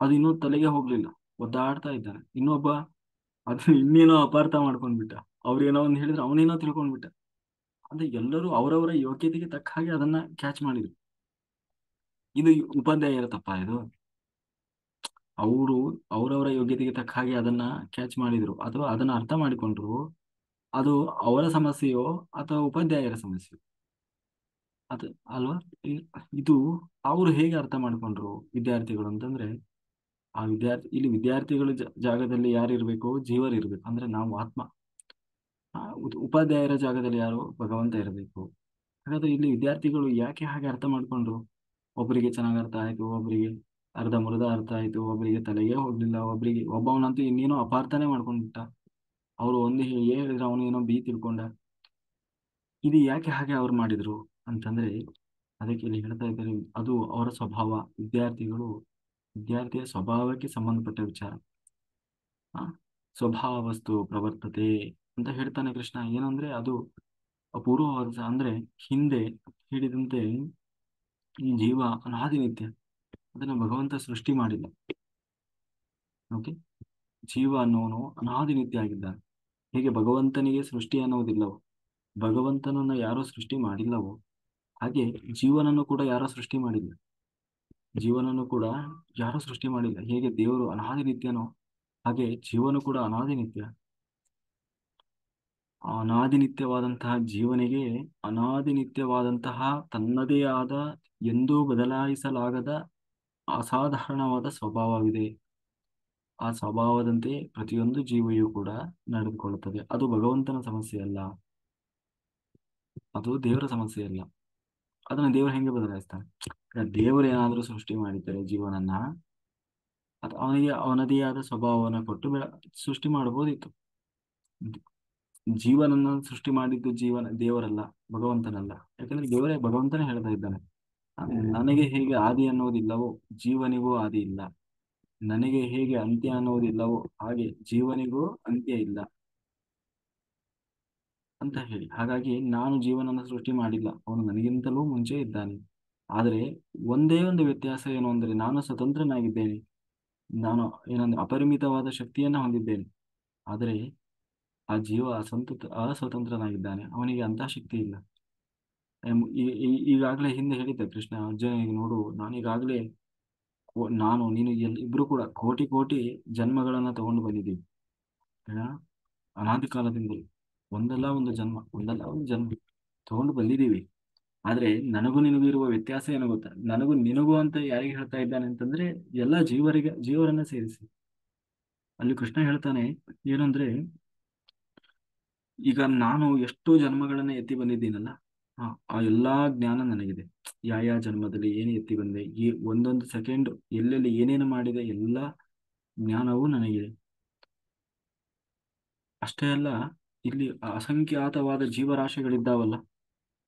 ಅದು ಇನ್ನೂ ತಲೆಗೆ ಹೋಗ್ಲಿಲ್ಲ, ಒದ್ದಾಡ್ತಾ ಇದ್ದಾನೆ. ಇನ್ನೊಬ್ಬ ಅದು ಇನ್ನೇನೋ ಅಪಾರ್ಥ ಮಾಡ್ಕೊಂಡ್ಬಿಟ್ಟ, ಅವ್ರೇನೋ ಒಂದು ಹೇಳಿದ್ರೆ ಅವನೇನೋ ತಿಳ್ಕೊಂಡ್ಬಿಟ್ಟ. ಅಂದ್ರೆ ಎಲ್ಲರೂ ಅವರವರ ಯೋಗ್ಯತೆಗೆ ತಕ್ಕ ಹಾಗೆ ಅದನ್ನ ಕ್ಯಾಚ್ ಮಾಡಿದ್ರು. ಇದು ಉಪಾಧ್ಯಾಯರ ತಪ್ಪ ಇದು? ಅವರು ಅವರವರ ಯೋಗ್ಯತೆಗೆ ತಕ್ಕ ಹಾಗೆ ಅದನ್ನ ಕ್ಯಾಚ್ ಮಾಡಿದ್ರು, ಅಥವಾ ಅದನ್ನ ಅರ್ಥ ಮಾಡಿಕೊಂಡ್ರು. ಅದು ಅವರ ಸಮಸ್ಯೆಯೋ ಅಥವಾ ಉಪಾಧ್ಯಾಯರ ಸಮಸ್ಯೆಯೋ? ಅದು ಅಲ್ವಾ. ಇ- ಇದು ಅವರು ಹೇಗೆ ಅರ್ಥ ಮಾಡ್ಕೊಂಡ್ರು ವಿದ್ಯಾರ್ಥಿಗಳು ಅಂತಂದ್ರೆ, ಇಲ್ಲಿ ವಿದ್ಯಾರ್ಥಿಗಳ ಜಾಗದಲ್ಲಿ ಯಾರು ಇರ್ಬೇಕು? ಜೀವರು ಇರ್ಬೇಕು, ಅಂದ್ರೆ ನಾವು ಆತ್ಮ. ಉಪಾಧ್ಯಾಯರ ಜಾಗದಲ್ಲಿ ಯಾರು? ಭಗವಂತ ಇರಬೇಕು. ಹಾಗಾದ್ರೆ ಇಲ್ಲಿ ವಿದ್ಯಾರ್ಥಿಗಳು ಯಾಕೆ ಹಾಗೆ ಅರ್ಥ ಮಾಡ್ಕೊಂಡ್ರು? ಒಬ್ಬರಿಗೆ ಚೆನ್ನಾಗಿ ಅರ್ಥ ಆಯ್ತು, ಒಬ್ಬರಿಗೆ ಅರ್ಧ ಮುರ್ಧ ಅರ್ಥ ಆಯ್ತು, ಒಬ್ಬರಿಗೆ ತಲೆಗೆ ಹೋಗ್ಲಿಲ್ಲ, ಒಬ್ಬವನಂತೂ ಇನ್ನೇನೋ ಅಪಾರ್ಥನೆ ಮಾಡ್ಕೊಂಡ್ಬಿಟ್ಟ. ಅವ್ರು ಏನ್ ಹೇಳಿದ್ರೆ ಅವನು ಏನೋ ಬಿ ತಿಳ್ಕೊಂಡ. ಇದು ಯಾಕೆ ಹಾಗೆ ಅವ್ರು ಮಾಡಿದ್ರು ಅಂತಂದ್ರೆ, ಅದಕ್ಕೆ ಇಲ್ಲಿ ಹೇಳ್ತಾ ಇದ್ದಾರೆ, ಅದು ಅವರ ಸ್ವಭಾವ. ವಿದ್ಯಾರ್ಥಿಯ ಸ್ವಭಾವಕ್ಕೆ ಸಂಬಂಧಪಟ್ಟ ವಿಚಾರ. ಆ ಸ್ವಭಾವಸ್ತು ಪ್ರವರ್ತತೆ ಅಂತ ಹೇಳ್ತಾನೆ ಕೃಷ್ಣ. ಏನಂದ್ರೆ ಅದು ಅಪೂರ್ವವಾದ, ಅಂದ್ರೆ ಹಿಂದೆ ಹೇಳಿದಂತೆ ಈ ಜೀವ ಅನಾದಿ ನಿತ್ಯ, ಅದನ್ನ ಭಗವಂತ ಸೃಷ್ಟಿ ಮಾಡಿಲ್ಲ. ಓಕೆ, ಜೀವ ಅನ್ನೋನು ಅನಾದಿ ನಿತ್ಯ ಆಗಿದ್ದಾನೆ. ಹೇಗೆ ಭಗವಂತನಿಗೆ ಸೃಷ್ಟಿ ಅನ್ನೋದಿಲ್ಲವೋ, ಭಗವಂತನನ್ನ ಯಾರೋ ಸೃಷ್ಟಿ ಮಾಡಿಲ್ಲವೋ, ಹಾಗೆ ಜೀವನನ್ನು ಕೂಡ ಯಾರೋ ಸೃಷ್ಟಿ ಮಾಡಿಲ್ಲ. ಜೀವನನ್ನು ಕೂಡ ಯಾರೋ ಸೃಷ್ಟಿ ಮಾಡಿಲ್ಲ. ಹೇಗೆ ದೇವರು ಅನಾದಿ ನಿತ್ಯನೋ, ಹಾಗೆ ಜೀವನು ಕೂಡ ಅನಾದಿ ನಿತ್ಯ. ಅನಾದಿ ನಿತ್ಯವಾದಂತಹ ಜೀವನಿಗೆ ಅನಾದಿ ನಿತ್ಯವಾದಂತಹ ತನ್ನದೇ ಆದ, ಎಂದೂ ಬದಲಾಯಿಸಲಾಗದ ಅಸಾಧಾರಣವಾದ ಸ್ವಭಾವವಿದೆ. ಆ ಸ್ವಭಾವದಂತೆ ಪ್ರತಿಯೊಂದು ಜೀವಿಯೂ ಕೂಡ ನಡೆದುಕೊಳ್ಳುತ್ತದೆ. ಅದು ಭಗವಂತನ ಸಮಸ್ಯೆ ಅಲ್ಲ, ಅದು ದೇವರ ಸಮಸ್ಯೆ ಅಲ್ಲ. ಅದನ್ನ ದೇವರು ಹೆಂಗೆ ಬದಲಾಯಿಸ್ತಾನೆ? ದೇವರು ಏನಾದರೂ ಸೃಷ್ಟಿ ಮಾಡಿದ್ದಾರೆ ಜೀವನನ್ನ, ಅದು ಅವನಿಗೆ ಅವನದೇ ಆದ ಸ್ವಭಾವವನ್ನು ಕೊಟ್ಟು ಸೃಷ್ಟಿ ಮಾಡಬಹುದಿತ್ತು. ಜೀವನನ್ನ ಸೃಷ್ಟಿ ಮಾಡಿದ್ದು ದೇವರಲ್ಲ, ಭಗವಂತನಲ್ಲ. ಯಾಕಂದ್ರೆ ಭಗವಂತನೇ ಹೇಳ್ತಾ ಇದ್ದಾನೆ, ನನಗೆ ಹೇಗೆ ಆದಿ ಅನ್ನೋದಿಲ್ಲವೋ ಜೀವನಿಗೂ ಆದಿ ಇಲ್ಲ, ನನಗೆ ಹೇಗೆ ಅಂತ್ಯ ಅನ್ನೋದಿಲ್ಲವೋ ಹಾಗೆ ಜೀವನಿಗೂ ಅಂತ್ಯ ಇಲ್ಲ ಅಂತ ಹೇಳಿ. ಹಾಗಾಗಿ ನಾನು ಜೀವನನ ಸೃಷ್ಟಿ ಮಾಡಿಲ್ಲ, ಅವನು ನನಗಿಂತಲೂ ಮುಂಚೆ ಇದ್ದಾನೆ. ಆದರೆ ಒಂದೇ ಒಂದು ವ್ಯತ್ಯಾಸ ಏನು ಅಂದ್ರೆ, ನಾನು ಸ್ವತಂತ್ರನಾಗಿದ್ದೇನೆ. ನಾನು ಏನಂದ್ರೆ ಅಪರಿಮಿತವಾದ ಶಕ್ತಿಯನ್ನ ಹೊಂದಿದ್ದೇನೆ. ಆದರೆ ಆ ಜೀವ ಅಸ್ವತಂತ್ರನಾಗಿದ್ದಾನೆ, ಅವನಿಗೆ ಅಂತಹ ಶಕ್ತಿ ಇಲ್ಲ. ಈಗಾಗಲೇ ಹಿಂದೆ ಹೇಳಿದ್ದೆ ಕೃಷ್ಣ ಅರ್ಜುನಿಗೆ, ನೋಡು, ನಾನೀಗಾಗಲೇ ನಾನು ನೀನು ಇಬ್ರು ಕೂಡ ಕೋಟಿ ಕೋಟಿ ಜನ್ಮಗಳನ್ನ ತಗೊಂಡು ಬಂದಿದ್ದೀವಿ. ಆ, ಅನಾದಿ ಕಾಲದಿಂದಲೂ ಒಂದಲ್ಲ ಒಂದು ಜನ್ಮ ತಗೊಂಡು ಬಂದಿದ್ದೀವಿ. ಆದ್ರೆ ನನಗೂ ನಿನಗೂ ಇರುವ ವ್ಯತ್ಯಾಸ ಏನು ಗೊತ್ತಾ? ನನಗೂ ನಿನಗೂ ಅಂತ ಯಾರಿಗೆ ಹೇಳ್ತಾ ಇದ್ದಾನೆ ಅಂತಂದ್ರೆ ಎಲ್ಲಾ ಜೀವರನ್ನ ಸೇರಿಸಿ. ಅಲ್ಲಿ ಕೃಷ್ಣ ಹೇಳ್ತಾನೆ ಏನಂದ್ರೆ, ಈಗ ನಾನು ಎಷ್ಟೋ ಜನ್ಮಗಳನ್ನ ಎತ್ತಿ ಬಂದಿದ್ದೀನಲ್ಲ, ಆ ಎಲ್ಲಾ ಜ್ಞಾನ ನನಗಿದೆ. ಯಾವ ಜನ್ಮದಲ್ಲಿ ಏನು ಎತ್ತಿ ಬಂದೆ, ಈ ಒಂದೊಂದು ಸೆಕೆಂಡ್ ಎಲ್ಲೆಲ್ಲಿ ಏನೇನು ಮಾಡಿದೆ, ಎಲ್ಲಾ ಜ್ಞಾನವೂ ನನಗಿದೆ. ಅಷ್ಟೇ ಅಲ್ಲ, ಇಲ್ಲಿ ಅಸಂಖ್ಯಾತವಾದ ಜೀವರಾಶಿಗಳಿದ್ದಾವಲ್ಲ,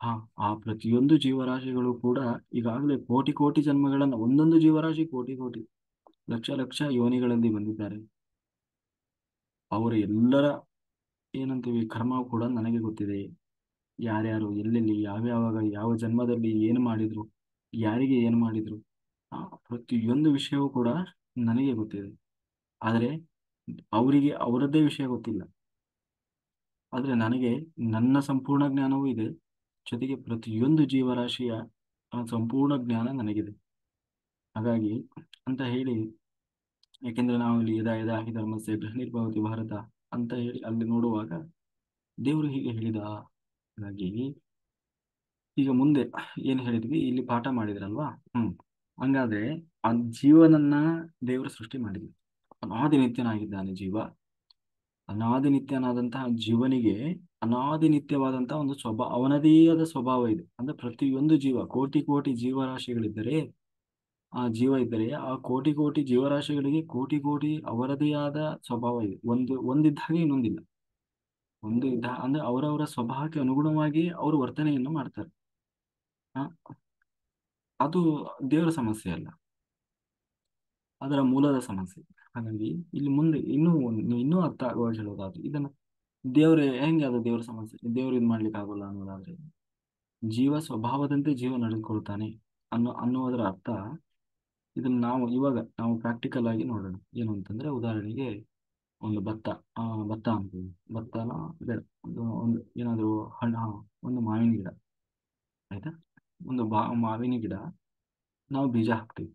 ಆ ಆ ಪ್ರತಿಯೊಂದು ಜೀವರಾಶಿಗಳು ಕೂಡ ಈಗಾಗಲೇ ಕೋಟಿ ಕೋಟಿ ಜನ್ಮಗಳನ್ನ, ಒಂದೊಂದು ಜೀವರಾಶಿ ಕೋಟಿ ಕೋಟಿ ಲಕ್ಷ ಲಕ್ಷ ಯೋನಿಗಳಲ್ಲಿ ಬಂದಿದ್ದಾರೆ. ಅವರ ಎಲ್ಲರ ಏನಂತೀವಿ ಕರ್ಮ ಕೂಡ ನನಗೆ ಗೊತ್ತಿದೆ. ಯಾರ್ಯಾರು ಎಲ್ಲೆಲ್ಲಿ ಯಾವ್ಯಾವಾಗ ಯಾವ ಜನ್ಮದಲ್ಲಿ ಏನು ಮಾಡಿದ್ರು, ಯಾರಿಗೆ ಏನು ಮಾಡಿದ್ರು, ಆ ಪ್ರತಿಯೊಂದು ವಿಷಯವೂ ಕೂಡ ನನಗೆ ಗೊತ್ತಿದೆ. ಆದರೆ ಅವರಿಗೆ ಅವರದ್ದೇ ವಿಷಯ ಗೊತ್ತಿಲ್ಲ. ಆದರೆ ನನಗೆ ನನ್ನ ಸಂಪೂರ್ಣ ಜ್ಞಾನವೂ ಇದೆ. ಜೊತೆಗೆ ಪ್ರತಿಯೊಂದು ಜೀವರಾಶಿಯ ಸಂಪೂರ್ಣ ಜ್ಞಾನ ನನಗಿದೆ. ಹಾಗಾಗಿ ಅಂತ ಹೇಳಿ, ಯಾಕೆಂದ್ರೆ ನಾವು ಇಲ್ಲಿ ಯದಾ ಯದಾ ಹಿ ಧರ್ಮಸ್ಯ ಗ್ಲಾನಿರ್ಭವತಿ ಭಾರತ ಅಂತ ಹೇಳಿ ಅಲ್ಲಿ ನೋಡುವಾಗ ದೇವರು ಹೀಗೆ ಹೇಳಿದ. ಹಾಗಾಗಿ ಈಗ ಮುಂದೆ ಏನ್ ಹೇಳಿದ್ವಿ, ಇಲ್ಲಿ ಪಾಠ ಮಾಡಿದ್ರಲ್ವಾ? ಹಂಗಾದ್ರೆ ಆ ಜೀವನನ್ನ ದೇವರು ಸೃಷ್ಟಿ ಮಾಡಿದ್ವಿ. ಅನಾದಿ ನಿತ್ಯನಾಗಿದ್ದಾನೆ ಜೀವ. ಅನಾದಿ ನಿತ್ಯನಾದಂತಹ ಜೀವನಿಗೆ ಅನಾದಿ ನಿತ್ಯವಾದಂತಹ ಒಂದು ಅವನದೇ ಆದ ಸ್ವಭಾವ ಇದೆ. ಅಂದ್ರೆ ಪ್ರತಿಯೊಂದು ಜೀವ, ಕೋಟಿ ಕೋಟಿ ಜೀವರಾಶಿಗಳಿದ್ದರೆ, ಆ ಜೀವ ಇದ್ದರೆ ಆ ಕೋಟಿ ಕೋಟಿ ಜೀವರಾಶಿಗಳಿಗೆ ಕೋಟಿ ಕೋಟಿ ಅವರದೇ ಆದ ಸ್ವಭಾವ ಇದೆ. ಒಂದಿದ್ದ ಹಾಗೆ ಇನ್ನೊಂದಿಲ್ಲ. ಒಂದು ಇದ್ದ ಅಂದ್ರೆ ಅವರವರ ಸ್ವಭಾವಕ್ಕೆ ಅನುಗುಣವಾಗಿ ಅವರು ವರ್ತನೆಯನ್ನು ಮಾಡ್ತಾರೆ. ಆ, ಅದು ದೇವರ ಸಮಸ್ಯೆ ಅಲ್ಲ, ಅದರ ಮೂಲದ ಸಮಸ್ಯೆ. ಹಾಗಾಗಿ ಇಲ್ಲಿ ಮುಂದೆ ಇನ್ನೂ ಅರ್ಥ ಆಗುವಾಗ ಹೇಳೋದಾದ್ರೆ, ಇದನ್ನ ದೇವ್ರ ಹೆಂಗೆ ಅದು ದೇವ್ರ ಸಮಸ್ಯೆ, ದೇವ್ರು ಇದು ಮಾಡ್ಲಿಕ್ಕೆ ಆಗೋಲ್ಲ ಅನ್ನೋದಾದ್ರೆ, ಜೀವ ಸ್ವಭಾವದಂತೆ ಜೀವ ನಡೆದುಕೊಳ್ತಾನೆ ಅನ್ನೋದರ ಅರ್ಥ. ಇದನ್ನ ನಾವು ಪ್ರಾಕ್ಟಿಕಲ್ ಆಗಿ ನೋಡೋಣ. ಏನು ಅಂತಂದ್ರೆ, ಉದಾಹರಣೆಗೆ ಒಂದು ಭತ್ತ ಅಂತೀವಿ. ಭತ್ತನ ಬೇಡ, ಒಂದು ಏನಾದ್ರು ಹಣ್ಣು, ಒಂದು ಮಾವಿನ ಗಿಡ, ಆಯ್ತಾ? ಮಾವಿನ ಗಿಡ, ನಾವು ಬೀಜ ಹಾಕ್ತೀವಿ.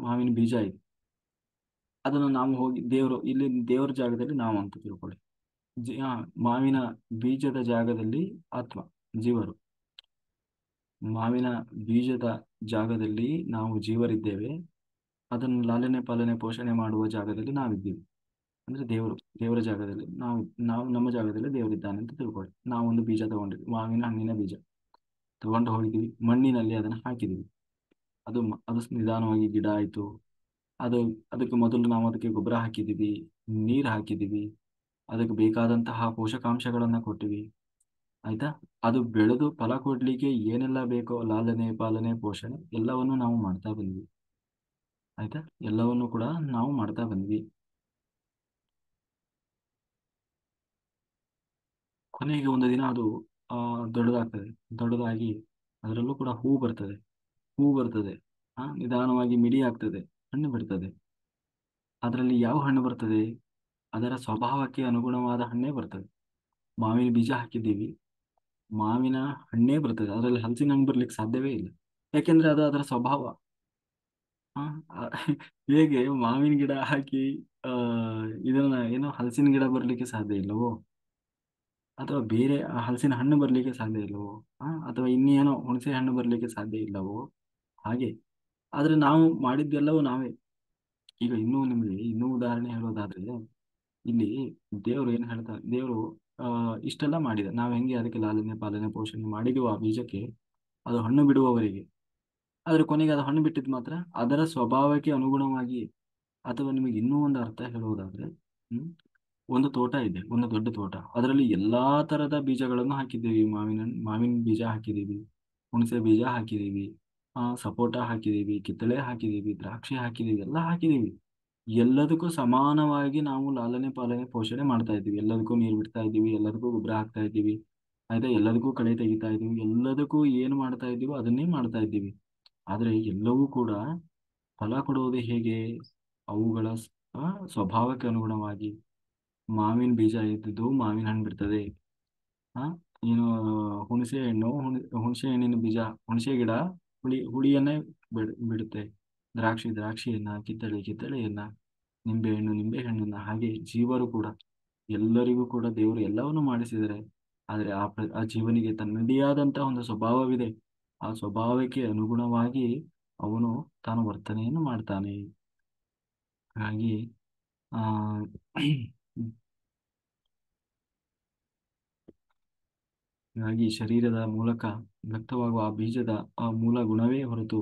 ಮಾವಿನ ಬೀಜ ಇದೆ. ಅದನ್ನು ನಾವು ಹೋಗಿ ಇಲ್ಲಿ ದೇವರ ಜಾಗದಲ್ಲಿ ನಾವು ಅಂತ ತಿಳ್ಕೊಳ್ಳಿ. ಮಾವಿನ ಬೀಜದ ಜಾಗದಲ್ಲಿ ಆತ್ಮ, ಜೀವರು. ಮಾವಿನ ಬೀಜದ ಜಾಗದಲ್ಲಿ ನಾವು ಜೀವರಿದ್ದೇವೆ. ಅದನ್ನು ಲಾಲನೆ ಪಾಲನೆ ಪೋಷಣೆ ಮಾಡುವ ಜಾಗದಲ್ಲಿ ನಾವಿದ್ದೀವಿ. ಅಂದ್ರೆ ದೇವರ ಜಾಗದಲ್ಲಿ ನಾವು ನಮ್ಮ ಜಾಗದಲ್ಲಿ ದೇವರಿದ್ದಾನೆ ಅಂತ ತಿಳ್ಕೊಳ್ಳಿ. ನಾವೊಂದು ಬೀಜ ತಗೊಂಡಿದ್ವಿ, ಮಾವಿನ ಹಣ್ಣಿನ ಬೀಜ ತಗೊಂಡು ಹೋಗಿದ್ದೀವಿ, ಮಣ್ಣಿನಲ್ಲಿ ಅದನ್ನು ಹಾಕಿದ್ದೀವಿ. ಅದು ನಿಧಾನವಾಗಿ ಗಿಡ ಆಯಿತು. ಅದಕ್ಕೆ ಮೊದಲು ನಾವು ಅದಕ್ಕೆ ಗೊಬ್ಬರ ಹಾಕಿದ್ದೀವಿ, ನೀರು ಹಾಕಿದ್ದೀವಿ, ಅದಕ್ಕೆ ಬೇಕಾದಂತಹ ಪೋಷಕಾಂಶಗಳನ್ನ ಕೊಟ್ಟಿವಿ, ಆಯ್ತಾ? ಅದು ಬೆಳೆದು ಫಲ ಕೊಡ್ಲಿಕ್ಕೆ ಏನೆಲ್ಲ ಬೇಕೋ, ಲಾಲನೆ ಪಾಲನೆ ಪೋಷಣೆ ಎಲ್ಲವನ್ನು ನಾವು ಮಾಡ್ತಾ ಬಂದ್ವಿ, ಆಯ್ತಾ? ಎಲ್ಲವನ್ನು ಕೂಡ ನಾವು ಮಾಡ್ತಾ ಬಂದ್ವಿ. ಕೊನೆಗೆ ಒಂದು ದಿನ ಅದು ದೊಡ್ಡದಾಗ್ತದೆ. ದೊಡ್ಡದಾಗಿ ಅದರಲ್ಲೂ ಕೂಡ ಹೂ ಬರ್ತದೆ. ನಿಧಾನವಾಗಿ ಮಿಡಿ ಆಗ್ತದೆ, ಹಣ್ಣು ಬಿಡ್ತದೆ. ಅದರಲ್ಲಿ ಯಾವ ಹಣ್ಣು ಬರ್ತದೆ? ಅದರ ಸ್ವಭಾವಕ್ಕೆ ಅನುಗುಣವಾದ ಹಣ್ಣೇ ಬರ್ತದೆ. ಮಾವಿನ ಬೀಜ ಹಾಕಿದ್ದೀವಿ, ಮಾವಿನ ಹಣ್ಣೇ ಬರ್ತದೆ. ಅದರಲ್ಲಿ ಹಲಸಿನ ಹಣ್ಣು ಬರ್ಲಿಕ್ಕೆ ಸಾಧ್ಯವೇ ಇಲ್ಲ. ಯಾಕೆಂದ್ರೆ ಅದು ಅದರ ಸ್ವಭಾವ. ಆ, ಆ, ಹೇಗೆ ಮಾವಿನ ಗಿಡ ಹಾಕಿ ಆ ಇದನ್ನ ಏನೋ ಹಲಸಿನ ಗಿಡ ಬರ್ಲಿಕ್ಕೆ ಸಾಧ್ಯ ಇಲ್ಲವೋ, ಅಥವಾ ಬೇರೆ ಹಲಸಿನ ಹಣ್ಣು ಬರ್ಲಿಕ್ಕೆ ಸಾಧ್ಯ ಇಲ್ಲವೋ, ಅಥವಾ ಇನ್ನೇನೋ ಹುಣಸೆ ಹಣ್ಣು ಬರ್ಲಿಕ್ಕೆ ಸಾಧ್ಯ ಇಲ್ಲವೋ, ಹಾಗೆ. ಆದ್ರೆ ನಾವು ಮಾಡಿದ್ದೆಲ್ಲವೂ ನಾವೇ. ಈಗ ಇನ್ನೂ ಉದಾಹರಣೆ ಹೇಳೋದಾದ್ರೆ, ಇಲ್ಲಿ ದೇವರು ಏನು ಹೇಳ್ತಾರೆ, ದೇವರು ಇಷ್ಟೆಲ್ಲ ಮಾಡಿದೆ. ನಾವು ಹೆಂಗೆ ಅದಕ್ಕೆ ಲಾಲನೆ ಪಾಲನೆ ಪೋಷಣೆ ಮಾಡಿದೀವೋ ಆ ಬೀಜಕ್ಕೆ, ಅದು ಹಣ್ಣು ಬಿಡುವವರೆಗೆ. ಆದ್ರೆ ಕೊನೆಗೆ ಅದು ಹಣ್ಣು ಬಿಟ್ಟಿದ್ ಮಾತ್ರ ಅದರ ಸ್ವಭಾವಕ್ಕೆ ಅನುಗುಣವಾಗಿ. ಅಥವಾ ನಿಮಗೆ ಇನ್ನೂ ಒಂದು ಅರ್ಥ ಹೇಳುವುದಾದ್ರೆ, ಹ್ಮ್ ಒಂದು ತೋಟ ಇದೆ, ಒಂದು ದೊಡ್ಡ ತೋಟ. ಅದರಲ್ಲಿ ಎಲ್ಲಾ ತರದ ಬೀಜಗಳನ್ನು ಹಾಕಿದ್ದೀವಿ. ಮಾವಿನ ಬೀಜ ಹಾಕಿದ್ದೀವಿ, ಹುಣಸೆ ಬೀಜ ಹಾಕಿದ್ದೀವಿ, ಸಪೋಟ ಹಾಕಿದ್ದೀವಿ, ಕಿತ್ತಳೆ ಹಾಕಿದ್ದೀವಿ, ದ್ರಾಕ್ಷಿ ಹಾಕಿದ್ದೀವಿ, ಎಲ್ಲ ಹಾಕಿದ್ದೀವಿ. ಎಲ್ಲದಕ್ಕೂ ಸಮಾನವಾಗಿ ನಾವು ಲಾಲನೆ ಪಾಲನೆ ಪೋಷಣೆ ಮಾಡ್ತಾ ಇದ್ದೀವಿ. ಎಲ್ಲದಕ್ಕೂ ನೀರು ಬಿಡ್ತಾ ಇದ್ದೀವಿ, ಎಲ್ಲದಕ್ಕೂ ಗೊಬ್ಬರ ಹಾಕ್ತಾ ಇದ್ದೀವಿ, ಆಯ್ತಾ? ಎಲ್ಲದಕ್ಕೂ ಕಳೆ ತೆಗಿತಾ ಇದ್ದೀವಿ, ಎಲ್ಲದಕ್ಕೂ ಏನು ಮಾಡ್ತಾ ಇದ್ದೀವೋ ಅದನ್ನೇ ಮಾಡ್ತಾ ಇದ್ದೀವಿ. ಆದ್ರೆ ಎಲ್ಲವೂ ಕೂಡ ಫಲ ಕೊಡುವುದು ಹೇಗೆ? ಅವುಗಳ ಸ್ವಭಾವಕ್ಕೆ ಅನುಗುಣವಾಗಿ. ಮಾವಿನ ಬೀಜ ಇದ್ದಿದ್ದು ಮಾವಿನ ಹಣ್ಣು ಬಿಡ್ತದೆ. ಆ ಏನು ಹುಣಸೆ ಹಣ್ಣಿನ ಬೀಜ, ಹುಣಸೆ ಗಿಡ ಹುಳಿಯನ್ನೇ ಬಿಡುತ್ತೆ. ದ್ರಾಕ್ಷಿಯನ್ನ, ಕಿತ್ತಳೆಯನ್ನ, ನಿಂಬೆಹಣ್ಣನ್ನ, ಹಾಗೆ ಜೀವರು ಕೂಡ ಎಲ್ಲರಿಗೂ ಕೂಡ ದೇವರು ಎಲ್ಲವನ್ನೂ ಮಾಡಿಸಿದರೆ, ಆದರೆ ಆ ಜೀವನಿಗೆ ತನ್ನದೇ ಆದಂತಹ ಒಂದು ಸ್ವಭಾವವಿದೆ. ಆ ಸ್ವಭಾವಕ್ಕೆ ಅನುಗುಣವಾಗಿ ಅವನು ತಾನು ವರ್ತನೆಯನ್ನು ಮಾಡ್ತಾನೆ. ಹಾಗಾಗಿ ಆ ಹಾಗಾಗಿ ಶರೀರದ ಮೂಲಕ ವ್ಯಕ್ತವಾಗುವ ಆ ಬೀಜದ ಆ ಮೂಲ ಗುಣವೇ ಹೊರತು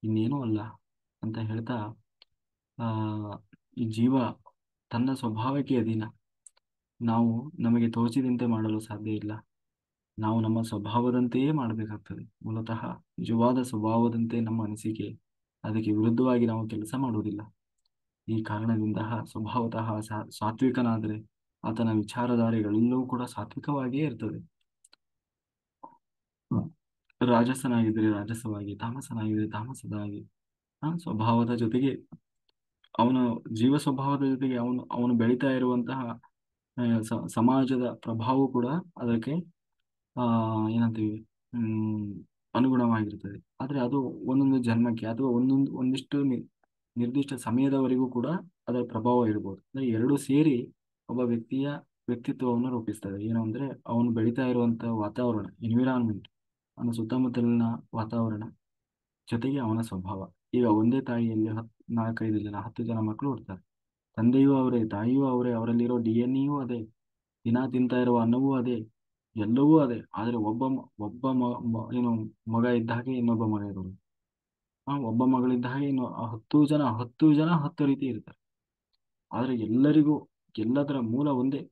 ಇನ್ನೇನೂ ಅಲ್ಲ ಅಂತ ಹೇಳ್ತಾ, ಆ ಈ ಜೀವ ತನ್ನ ಸ್ವಭಾವಕ್ಕೆ ಅಧೀನ. ನಾವು ನಮಗೆ ತೋಚಿದಂತೆ ಮಾಡಲು ಸಾಧ್ಯ ಇಲ್ಲ. ನಾವು ನಮ್ಮ ಸ್ವಭಾವದಂತೆಯೇ ಮಾಡಬೇಕಾಗ್ತದೆ. ಮೂಲತಃ ನಿಜವಾದ ಸ್ವಭಾವದಂತೆ ನಮ್ಮ ಅನಿಸಿಕೆ, ಅದಕ್ಕೆ ವಿರುದ್ಧವಾಗಿ ನಾವು ಕೆಲಸ ಮಾಡುವುದಿಲ್ಲ. ಈ ಕಾರಣದಿಂದ ಸ್ವಭಾವತಃ ಸಾತ್ವಿಕನಾದರೆ ಆತನ ವಿಚಾರಧಾರೆಗಳೆಲ್ಲವೂ ಕೂಡ ಸಾತ್ವಿಕವಾಗಿಯೇ ಇರ್ತದೆ. ರಾಜಸನಾಗಿದ್ದರೆ ರಾಜಸವಾಗಿ, ತಾಮಸನಾಗಿದ್ದರೆ ತಾಮಸದಾಗಿ, ಸ್ವಭಾವದ ಜೊತೆಗೆ ಅವನ ಜೀವ ಸ್ವಭಾವದ ಜೊತೆಗೆ ಅವನು ಬೆಳೀತಾ ಇರುವಂತಹ ಸಮಾಜದ ಪ್ರಭಾವ ಕೂಡ ಅದಕ್ಕೆ ಏನಂತೀವಿ, ಅನುಗುಣವಾಗಿರ್ತದೆ. ಆದ್ರೆ ಅದು ಒಂದೊಂದು ಜನ್ಮಕ್ಕೆ ಅಥವಾ ಒಂದಿಷ್ಟು ನಿರ್ದಿಷ್ಟ ಸಮಯದವರೆಗೂ ಕೂಡ ಅದರ ಪ್ರಭಾವ ಇರ್ಬೋದು. ಅಂದ್ರೆ ಎರಡು ಸೇರಿ ಒಬ್ಬ ವ್ಯಕ್ತಿಯ ವ್ಯಕ್ತಿತ್ವವನ್ನು ರೂಪಿಸ್ತದೆ. ಏನು ಅಂದ್ರೆ ಅವನು ಬೆಳೀತಾ ಇರುವಂತಹ ವಾತಾವರಣ, ಎನ್ವಿರಾನ್ಮೆಂಟ್, ಅವನ ಸುತ್ತಮುತ್ತಲಿನ ವಾತಾವರಣ ಜೊತೆಗೆ ಅವನ ಸ್ವಭಾವ. ಈಗ ಒಂದೇ ತಾಯಿಯಲ್ಲಿ 4-5 ಜನ 10 ಜನ ಮಕ್ಕಳು ಹುಡ್ತಾರೆ. ತಂದೆಯೂ ಅವರೇ, ತಾಯಿಯೂ ಅವರೇ, ಅವರಲ್ಲಿರೋ DNA ಅದೇ, ದಿನ ತಿಂತಾ ಇರುವ ಅನ್ನವೂ ಅದೇ, ಎಲ್ಲವೂ ಅದೇ. ಆದ್ರೆ ಒಬ್ಬ ಏನು ಮಗ ಇದ್ದ ಹಾಗೆ ಇನ್ನೊಬ್ಬ ಮಗ ಇರೋದು, ಒಬ್ಬ ಮಗಳಿದ್ದ ಹಾಗೆ ಇನ್ನು 10 ಜನ 10 ರೀತಿ ಇರ್ತಾರೆ. ಆದ್ರೆ ಎಲ್ಲರಿಗೂ ಎಲ್ಲದರ ಮೂಲ ಒಂದೇ.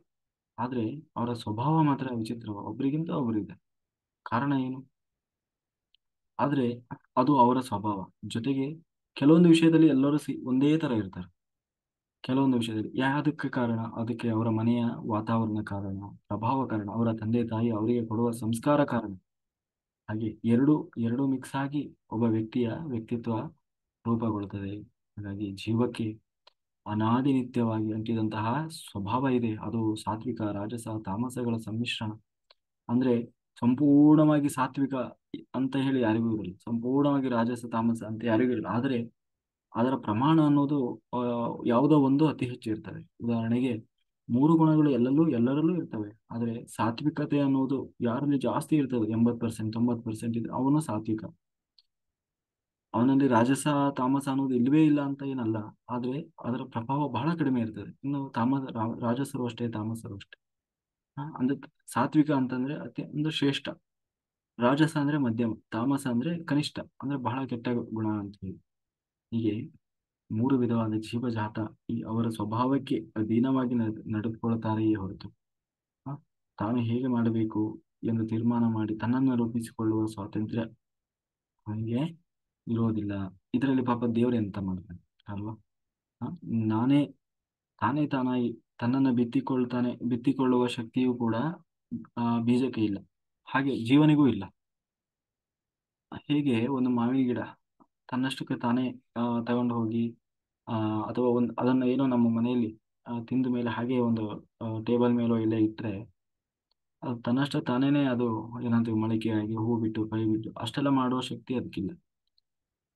ಆದ್ರೆ ಅವರ ಸ್ವಭಾವ ಮಾತ್ರ ವಿಚಿತ್ರ, ಒಬ್ರಿಗಿಂತ ಒಬ್ರಿದೆ. ಕಾರಣ ಏನು? ಆದ್ರೆ ಅದು ಅವರ ಸ್ವಭಾವ. ಜೊತೆಗೆ ಕೆಲವೊಂದು ವಿಷಯದಲ್ಲಿ ಎಲ್ಲರೂ ಒಂದೇ ತರ ಇರ್ತಾರೆ. ಕೆಲವೊಂದು ವಿಷಯದಲ್ಲಿ ಯಾವುದಕ್ಕೆ ಕಾರಣ? ಅದಕ್ಕೆ ಅವರ ಮನೆಯ ವಾತಾವರಣ ಕಾರಣ, ಪ್ರಭಾವ ಕಾರಣ, ಅವರ ತಂದೆ ತಾಯಿ ಅವರಿಗೆ ಕೊಡುವ ಸಂಸ್ಕಾರ ಕಾರಣ. ಹಾಗೆ ಎರಡು ಮಿಕ್ಸ್ ಆಗಿ ಒಬ್ಬ ವ್ಯಕ್ತಿಯ ವ್ಯಕ್ತಿತ್ವ ರೂಪುಗೊಳ್ಳುತ್ತದೆ. ಹಾಗಾಗಿ ಜೀವಕ್ಕೆ ಅನಾದಿ ನಿತ್ಯವಾಗಿ ಅಂಟಿದಂತಹ ಸ್ವಭಾವ ಇದೆ. ಅದು ಸಾತ್ವಿಕ, ರಾಜಸ, ತಾಮಸಗಳ ಸಮ್ಮಿಶ್ರಣ. ಅಂದ್ರೆ ಸಂಪೂರ್ಣವಾಗಿ ಸಾತ್ವಿಕ ಅಂತ ಹೇಳಿ ಯಾರಿಗೂ ಇರಲ್ಲ, ಸಂಪೂರ್ಣವಾಗಿ ರಾಜಸ ತಾಮಸ ಅಂತ ಯಾರಿಗೂ ಇರಲ್ಲ. ಆದ್ರೆ ಅದರ ಪ್ರಮಾಣ ಅನ್ನೋದು ಯಾವುದೋ ಒಂದು ಅತಿ ಹೆಚ್ಚು ಇರ್ತದೆ. ಉದಾಹರಣೆಗೆ 3 ಗುಣಗಳು ಎಲ್ಲರಲ್ಲೂ ಇರ್ತವೆ. ಆದ್ರೆ ಸಾತ್ವಿಕತೆ ಅನ್ನೋದು ಯಾರಲ್ಲಿ ಜಾಸ್ತಿ ಇರ್ತದೆ, 80% 90% ಇದ್ರೆ ಅವನು ಸಾತ್ವಿಕ. ಅವನಲ್ಲಿ ರಾಜಸ ತಾಮಸ ಅನ್ನೋದು ಇಲ್ಲವೇ ಇಲ್ಲ ಅಂತ ಏನಲ್ಲ, ಆದ್ರೆ ಅದರ ಪ್ರಭಾವ ಬಹಳ ಕಡಿಮೆ ಇರ್ತದೆ. ಇನ್ನು ರಾಜಸರು ಅಷ್ಟೇ, ತಾಮಸರು ಅಷ್ಟೇ. ಅಂದ್ರೆ ಸಾತ್ವಿಕ ಅಂತಂದ್ರೆ ಒಂದು ಶ್ರೇಷ್ಠ, ರಾಜಸ ಅಂದ್ರೆ ಮಧ್ಯಮ, ತಾಮಸ ಅಂದ್ರೆ ಕನಿಷ್ಠ, ಅಂದ್ರೆ ಬಹಳ ಕೆಟ್ಟ ಗುಣ ಅಂತ ಹೇಳಿ. ಹೀಗೆ 3 ವಿಧವಾದ ಜೀವಜಾತ ಅವರ ಸ್ವಭಾವಕ್ಕೆ ಅಧೀನವಾಗಿ ನಡೆದುಕೊಳ್ಳುತ್ತಾರೆಯೇ ಹೊರತು ತಾನು ಹೇಗೆ ಮಾಡಬೇಕು ಎಂದು ತೀರ್ಮಾನ ಮಾಡಿ ತನ್ನನ್ನು ರೂಪಿಸಿಕೊಳ್ಳುವ ಸ್ವಾತಂತ್ರ್ಯ ಅವನಿಗೆ ಇರೋದಿಲ್ಲ. ಇದರಲ್ಲಿ ಪಾಪ ದೇವರು ಎಂತ ಮಾಡ್ತಾನೆ ಅಲ್ವಾ? ಆ, ನಾನೇ ತಾನಾಗಿ ತನ್ನನ್ನು ಬಿತ್ತಿಕೊಳ್ಳುವ ಶಕ್ತಿಯೂ ಕೂಡ ಬೀಜಕ್ಕೆ ಇಲ್ಲ, ಹಾಗೆ ಜೀವನಿಗೂ ಇಲ್ಲ. ಹೇಗೆ ಒಂದು ಮಾವಿನ ಗಿಡ ತನ್ನಷ್ಟಕ್ಕೆ ತಾನೇ ತಗೊಂಡು ಹೋಗಿ ಅಥವಾ ಅದನ್ನ ಏನೋ ನಮ್ಮ ಮನೆಯಲ್ಲಿ ತಿಂದ ಮೇಲೆ ಹಾಗೆ ಒಂದು ಟೇಬಲ್ ಮೇಲೋ ಇಲ್ಲ ಇಟ್ಟರೆ ಅದು ತನ್ನಷ್ಟ ತಾನೇನೆ ಅದು ಏನಂತೀವಿ ಮೊಳಕೆಯಾಗಿ ಹೂ ಬಿಟ್ಟು ಕೈ ಬಿಟ್ಟು ಅಷ್ಟೆಲ್ಲ ಮಾಡುವ ಶಕ್ತಿ ಅದಕ್ಕಿಲ್ಲ.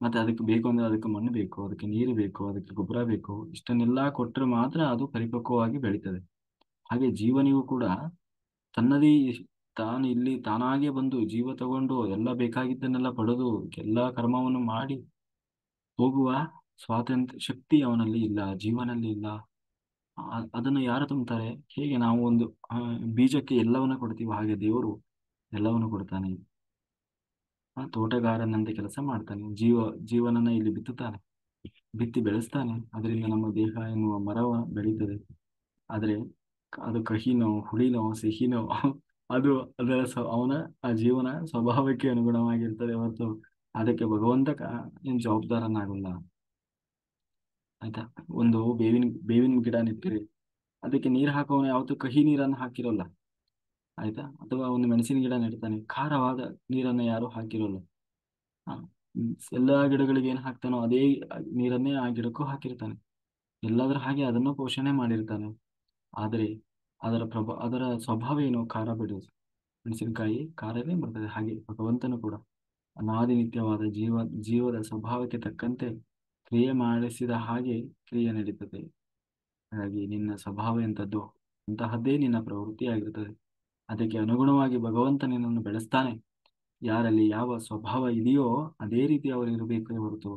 ಮತ್ತೆ ಅದಕ್ಕೆ ಬೇಕು ಅಂದ್ರೆ ಅದಕ್ಕೆ ಮಣ್ಣು ಬೇಕು, ಅದಕ್ಕೆ ನೀರು ಬೇಕು, ಅದಕ್ಕೆ ಗೊಬ್ಬರ ಬೇಕು. ಇಷ್ಟನ್ನೆಲ್ಲ ಕೊಟ್ಟರೆ ಮಾತ್ರ ಅದು ಪರಿಪಕ್ವವಾಗಿ ಬೆಳೀತದೆ. ಹಾಗೆ ಜೀವನಿಗೂ ಕೂಡ ತನ್ನದೇ ತಾನು ಇಲ್ಲಿ ತಾನಾಗೆ ಬಂದು ಜೀವ ತಗೊಂಡು ಎಲ್ಲ ಬೇಕಾಗಿದ್ದನ್ನೆಲ್ಲ ಪಡೆದು ಎಲ್ಲ ಕರ್ಮವನ್ನು ಮಾಡಿ ಹೋಗುವ ಸ್ವಾತಂತ್ರ್ಯ ಶಕ್ತಿ ಅವನಲ್ಲಿ ಇಲ್ಲ, ಜೀವನಲ್ಲಿ ಇಲ್ಲ. ಅದನ್ನು ಯಾರು ತುಂಬ್ತಾರೆ? ಹೇಗೆ ನಾವು ಒಂದು ಬೀಜಕ್ಕೆ ಎಲ್ಲವನ್ನ ಕೊಡ್ತೀವಿ, ಹಾಗೆ ದೇವರು ಎಲ್ಲವನ್ನು ಕೊಡ್ತಾನೆ. ತೋಟಗಾರನಂತೆ ಕೆಲಸ ಮಾಡ್ತಾನೆ. ಜೀವನನ್ನ ಇಲ್ಲಿ ಬಿತ್ತುತ್ತಾನೆ, ಬಿತ್ತಿ ಬೆಳೆಸ್ತಾನೆ. ಅದರಿಂದ ನಮ್ಮ ದೇಹ ಎನ್ನುವ ಮರವ ಬೆಳೀತದೆ. ಆದ್ರೆ ಅದು ಕಹಿನೋ ಹುಳಿನೋ ಸಿಹಿನೋ ಅದು ಅವನ ಆ ಜೀವನ ಸ್ವಭಾವಕ್ಕೆ ಅನುಗುಣವಾಗಿರ್ತದೆ ಹೊರತು ಅದಕ್ಕೆ ಭಗವಂತ ಏನ್ ಜವಾಬ್ದಾರನಾಗಲ್ಲ. ಆಯ್ತಾ? ಒಂದು ಬೇವಿನ ಗಿಡ ನೆಟ್ಟಿರಿ, ಅದಕ್ಕೆ ನೀರು ಹಾಕೋನು ಯಾವತ್ತೂ ಕಹಿ ನೀರನ್ನು ಹಾಕಿರೋಲ್ಲ. ಆಯ್ತಾ? ಅಥವಾ ಒಂದು ಮೆಣಸಿನ ಗಿಡ ನೆಡ್ತಾನೆ, ಖಾರವಾದ ನೀರನ್ನು ಯಾರು ಹಾಕಿರೋಲ್ಲ. ಆ, ಎಲ್ಲಾ ಗಿಡಗಳಿಗೆ ಏನ್ ಹಾಕ್ತಾನೋ ಅದೇ ನೀರನ್ನೇ ಆ ಗಿಡಕ್ಕೂ ಹಾಕಿರ್ತಾನೆ. ಎಲ್ಲಾದ್ರೂ ಹಾಗೆ ಅದನ್ನು ಪೋಷಣೆ ಮಾಡಿರ್ತಾನೆ. ಆದರೆ ಅದರ ಸ್ವಭಾವ ಏನು? ಖಾರ ಬಿಡೋದು. ಮೆಣಸಿನಕಾಯಿ ಖಾರವೇ ಬರ್ತದೆ. ಹಾಗೆ ಭಗವಂತನು ಕೂಡ ಅನಾದಿ ನಿತ್ಯವಾದ ಜೀವದ ಸ್ವಭಾವಕ್ಕೆ ತಕ್ಕಂತೆ ಕ್ರಿಯೆ ಮಾಡಿಸಿದ ಹಾಗೆ ಕ್ರಿಯೆ ನಡೀತದೆ. ಹಾಗಾಗಿ ನಿನ್ನ ಸ್ವಭಾವ ಎಂಥದ್ದು ಅಂತಹದ್ದೇ ನಿನ್ನ ಪ್ರವೃತ್ತಿಯಾಗಿರ್ತದೆ. ಅದಕ್ಕೆ ಅನುಗುಣವಾಗಿ ಭಗವಂತ ನಿನ್ನನ್ನು ಬೆಳೆಸ್ತಾನೆ. ಯಾರಲ್ಲಿ ಯಾವ ಸ್ವಭಾವ ಇದೆಯೋ ಅದೇ ರೀತಿ ಅವರು ಇರಬೇಕೇ ಹೊರತು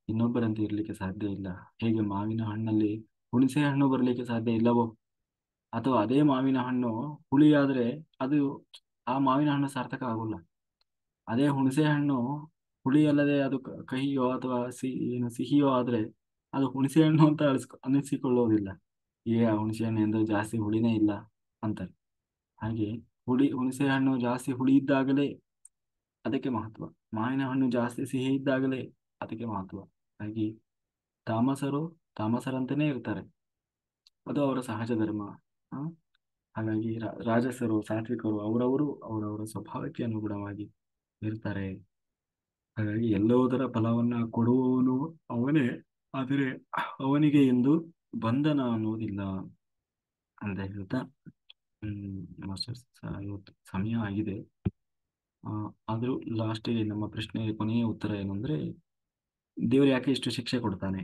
ಇನ್ನೊಬ್ಬರಂತೆ ಇರಲಿಕ್ಕೆ ಸಾಧ್ಯ ಇಲ್ಲ. ಹೇಗೆ ಮಾವಿನ ಹಣ್ಣಲ್ಲಿ ಹುಣಸೆ ಹಣ್ಣು ಬರಲಿಕ್ಕೆ ಸಾಧ್ಯ ಇಲ್ಲವೋ, ಅಥವಾ ಅದೇ ಮಾವಿನ ಹಣ್ಣು ಹುಳಿಯಾದ್ರೆ ಅದು ಆ ಮಾವಿನ ಹಣ್ಣು ಸಾರ್ಥಕ ಆಗೋಲ್ಲ. ಅದೇ ಹುಣಸೆ ಹಣ್ಣು ಹುಳಿ ಅಲ್ಲದೆ ಅದು ಕಹಿಯೋ ಅಥವಾ ಸಿಹಿಯೋ ಆದ್ರೆ ಅದು ಹುಣಸೆ ಹಣ್ಣು ಅಂತ ಅನಿಸಿಕೊಳ್ಳೋದಿಲ್ಲ. ಆ ಹುಣಸೆ ಹಣ್ಣು ಎಂದು ಜಾಸ್ತಿ ಹುಳಿನೇ ಇಲ್ಲ ಅಂತಾರೆ. ಹಾಗೆ ಹುಣಸೆ ಹಣ್ಣು ಜಾಸ್ತಿ ಹುಳಿ ಇದ್ದಾಗಲೇ ಅದಕ್ಕೆ ಮಹತ್ವ, ಮಾವಿನ ಹಣ್ಣು ಜಾಸ್ತಿ ಸಿಹಿ ಇದ್ದಾಗಲೇ ಅದಕ್ಕೆ ಮಹತ್ವ. ಹಾಗೆ ತಾಮಸರು ತಾಮಸರಂತೆಯೇ ಇರ್ತಾರೆ, ಅದು ಅವರ ಸಹಜ ಧರ್ಮ. ಆ, ಹಾಗಾಗಿ ರಾಜಸರು ಸಾತ್ವಿಕರು ಅವರವರ ಸ್ವಭಾವಕ್ಕೆ ಅನುಗುಣವಾಗಿ ಇರ್ತಾರೆ. ಹಾಗಾಗಿ ಎಲ್ಲವುದರ ಫಲವನ್ನ ಕೊಡುವವನು ಅವನೇ, ಆದರೆ ಅವನಿಗೆ ಎಂದು ಬಂಧನ ಅನ್ನೋದಿಲ್ಲ ಅಂತ ಹೇಳ್ತಾ ಮಾಸ್ಟರ್ಸ್ ಇವತ್ತು ಸಮಯ ಆಗಿದೆ. ಆದರೂ ಲಾಸ್ಟಿಗೆ ನಮ್ಮ ಪ್ರಶ್ನೆಗೆ ಕೊನೆಯ ಉತ್ತರ ಏನಂದ್ರೆ, ದೇವರು ಯಾಕೆ ಇಷ್ಟು ಶಿಕ್ಷೆ ಕೊಡ್ತಾನೆ?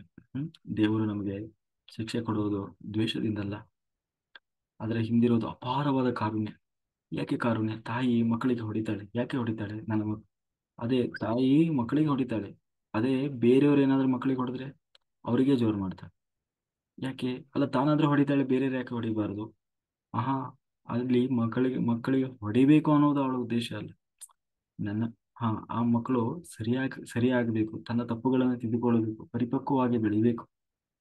ದೇವರು ನಮಗೆ ಶಿಕ್ಷೆ ಕೊಡುವುದು ದ್ವೇಷದಿಂದಲ್ಲ, ಅದರ ಹಿಂದಿರೋದು ಅಪಾರವಾದ ಕಾರುಣ್ಯ. ಯಾಕೆ ಕಾರುಣ್ಯ? ತಾಯಿ ಮಕ್ಕಳಿಗೆ ಹೊಡಿತಾಳೆ, ಯಾಕೆ ಹೊಡಿತಾಳೆ? ಅದೇ ತಾಯಿ ಮಕ್ಕಳಿಗೆ ಹೊಡಿತಾಳೆ, ಅದೇ ಬೇರೆಯವ್ರು ಏನಾದ್ರೂ ಮಕ್ಕಳಿಗೆ ಹೊಡೆದ್ರೆ ಅವರಿಗೆ ಜೋರು ಮಾಡ್ತಾಳೆ. ಯಾಕೆ? ಅಲ್ಲ, ತಾನಾದ್ರೂ ಹೊಡಿತಾಳೆ, ಬೇರೆಯವ್ರು ಯಾಕೆ ಹೊಡಿಬಾರ್ದು? ಆಹಾ, ಅಲ್ಲಿ ಮಕ್ಕಳಿಗೆ ಹೊಡಿಬೇಕು ಅನ್ನೋದು ಅವಳ ಉದ್ದೇಶ ಅಲ್ಲ. ನನ್ನ ಹಾ ಆ ಮಕ್ಕಳು ಸರಿಯಾಗಬೇಕು, ತನ್ನ ತಪ್ಪುಗಳನ್ನು ತಿದ್ದುಕೊಳ್ಳಬೇಕು, ಪರಿಪಕ್ವವಾಗಿ ಬೆಳಿಬೇಕು,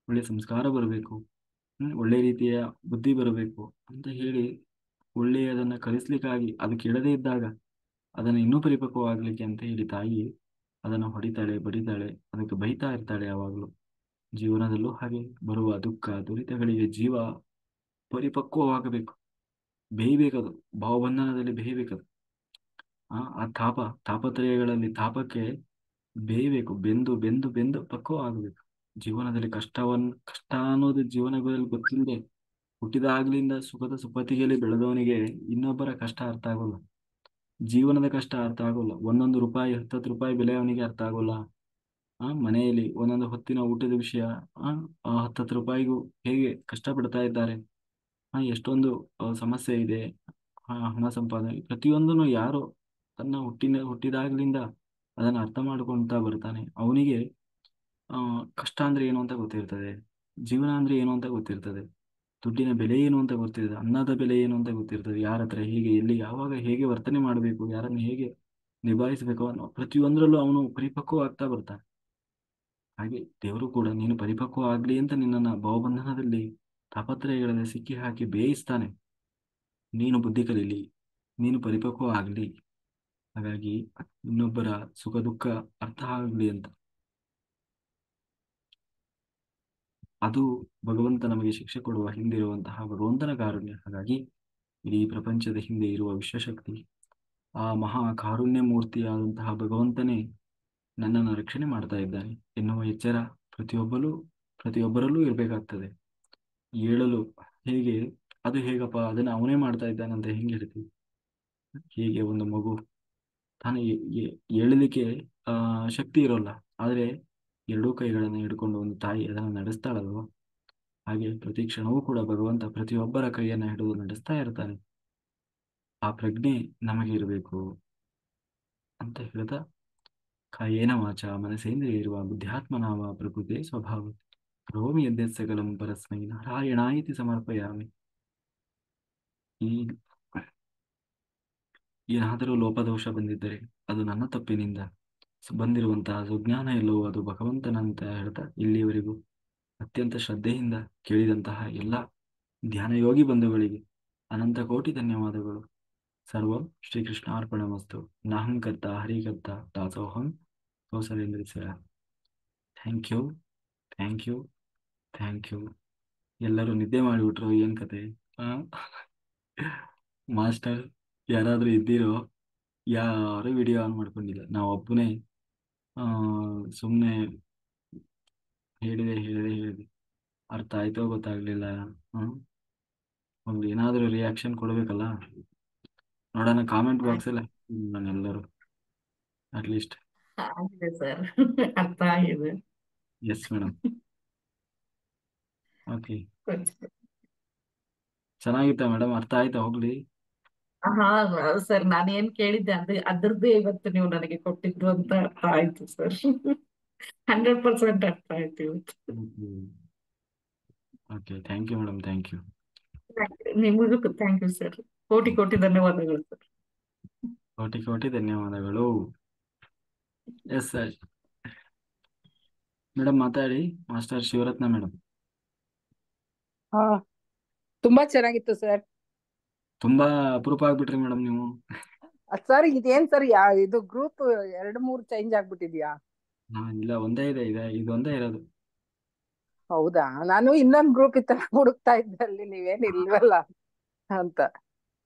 ಒಳ್ಳೆ ಸಂಸ್ಕಾರ ಬರಬೇಕು, ಒಳ್ಳೆ ರೀತಿಯ ಬುದ್ಧಿ ಬರಬೇಕು ಅಂತ ಹೇಳಿ ಒಳ್ಳೆಯದನ್ನ ಕಲಿಸ್ಲಿಕ್ಕಾಗಿ ಅದು ಕೆಡದೇ ಇದ್ದಾಗ ಅದನ್ನು ಇನ್ನೂ ಪರಿಪಕ್ವವಾಗಲಿಕ್ಕೆ ಅಂತ ಹೇಳಿ ತಾಯಿ ಅದನ್ನು ಹೊಡಿತಾಳೆ, ಬಡಿತಾಳೆ, ಅದಕ್ಕೆ ಬೈತಾ ಇರ್ತಾಳೆ ಯಾವಾಗಲೂ. ಜೀವನದಲ್ಲೂ ಹಾಗೆ ಬರುವ ದುಃಖ ದುರಿತಗಳಿಗೆ ಜೀವ ಪರಿಪಕ್ವವಾಗಬೇಕು, ಬೇಯಬೇಕದು, ಭಾವಬಂಧನದಲ್ಲಿ ಬೇಯಬೇಕದು. ಆ ತಾಪತ್ರಯಗಳಲ್ಲಿ ತಾಪಕ್ಕೆ ಬೇಯಬೇಕು, ಬೆಂದು ಬೆಂದು ಬೆಂದು ಪಕ್ವ ಆಗಬೇಕು. ಜೀವನದಲ್ಲಿ ಕಷ್ಟ ಅನ್ನೋದು ಜೀವನದಲ್ಲಿ ಗೊತ್ತಿಲ್ಲದೆ ಹುಟ್ಟಿದಾಗ್ಲಿಂದ ಸುಖದ ಸುಪ್ಪತ್ತಿಗೆಯಲ್ಲಿ ಬೆಳೆದವನಿಗೆ ಇನ್ನೊಬ್ಬರ ಕಷ್ಟ ಅರ್ಥ ಆಗೋಲ್ಲ, ಜೀವನದ ಕಷ್ಟ ಅರ್ಥ ಆಗೋಲ್ಲ. ಒಂದೊಂದು ರೂಪಾಯಿ 10 ರೂಪಾಯಿ ಬೆಲೆ ಅವನಿಗೆ ಅರ್ಥ ಆಗೋಲ್ಲ. ಮನೆಯಲ್ಲಿ ಒಂದೊಂದು ಹೊತ್ತಿನ ಊಟದ ವಿಷಯ, ಆ 10 ರೂಪಾಯಿಗೂ ಹೇಗೆ ಕಷ್ಟಪಡ್ತಾ ಇದ್ದಾರೆ, ಎಷ್ಟೊಂದು ಸಮಸ್ಯೆ ಇದೆ, ಹಣ ಸಂಪಾದನೆ ಪ್ರತಿಯೊಂದನ್ನು ಯಾರು ತನ್ನ ಹುಟ್ಟಿದಾಗ್ಲಿಂದ ಅದನ್ನು ಅರ್ಥ ಮಾಡ್ಕೊಂತ ಬರ್ತಾನೆ ಅವನಿಗೆ ಕಷ್ಟ ಅಂದ್ರೆ ಏನು ಅಂತ ಗೊತ್ತಿರ್ತದೆ, ಜೀವನ ಅಂದ್ರೆ ಏನು ಅಂತ ಗೊತ್ತಿರ್ತದೆ, ದುಡ್ಡಿನ ಬೆಲೆ ಏನು ಅಂತ ಗೊತ್ತಿರ್ತದೆ, ಅನ್ನದ ಬೆಲೆ ಏನು ಅಂತ ಗೊತ್ತಿರ್ತದೆ, ಯಾರ ಹತ್ರ ಹೇಗೆ, ಎಲ್ಲಿ, ಯಾವಾಗ ಹೇಗೆ ವರ್ತನೆ ಮಾಡಬೇಕು, ಯಾರನ್ನು ಹೇಗೆ ನಿಭಾಯಿಸಬೇಕು ಅನ್ನೋ ಪ್ರತಿಯೊಂದರಲ್ಲೂ ಅವನು ಪರಿಪಕ್ವ ಆಗ್ತಾ ಬರ್ತಾನೆ. ಹಾಗೆ ದೇವರು ಕೂಡ ನೀನು ಪರಿಪಕ್ವ ಆಗ್ಲಿ ಅಂತ ನಿನ್ನನ್ನು ಭಾವಬಂಧನದಲ್ಲಿ ತಾಪತ್ರಯಗಳಲ್ಲಿ ಸಿಕ್ಕಿ ಹಾಕಿ ಬೇಯಿಸ್ತಾನೆ. ನೀನು ಬುದ್ಧಿ ಕಲೀಲಿ, ನೀನು ಪರಿಪಕ್ವ ಆಗಲಿ, ಹಾಗಾಗಿ ಇನ್ನೊಬ್ಬರ ಸುಖ ದುಃಖ ಅರ್ಥ ಆಗಲಿ ಅಂತ. ಅದು ಭಗವಂತ ನಮಗೆ ಶಿಕ್ಷೆ ಕೊಡುವ ಹಿಂದಿರುವಂತಹ ಭಗವಂತನ ಕಾರುಣ್ಯ. ಹಾಗಾಗಿ ಇಡೀ ಪ್ರಪಂಚದ ಹಿಂದೆ ಇರುವ ವಿಶ್ವಶಕ್ತಿ, ಆ ಮಹಾ ಕಾರುಣ್ಯ ಮೂರ್ತಿಯಾದಂತಹ ಭಗವಂತನೇ ನನ್ನನ್ನು ರಕ್ಷಣೆ ಮಾಡ್ತಾ ಇದ್ದಾನೆ ಎನ್ನುವ ಎಚ್ಚರ ಪ್ರತಿಯೊಬ್ಬರಲ್ಲೂ ಇರಬೇಕಾಗ್ತದೆ. ಏಳಲು ಹೇಗೆ, ಅದು ಹೇಗಪ್ಪ, ಅದನ್ನು ಅವನೇ ಮಾಡ್ತಾ ಇದ್ದಾನೆ ಅಂತ ಹೆಂಗೆ ಹೇಳ್ತೀವಿ? ಹೀಗೆ ಒಂದು ಮಗು ತಾನು ಏಳಲಿಕ್ಕೆ ಶಕ್ತಿ ಇರೋಲ್ಲ, ಆದರೆ ಎರಡೂ ಕೈಗಳನ್ನು ಹಿಡ್ಕೊಂಡು ಒಂದು ತಾಯಿ ಅದನ್ನು ನಡೆಸ್ತಾಳಲ್ವ, ಹಾಗೆ ಪ್ರತಿ ಕ್ಷಣವೂ ಕೂಡ ಭಗವಂತ ಪ್ರತಿಯೊಬ್ಬರ ಕೈಯನ್ನು ಹಿಡಿದು ನಡೆಸ್ತಾ ಇರ್ತಾನೆ. ಆ ಪ್ರಜ್ಞೆ ನಮಗೆ ಇರಬೇಕು ಅಂತ ಹೇಳ್ತಾ, ಕಾಯೇನ ವಾಚ ಮನಸೇಂದ್ರಿಯ ಇರುವ ಬುದ್ಧ್ಯಾತ್ಮನಾವ ಪ್ರಕೃತಿ ಸ್ವಭಾವ ಕರೋಮಿ ಯದ್ಯತ್ ಸಕಲಂ ಪರಸ್ಮೈ ನಾರಾಯಣಾಯಿತಿ ಸಮರ್ಪಯಾಮಿ. ಈ ಏನಾದರೂ ಲೋಪದೋಷ ಬಂದಿದ್ದರೆ ಅದು ನನ್ನ ತಪ್ಪಿನಿಂದ ಬಂದಿರುವಂತಹ ಸುಜ್ಞಾನ ಎಲ್ಲವೂ ಅದು ಭಗವಂತನಂತ ಹೇಳ್ತಾ, ಇಲ್ಲಿಯವರೆಗೂ ಅತ್ಯಂತ ಶ್ರದ್ಧೆಯಿಂದ ಕೇಳಿದಂತಹ ಎಲ್ಲ ಧ್ಯಾನಯೋಗಿ ಬಂಧುಗಳಿಗೆ ಅನಂತ ಕೋಟಿ ಧನ್ಯವಾದಗಳು. ಸರ್ವಂ ಶ್ರೀಕೃಷ್ಣಾರ್ಪಣಮಸ್ತು. ನಾಹಂ ಕರ್ತ ಹರಿಕರ್ತ ದಾಸೋಹಂ Kausalendra. Thank you, thank you, thank you. ಎಲ್ಲರೂ ನಿದ್ದೆ ಮಾಡಿಬಿಟ್ರು, ಏನ್ ಕತೆ? ಮಾಸ್ಟರ್ ಯಾರಾದ್ರೂ ಇದ್ದೀರೋ? ಯಾರು ವಿಡಿಯೋ ಆನ್ ಮಾಡ್ಕೊಂಡಿಲ್ಲ, ನಾವು ಒಬ್ಬನೇ ಸುಮ್ಮನೆ ಹೇಳಿದೆ ಅರ್ಥ ಆಯ್ತೋ ಗೊತ್ತಾಗ್ಲಿಲ್ಲ. ಒಂದು ಏನಾದರೂ ರಿಯಾಕ್ಷನ್ ಕೊಡಬೇಕಲ್ಲ, ನೋಡೋಣ ಕಾಮೆಂಟ್ ಬಾಕ್ಸ್ ಎಲ್ಲ ನಾನೆಲ್ಲರೂ ಅಟ್ಲೀಸ್ಟ್. ಆಗಿದೆ ಸರ್. ಅರ್ಥ ಆಗಿದೆ. Yes madam. ಓಕೆ. ಗೊತ್ತು. ಚೆನ್ನಾಗಿತ್ತ ಮೇಡಮ್, ಅರ್ಥ ಆಯ್ತಾ ಹೋಗ್ಲಿ? ಹಾ ಸರ್, ನಾನು ಏನ್ ಕೇಳಿದ್ದೆ ಅದ್ರದ್ದೇ ಇವತ್ತು ನೀವು ನನಗೆ ಕೊಟ್ಟಿದ್ರು ಅಂತ ಅರ್ಥ ಆಯ್ತು ಸರ್. 100% ಅರ್ಥ ಆಯ್ತು ಇವತ್ತು. Okay, thank you madam, thank you. ನಿಮಗೂ ಥ್ಯಾಂಕ್ ಯು ಸರ್. ಕೋಟಿ ಕೋಟಿ ಧನ್ಯವಾದಗಳು ಸರ್. ಕೋಟಿ ಕೋಟಿ ಧನ್ಯವಾದಗಳು. Yes sir. ಮೇಡಮ್ ಮಾತಾಡಿ. Master Shivaratna madam. ಹಾ, ತುಂಬಾ ಚೆನ್ನಾಗಿತ್ತು ಸರ್. ತುಂಬಾ ಅಪರೂಪ ಆಗ್ಬಿಟ್ರಿ ಮೇಡಮ್ ನೀವು. ಸರ್ ಇದೇನ್ ಸರ್, ಇದು ಗ್ರೂಪ್ 2-3 ಚೇಂಜ್ ಆಗ್ಬಿಟ್ಟಿದ್ಯಾ? ಇಲ್ಲ, ಒಂದೇ ಇದೆ, ಇದೊಂದೇ ಇರೋದು. ಹೌದಾ, ನಾನು ಇನ್ನೊಂದ್ ಗ್ರೂಪ್ ಇತ್ತ ಹುಡುಕ್ತಾ ಇದ್ದೆ, ಅಲ್ಲಿ ನೀವೇನ್ ಇಲ್ವಲ್ಲ ಅಂತ,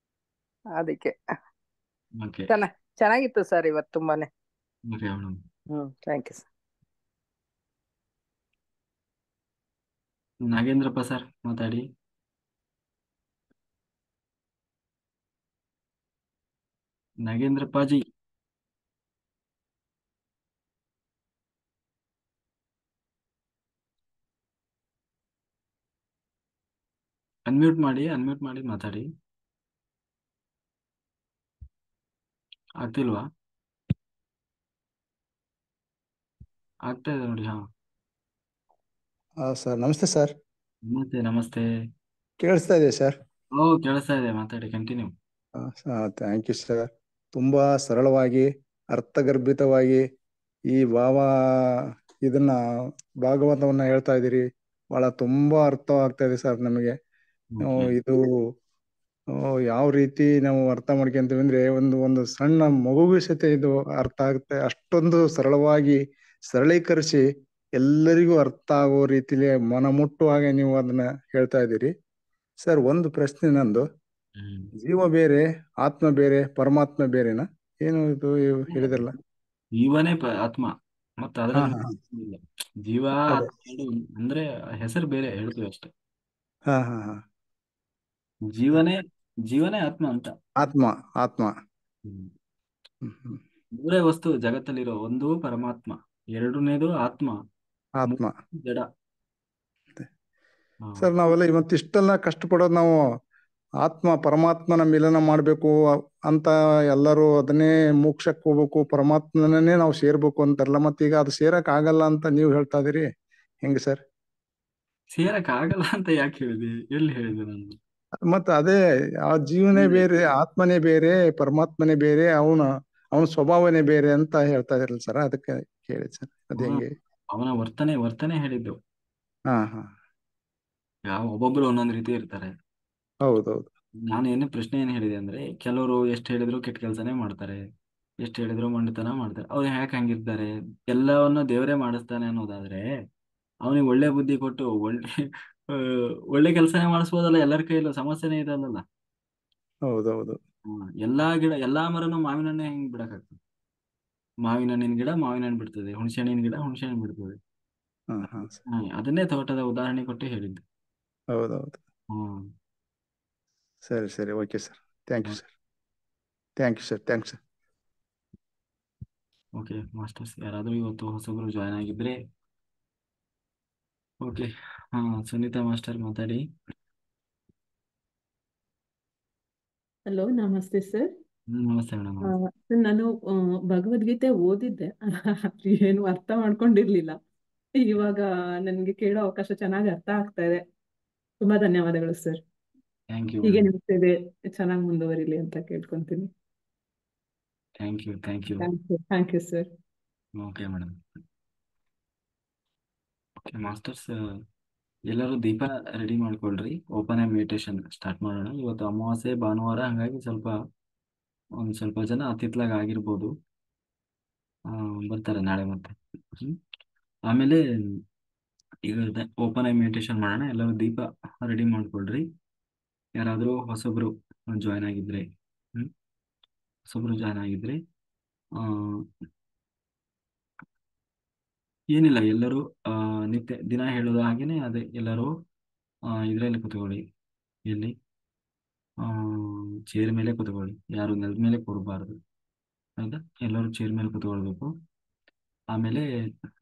ಅದಕ್ಕೆ. ಓಕೆ. ಚೆನ್ನಾಗಿತ್ತು ಸರ್ ಇವತ್ತು ತುಂಬಾನೇ. Okay madam. Thank you sir. Nagendrappa sir ಮಾತಾಡಿ. ನಾಗೇಂದ್ರಪ್ಪಾಜಿ. ಅನ್ಮ್ಯೂಟ್ ಮಾಡಿ ಮಾತಾಡಿ. ಆಗ್ತಿಲ್ವಾ? ಆಗ್ತಾ ಇದೆ ನೋಡಿ. ಹಾ, ಸರ್ ನಮಸ್ತೆ ಸರ್. ನಮಸ್ತೆ ನಮಸ್ತೆ. ಕೇಳಿಸ್ತಾ ಇದೆ ಸರ್? ಕೇಳಿಸ್ತಾ ಇದೆ, ಮಾತಾಡಿ, ಕಂಟಿನ್ಯೂ. Thank you sir. ತುಂಬ ಸರಳವಾಗಿ, ಅರ್ಥಗರ್ಭಿತವಾಗಿ ಈ ಇದನ್ನ ಭಾಗವತವನ್ನ ಹೇಳ್ತಾ ಇದ್ದೀರಿ. ಬಹಳ ತುಂಬಾ ಅರ್ಥವಾಗ್ತಾ ಇದೆ ಸರ್ ನಮಗೆ. ಓಕೆ. ಇದು ಯಾವ ರೀತಿ ನಾವು ಅರ್ಥ ಮಾಡ್ಕೊಂತೀವಿ ಅಂದ್ರೆ, ಒಂದು ಸಣ್ಣ ಮಗುವಿಗೆ ಸಹಿತ ಇದು ಅರ್ಥ ಆಗುತ್ತೆ. ಅಷ್ಟೊಂದು ಸರಳವಾಗಿ ಸರಳೀಕರಿಸಿ ಎಲ್ಲರಿಗೂ ಅರ್ಥ ಆಗೋ ರೀತಿಲಿ ಮನ ಮುಟ್ಟುವ ಹಾಗೆ ನೀವು ಅದನ್ನ ಹೇಳ್ತಾ ಇದ್ದೀರಿ ಸರ್. ಒಂದು ಪ್ರಶ್ನೆ ನಂದು. ಜೀವ ಬೇರೆ, ಆತ್ಮ ಬೇರೆ, ಪರಮಾತ್ಮ ಬೇರೆನಾ? ಏನು ಇದು ಹೇಳಿದ್ರಲ್ಲ? ಜೀವನೇ ಆತ್ಮ, ಮತ್ತೆ ಹಾ ಅದ್ರಲ್ಲಿ ಹಾ ಇಲ್ಲ. ಜೀವ ಅದೇ. ಆತ್ಮ ಎರಡು ಅಂದ್ರೆ ಹೆಸರು ಬೇರೆ ಹೇಳ್ತೀವಿ ಅಷ್ಟೇ. ಹಾ ಹಾ ಹಾ ಜೀವನೇ ಜೀವನೇ ಆತ್ಮ ಅಂತ. ಆತ್ಮ ಆತ್ಮ. ಹ್ಮ್. ಹ್ಮ್. ಮೂರೇ ವಸ್ತು ಜಗತ್ತಲ್ಲಿರೋ, ಒಂದು ಪರಮಾತ್ಮ, ಎರಡನೇದು ಆತ್ಮ, ಆತ್ಮ. ಮೂರನೇದು ಜಡ. ಹಾ. ಸರ್ ನಾವೆಲ್ಲ ಇವತ್ತಿಷ್ಟೆಲ್ಲ ಕಷ್ಟಪಡೋದು ನಾವು ಆತ್ಮ ಪರಮಾತ್ಮನ ಮಿಲನ ಮಾಡಬೇಕು ಅಂತ, ಎಲ್ಲರೂ ಅದನ್ನೇ ಮೋಕ್ಷಕ್ಕೆ ಹೋಗ್ಬೇಕು, ಪರಮಾತ್ಮನೇ ನಾವು ಸೇರ್ಬೇಕು ಅಂತಾರಲ್ಲ. ಮತ್ತೀಗ ಅದು ಸೇರಕ್ ಆಗಲ್ಲ ಅಂತ ನೀವು ಹೇಳ್ತಾ ಇದೀರಿ, ಹೆಂಗೆ ಸರ್? ಸೇರಕ್ ಆಗಲ್ಲ ಅಂತ ಯಾಕೆ ಹೇಳಿದೆ? ಎಲ್ಲಿ ಹೇಳಿದೆ ನಾನು? ಮತ್ತೆ ಅದೇ, ಆ ಜೀವನೇ ಬೇರೆ, ಆತ್ಮನೇ ಬೇರೆ, ಪರಮಾತ್ಮನೇ ಬೇರೆ, ಅವನ ಸ್ವಭಾವನೇ ಬೇರೆ ಅಂತ ಹೇಳ್ತಾ ಇದ್ರಲ್ಲ ಸರ್, ಅದಕ್ಕೆ ಕೇಳಿ ಸರ್, ಅದ್ ಹಾ, ಹೆಂಗೆ? ಅವನ ವರ್ತನೆ ಹೇಳಿದ್ದು. ಹಾ ಹಾ ಒಬ್ಬೊಬ್ರು ಒಂದೊಂದು ರೀತಿ ಇರ್ತಾರೆ. ಹೌದೌದು. ನಾನು ಪ್ರಶ್ನೆ ಏನು ಹೇಳಿದೆ ಅಂದ್ರೆ, ಕೆಲವರು ಎಷ್ಟು ಹೇಳಿದ್ರು ಕೆಟ್ಟ ಕೆಲಸನೇ ಮಾಡ್ತಾರೆ, ಎಷ್ಟು ಹೇಳಿದ್ರು ಮಂಡತನ ಮಾಡ್ತಾರೆ. ಅವ್ರು ಯಾಕೆ ಹಂಗಿರ್ತಾರೆ? ಎಲ್ಲವನ್ನ ದೇವರೇ ಮಾಡಿಸ್ತಾನೆ ಅನ್ನೋದಾದ್ರೆ ಅವನಿಗೆ ಒಳ್ಳೆ ಬುದ್ಧಿ ಕೊಟ್ಟು ಆ, ಒಳ್ಳೆ ಕೆಲಸನೇ ಮಾಡಿಸ್ಬೋದಲ್ಲ. ಎಲ್ಲರ ಕೈಯಲ್ಲೂ ಸಮಸ್ಯೆನೇ ಇದಲ್ಲ. ಹೌದೌದು. ಎಲ್ಲಾ ಗಿಡ, ಎಲ್ಲಾ ಮರನು ಮಾವಿನ ಹಣ್ಣೆ ಹೆಂಗ್ ಬಿಡಕ್ಕಾಗ್ತದೆ? ಮಾವಿನ ಹಣ್ಣಿನ ಗಿಡ ಮಾವಿನ ಹಣ್ಣು ಬಿಡ್ತದೆ, ಹುಣಸೆ ಹಣ್ಣಿನ ಗಿಡ ಹುಣಸೆ ಹಣ್ಣು ಬಿಡ್ತದೆ. ಹಾ ಹಾ ಸರ್. ಅದನ್ನೇ ತೋಟದ ಉದಾಹರಣೆ ಕೊಟ್ಟು ಹೇಳಿದ್ದು. ಹೌದೌದು. ಹ್ಮ್. ಸರಿ ಸರಿ, okay sir. Thank you sir. Thank you sir. Thanks sir. Okay masters, ಯಾರಾದ್ರೂ ಇವತ್ತು ಹೊಸಬರು ಜಾಯ್ನ್ ಆಗಿದ್ರೆ ಓಕೆ. ಹಾ, ಸುನೀತಾ ಮಾಸ್ಟರ್ ಮಾತಾಡಿ. ಹಲೋ, ನಮಸ್ತೆ ಸರ್. ನಮಸ್ತೆ ಮೇಡಮ್. ನಾನು ಭಗವದ್ಗೀತೆ ಓದಿದ್ದೆ, ಅದು ಏನು ಅರ್ಥ ಮಾಡ್ಕೊಂಡಿರ್ಲಿಲ್ಲ. ಇವಾಗ ನನ್ಗೆ ಕೇಳೋ ಅವಕಾಶ ಚೆನ್ನಾಗಿ ಅರ್ಥ ಆಗ್ತಾ ಇದೆ. ತುಂಬಾ ಧನ್ಯವಾದಗಳು ಸರ್. ಥ್ಯಾಂಕ್ ಯು ಹೀಗೆ ಮೇಡಮ್. ನಿಮ್ಗೆ ಚೆನ್ನಾಗಿ ಮುಂದುವರಿಲಿ ಅಂತ ಕೇಳ್ಕೊಂತೀನಿ. Thank you. Thank you sir. Okay madam. Okay masters, ಎಲ್ಲರೂ ದೀಪ ರೆಡಿ ಮಾಡ್ಕೊಳ್ರಿ. ಓಪನ್ ಆಗಿ ಮೆಡಿಟೇಷನ್ ಸ್ಟಾರ್ಟ್ ಮಾಡೋಣ. ಇವತ್ತು ಅಮಾವಾಸ್ಯೆ ಭಾನುವಾರ, ಹಂಗಾಗಿ ಒಂದ್ ಸ್ವಲ್ಪ ಜನ ಅತಿಥ್ಲಾಗ ಆಗಿರ್ಬೋದು. ಬರ್ತಾರೆ ನಾಳೆ ಮತ್ತೆ. ಆಮೇಲೆ ಈಗ ಓಪನ್ ಆಗಿ ಮೆಡಿಟೇಷನ್ ಮಾಡೋಣ. ಎಲ್ಲರೂ ದೀಪ ರೆಡಿ ಮಾಡ್ಕೊಳ್ರಿ. ಯಾರಾದರೂ ಹೊಸಬ್ರು ಜಾಯ್ನ್ ಆಗಿದ್ರೆ ಹ್ಮ್ ಹೊಸಬ್ರು ಜಾಯ್ನ್ ಆಗಿದ್ರೆ ಆ ಏನಿಲ್ಲ, ಎಲ್ಲರೂ ನಿತ್ಯ ದಿನ ಹೇಳೋದು ಹಾಗೇನೆ ಅದೇ, ಎಲ್ಲರೂ ಇದರಲ್ಲಿ ಕುತ್ಕೊಳ್ಳಿ. ಎಲ್ಲಿ? ಚೇರ್ ಮೇಲೆ ಕುತ್ಕೊಳ್ಳಿ, ಯಾರು ನೆಲದ ಮೇಲೆ ಕೂರಬಾರ್ದು. ಆಯ್ತಾ? ಎಲ್ಲರೂ ಚೇರ್ ಮೇಲೆ ಕುತ್ಕೊಳ್ಬೇಕು. ಆಮೇಲೆ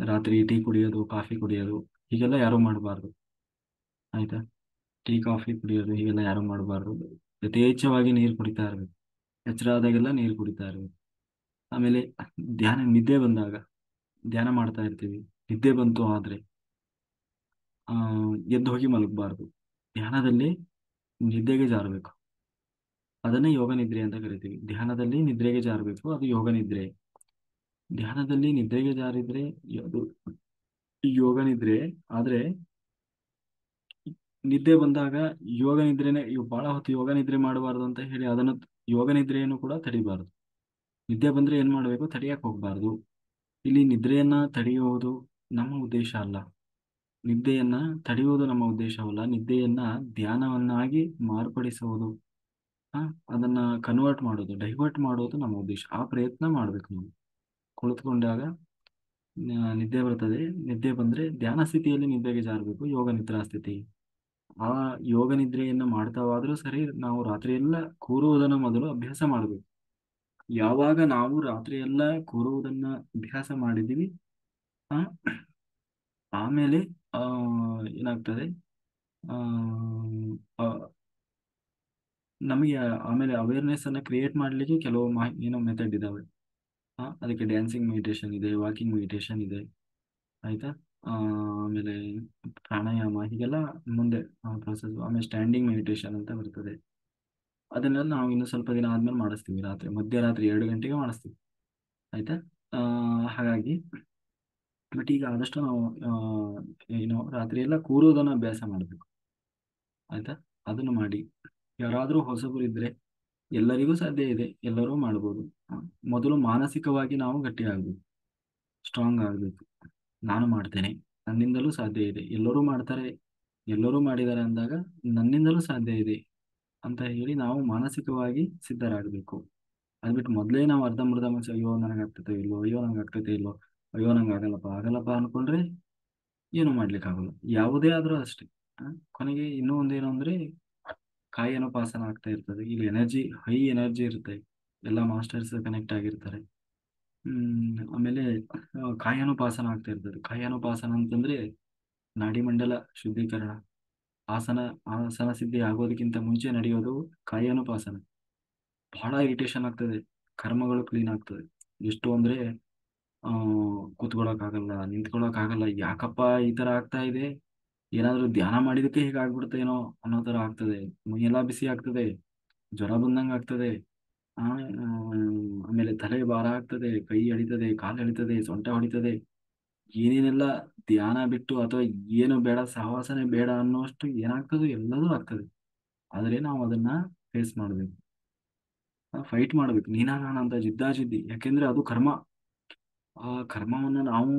ರಾತ್ರಿ ಟೀ ಕುಡಿಯೋದು, ಕಾಫಿ ಕುಡಿಯೋದು ಹೀಗೆಲ್ಲ ಯಾರೂ ಮಾಡಬಾರ್ದು. ಆಯ್ತಾ? ಟೀ ಕಾಫಿ ಕುಡಿಯೋದು ಹೀಗೆಲ್ಲ ಯಾರೂ ಮಾಡಬಾರ್ದು. ಯಥೇಚ್ಛವಾಗಿ ನೀರು ಕುಡಿತಾ ಇರಬೇಕು. ಎಚ್ಚರ ಆದಾಗೆಲ್ಲ ನೀರು ಕುಡಿತಾ ಇರಬೇಕು. ಆಮೇಲೆ ನಿದ್ದೆ ಬಂದಾಗ ಧ್ಯಾನ ಮಾಡ್ತಾ ಇರ್ತೀವಿ, ನಿದ್ದೆ ಬಂತು ಆದರೆ ಎದ್ದು ಹೋಗಿ ಮಲಗಬಾರ್ದು. ಧ್ಯಾನದಲ್ಲಿ ನಿದ್ದೆಗೆ ಜಾರಬೇಕು. ಅದನ್ನೇ ಯೋಗ ನಿದ್ರೆ ಅಂತ ಕರಿತೀವಿ. ಧ್ಯಾನದಲ್ಲಿ ನಿದ್ರೆಗೆ ಜಾರಬೇಕು, ಅದು ಯೋಗ ನಿದ್ರೆ. ಧ್ಯಾನದಲ್ಲಿ ನಿದ್ರೆಗೆ ಜಾರಿದ್ರೆ ಅದು ಯೋಗ ನಿದ್ರೆ. ಆದ್ರೆ ನಿದ್ದೆ ಬಂದಾಗ ಯೋಗ ನಿದ್ರೆನೆ ಬಹಳ ಹೊತ್ತು ಯೋಗ ನಿದ್ರೆ ಮಾಡಬಾರ್ದು ಅಂತ ಹೇಳಿ ಅದನ್ನು ಯೋಗ ನಿದ್ರೆಯನ್ನು ಕೂಡ ತಡಿಬಾರ್ದು. ನಿದ್ದೆ ಬಂದ್ರೆ ಏನ್ ಮಾಡಬೇಕು? ತಡಿಯಕ್ಕೆ ಹೋಗ್ಬಾರ್ದು. ಇಲ್ಲಿ ನಿದ್ರೆಯನ್ನ ತಡೆಯುವುದು ನಮ್ಮ ಉದ್ದೇಶ ಅಲ್ಲ. ನಿದ್ದೆಯನ್ನ ತಡೆಯುವುದು ನಮ್ಮ ಉದ್ದೇಶವಲ್ಲ. ನಿದ್ದೆಯನ್ನ ಧ್ಯಾನವನ್ನಾಗಿ ಮಾರ್ಪಡಿಸುವುದು, ಆ, ಅದನ್ನ ಕನ್ವರ್ಟ್ ಮಾಡೋದು, ಡೈವರ್ಟ್ ಮಾಡೋದು ನಮ್ಮ ಉದ್ದೇಶ. ಆ ಪ್ರಯತ್ನ ಮಾಡ್ಬೇಕು ನಾವು. ಕುಳಿತುಕೊಂಡಾಗ ನಿದ್ದೆ ಬರ್ತದೆ. ನಿದ್ದೆ ಬಂದ್ರೆ ಧ್ಯಾನ ಸ್ಥಿತಿಯಲ್ಲಿ ನಿದ್ದೆಗೆ ಜಾರಬೇಕು, ಯೋಗ ನಿದ್ರಾ ಸ್ಥಿತಿ. ಆ ಯೋಗ ನಿದ್ರೆಯನ್ನು ಮಾಡ್ತಾವಾದ್ರೂ ಸರಿ, ನಾವು ರಾತ್ರಿ ಎಲ್ಲ ಕೂರುವುದನ್ನು ಮೊದಲು ಅಭ್ಯಾಸ ಮಾಡಬೇಕು. ಯಾವಾಗ ನಾವು ರಾತ್ರಿ ಎಲ್ಲ ಕೂರುವುದನ್ನ ಅಭ್ಯಾಸ ಮಾಡಿದೀವಿ, ಆ, ಆಮೇಲೆ ಆ ಏನಾಗ್ತದೆ, ಆ ಆ, ನಮಗೆ ಆಮೇಲೆ ಅವೇರ್ನೆಸ್ ಅನ್ನ ಕ್ರಿಯೇಟ್ ಮಾಡ್ಲಿಕ್ಕೆ ಕೆಲವು ಏನೋ ಮೆಥಡ್ ಇದಾವೆ. ಅದಕ್ಕೆ ಡ್ಯಾನ್ಸಿಂಗ್ ಮೆಡಿಟೇಷನ್ ಇದೆ, ವಾಕಿಂಗ್ ಮೆಡಿಟೇಷನ್ ಇದೆ. ಆಯ್ತಾ? ಆಮೇಲೆ ಪ್ರಾಣಾಯಾಮ ಹೀಗೆಲ್ಲ ಮುಂದೆ ಪ್ರೊಸೆಸ್. ಆಮೇಲೆ ಸ್ಟ್ಯಾಂಡಿಂಗ್ ಮೆಡಿಟೇಷನ್ ಅಂತ ಬರ್ತದೆ. ಅದನ್ನೆಲ್ಲ ನಾವು ಇನ್ನು ಸ್ವಲ್ಪ ದಿನ ಆದ್ಮೇಲೆ ಮಾಡಿಸ್ತೀವಿ. ಮಧ್ಯರಾತ್ರಿ 2 ಗಂಟೆಗೆ ಮಾಡಿಸ್ತೀವಿ. ಆಯ್ತಾ? ಹಾಗಾಗಿ ಬಟ್ ಈಗ ಆದಷ್ಟು ನಾವು ಏನು ರಾತ್ರಿ ಎಲ್ಲ ಕೂರುವುದನ್ನು ಅಭ್ಯಾಸ ಮಾಡಬೇಕು. ಆಯ್ತಾ? ಅದನ್ನು ಮಾಡಿ. ಯಾರಾದರೂ ಹೊಸಬರು ಇದ್ರೆ ಎಲ್ಲರಿಗೂ ಸಾಧ್ಯ ಇದೆ, ಎಲ್ಲರೂ ಮಾಡ್ಬೋದು. ಮೊದಲು ಮಾನಸಿಕವಾಗಿ ನಾವು ಗಟ್ಟಿ ಆಗ್ಬೇಕು, ಸ್ಟ್ರಾಂಗ್ ಆಗ್ಬೇಕು. ನಾನು ಮಾಡ್ತೇನೆ, ನನ್ನಿಂದಲೂ ಸಾಧ್ಯ ಇದೆ, ಎಲ್ಲರೂ ಮಾಡ್ತಾರೆ, ಎಲ್ಲರೂ ಮಾಡಿದ್ದಾರೆ ಅಂದಾಗ ನನ್ನಿಂದಲೂ ಸಾಧ್ಯ ಇದೆ ಅಂತ ಹೇಳಿ ನಾವು ಮಾನಸಿಕವಾಗಿ ಸಿದ್ಧರಾಗಬೇಕು. ಅದು ಬಿಟ್ಟು ಮೊದಲೇ ನಾವು ಅರ್ಧಂಬರ್ಧ ಮನುಷ್ಯ, ಅಯ್ಯೋ ನನಗೆ ಆಗ್ತದೆ ಇಲ್ಲೋ, ಅಯ್ಯೋ ನಂಗೆ ಆಗ್ತೈತೆ ಇಲ್ಲೋ, ಅಯ್ಯೋ ನಂಗೆ ಆಗಲ್ಲಪ್ಪ ಅನ್ಕೊಂಡ್ರೆ ಏನು ಮಾಡ್ಲಿಕ್ಕೆ ಆಗಲ್ಲ. ಯಾವುದೇ ಆದ್ರೂ ಅಷ್ಟೇ. ಕೊನೆಗೆ ಇನ್ನೂ ಒಂದೇನು ಅಂದ್ರೆ ಕಾಯನೋಪಾಸನ ಆಗ್ತಾ ಇರ್ತದೆ. ಇಲ್ಲಿ ಹೈ ಎನರ್ಜಿ ಇರುತ್ತೆ. ಎಲ್ಲ ಮಾಸ್ಟರ್ಸ್ ಕನೆಕ್ಟ್ ಆಗಿರ್ತಾರೆ. ಆಮೇಲೆ ಕಾಯಾನುಪಾಸನ ಆಗ್ತಾ ಇರ್ತದೆ. ಕಾಯಾನುಪಾಸನ ಅಂತಂದ್ರೆ ನಾಡಿಮಂಡಲ ಶುದ್ಧೀಕರಣ. ಆಸನ ಸಿದ್ಧಿ ಆಗೋದಕ್ಕಿಂತ ಮುಂಚೆ ನಡೆಯೋದು ಕಾಯಾನುಪಾಸನ. ಬಹಳ ಇರಿಟೇಷನ್ ಆಗ್ತದೆ, ಕರ್ಮಗಳು ಕ್ಲೀನ್ ಆಗ್ತದೆ. ಎಷ್ಟು ಅಂದ್ರೆ ಕೂತ್ಕೊಳ್ಳೋಕ್ಕಾಗಲ್ಲ, ನಿಂತ್ಕೊಳ್ಳೋಕ್ಕಾಗಲ್ಲ. ಯಾಕಪ್ಪ ಈ ತರ ಆಗ್ತಾ ಇದೆ, ಏನಾದ್ರೂ ಧ್ಯಾನ ಮಾಡಿದಕ್ಕೆ ಹೀಗೆ ಆಗ್ಬಿಡ್ತೇನೋ ಅನ್ನೋ ತರ ಆಗ್ತದೆ. ಮೈಯೆಲ್ಲ ಬಿಸಿ ಆಗ್ತದೆ, ಜ್ವರ ಬಂದಂಗೆ ಆಗ್ತದೆ. ಆ, ಆಮೇಲೆ ತಲೆ ಭಾರ ಆಗ್ತದೆ, ಕೈ ಎಳಿತದೆ, ಕಾಲು ಎಳಿತದೆ, ಸೊಂಟ ಹೊಡಿತದೆ. ಏನೇನೆಲ್ಲ ಧ್ಯಾನ ಬಿಟ್ಟು ಅಥವಾ ಏನು ಬೇಡ, ಸಹವಾಸನೆ ಬೇಡ ಅನ್ನೋಷ್ಟು ಏನಾಗ್ತದೋ ಎಲ್ಲದೂ ಆಗ್ತದೆ. ಆದ್ರೆ ನಾವು ಅದನ್ನ ಫೇಸ್ ಮಾಡ್ಬೇಕು, ಫೈಟ್ ಮಾಡ್ಬೇಕು. ನೀನಾ ನಾನ ಅಂತ ಜಿದ್ದಾಜಿದ್ದಿ. ಯಾಕೆಂದ್ರೆ ಅದು ಕರ್ಮ. ಆ ಕರ್ಮವನ್ನ ನಾವು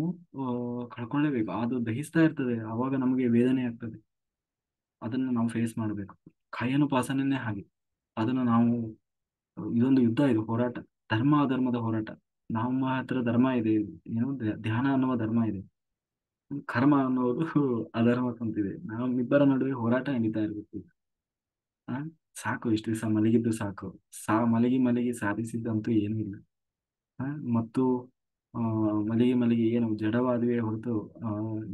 ಕಳ್ಕೊಳ್ಳೇಬೇಕು. ಅದು ದಹಿಸ್ತಾ ಇರ್ತದೆ, ಆವಾಗ ನಮಗೆ ವೇದನೆ ಆಗ್ತದೆ. ಅದನ್ನ ನಾವು ಫೇಸ್ ಮಾಡ್ಬೇಕು. ಕಾಯನುಪಾಸನೆನೇ ಹಾಗೆ. ಅದನ್ನ ನಾವು ಇದೊಂದು ಯುದ್ಧ, ಇದು ಹೋರಾಟ, ಧರ್ಮ ಅಧರ್ಮದ ಹೋರಾಟ. ನಮ್ಮ ಹತ್ರ ಧರ್ಮ ಇದೆ, ಏನು ಧ್ಯಾನ ಅನ್ನುವ ಧರ್ಮ ಇದೆ, ಕರ್ಮ ಅನ್ನೋದು ಅಧರ್ಮ ಕುಂತಿದೆ. ನಮ್ಮಿಬ್ಬರ ನಡುವೆ ಹೋರಾಟ ನಡೀತಾ ಇರ್ಬೇಕು. ಆ ಸಾಕು, ಇಷ್ಟು ದಿವಸ ಮಲಗಿದ್ದು ಸಾಕು. ಮಲಗಿ ಸಾಧಿಸಿದ್ದಂತೂ ಏನೂ ಇಲ್ಲ. ಆ, ಮತ್ತು ಆ, ಮಲಗಿ ಏನು ಜಡವಾದುವೆ ಹೊರತು ಆ,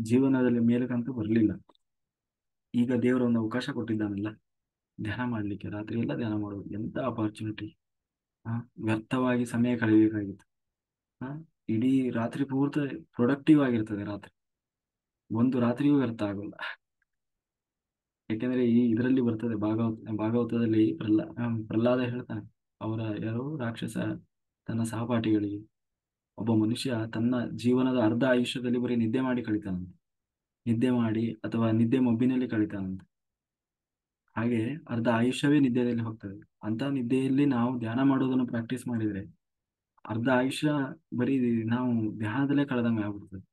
ಜೀವನದಲ್ಲಿ ಮೇಲಕ್ಕಂತೂ ಬರಲಿಲ್ಲ. ಈಗ ದೇವರು ಒಂದು ಅವಕಾಶ ಕೊಟ್ಟಿದ್ದಾನಲ್ಲ ಧ್ಯಾನ ಮಾಡ್ಲಿಕ್ಕೆ. ರಾತ್ರಿ ಎಲ್ಲ ಧ್ಯಾನ ಮಾಡೋದು ಎಂತ ಅಪಾರ್ಚುನಿಟಿ. ವ್ಯರ್ಥವಾಗಿ ಸಮಯ ಕಳೆಯಬೇಕಾಗಿತ್ತು. ಆ, ಇಡೀ ರಾತ್ರಿ ಪೂರ್ತಿ ಪ್ರೊಡಕ್ಟಿವ್ ಆಗಿರ್ತದೆ ರಾತ್ರಿ. ಒಂದು ರಾತ್ರಿಯೂ ವ್ಯರ್ಥ ಆಗೋಲ್ಲ. ಯಾಕೆಂದ್ರೆ ಇದರಲ್ಲಿ ಬರ್ತದೆ, ಭಾಗವತದಲ್ಲಿ ಪ್ರಹ್ಲಾದ ಹೇಳ್ತಾನೆ. ಅವರ ಯಾರೋ ರಾಕ್ಷಸ ತನ್ನ ಸಹಪಾಠಿಗಳಿಗೆ, ಒಬ್ಬ ಮನುಷ್ಯ ತನ್ನ ಜೀವನದ ಅರ್ಧ ಆಯುಷ್ಯದಲ್ಲಿ ಬರೀ ನಿದ್ದೆ ಮಾಡಿ ಕಳಿತಾನಂತೆ. ನಿದ್ದೆ ಮಾಡಿ ಅಥವಾ ನಿದ್ದೆ ಮಬ್ಬಿನಲ್ಲಿ ಕಳಿತಾನಂತೆ. ಹಾಗೆ ಅರ್ಧ ಆಯುಷ್ಯವೇ ನಿದ್ದೆಯಲ್ಲಿ ಹೋಗ್ತದೆ. ಅಂತ ನಿದ್ದೆಯಲ್ಲಿ ನಾವು ಧ್ಯಾನ ಮಾಡೋದನ್ನು ಪ್ರಾಕ್ಟೀಸ್ ಮಾಡಿದ್ರೆ ಅರ್ಧ ಆಯುಷ್ಯ ಬರೀ ನಾವು ಧ್ಯಾನದಲ್ಲೇ ಕಳೆದಂಗೆ ಆಗ್ಬಿಡ್ತದೆ.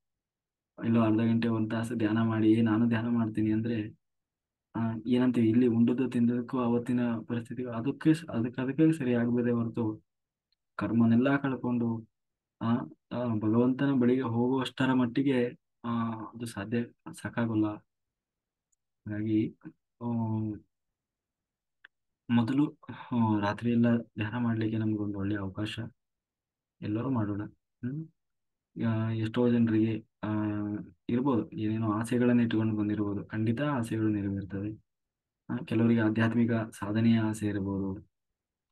ಇಲ್ಲೋ ಅರ್ಧ ಗಂಟೆ 1 ತಾಸು ಧ್ಯಾನ ಮಾಡಿ ನಾನು ಧ್ಯಾನ ಮಾಡ್ತೀನಿ ಅಂದ್ರೆ ಏನಂತೀವಿ, ಇಲ್ಲಿ ಉಂಡದ್ದು ತಿಂದದಕ್ಕೂ ಅವತ್ತಿನ ಪರಿಸ್ಥಿತಿಗೂ ಅದಕ್ಕೆ ಸರಿ ಆಗ್ಬೋದೇ ಹೊರತು ಕರ್ಮನೆಲ್ಲ ಕಳ್ಕೊಂಡು ಆ ಭಗವಂತನ ಬಳಿಗೆ ಹೋಗುವಷ್ಟರ ಮಟ್ಟಿಗೆ ಆ ಅದು ಸಾಕಾಗಲ್ಲ. ಹಾಗಾಗಿ ಆ, ಮೊದಲು ರಾತ್ರಿ ಎಲ್ಲ ಧ್ಯಾನ ಮಾಡ್ಲಿಕ್ಕೆ ನಮ್ಗೊಂದು ಒಳ್ಳೆಯ ಅವಕಾಶ. ಎಲ್ಲರೂ ಮಾಡೋಣ. ಎಷ್ಟೋ ಜನರಿಗೆ ಇರ್ಬೋದು ಏನೇನೋ ಆಸೆಗಳನ್ನು ಇಟ್ಕೊಂಡು ಬಂದಿರ್ಬೋದು, ಖಂಡಿತ ಆಸೆಗಳು ನೆರವೇರ್ತವೆ. ಕೆಲವರಿಗೆ ಆಧ್ಯಾತ್ಮಿಕ ಸಾಧನೆಯ ಆಸೆ ಇರ್ಬೋದು,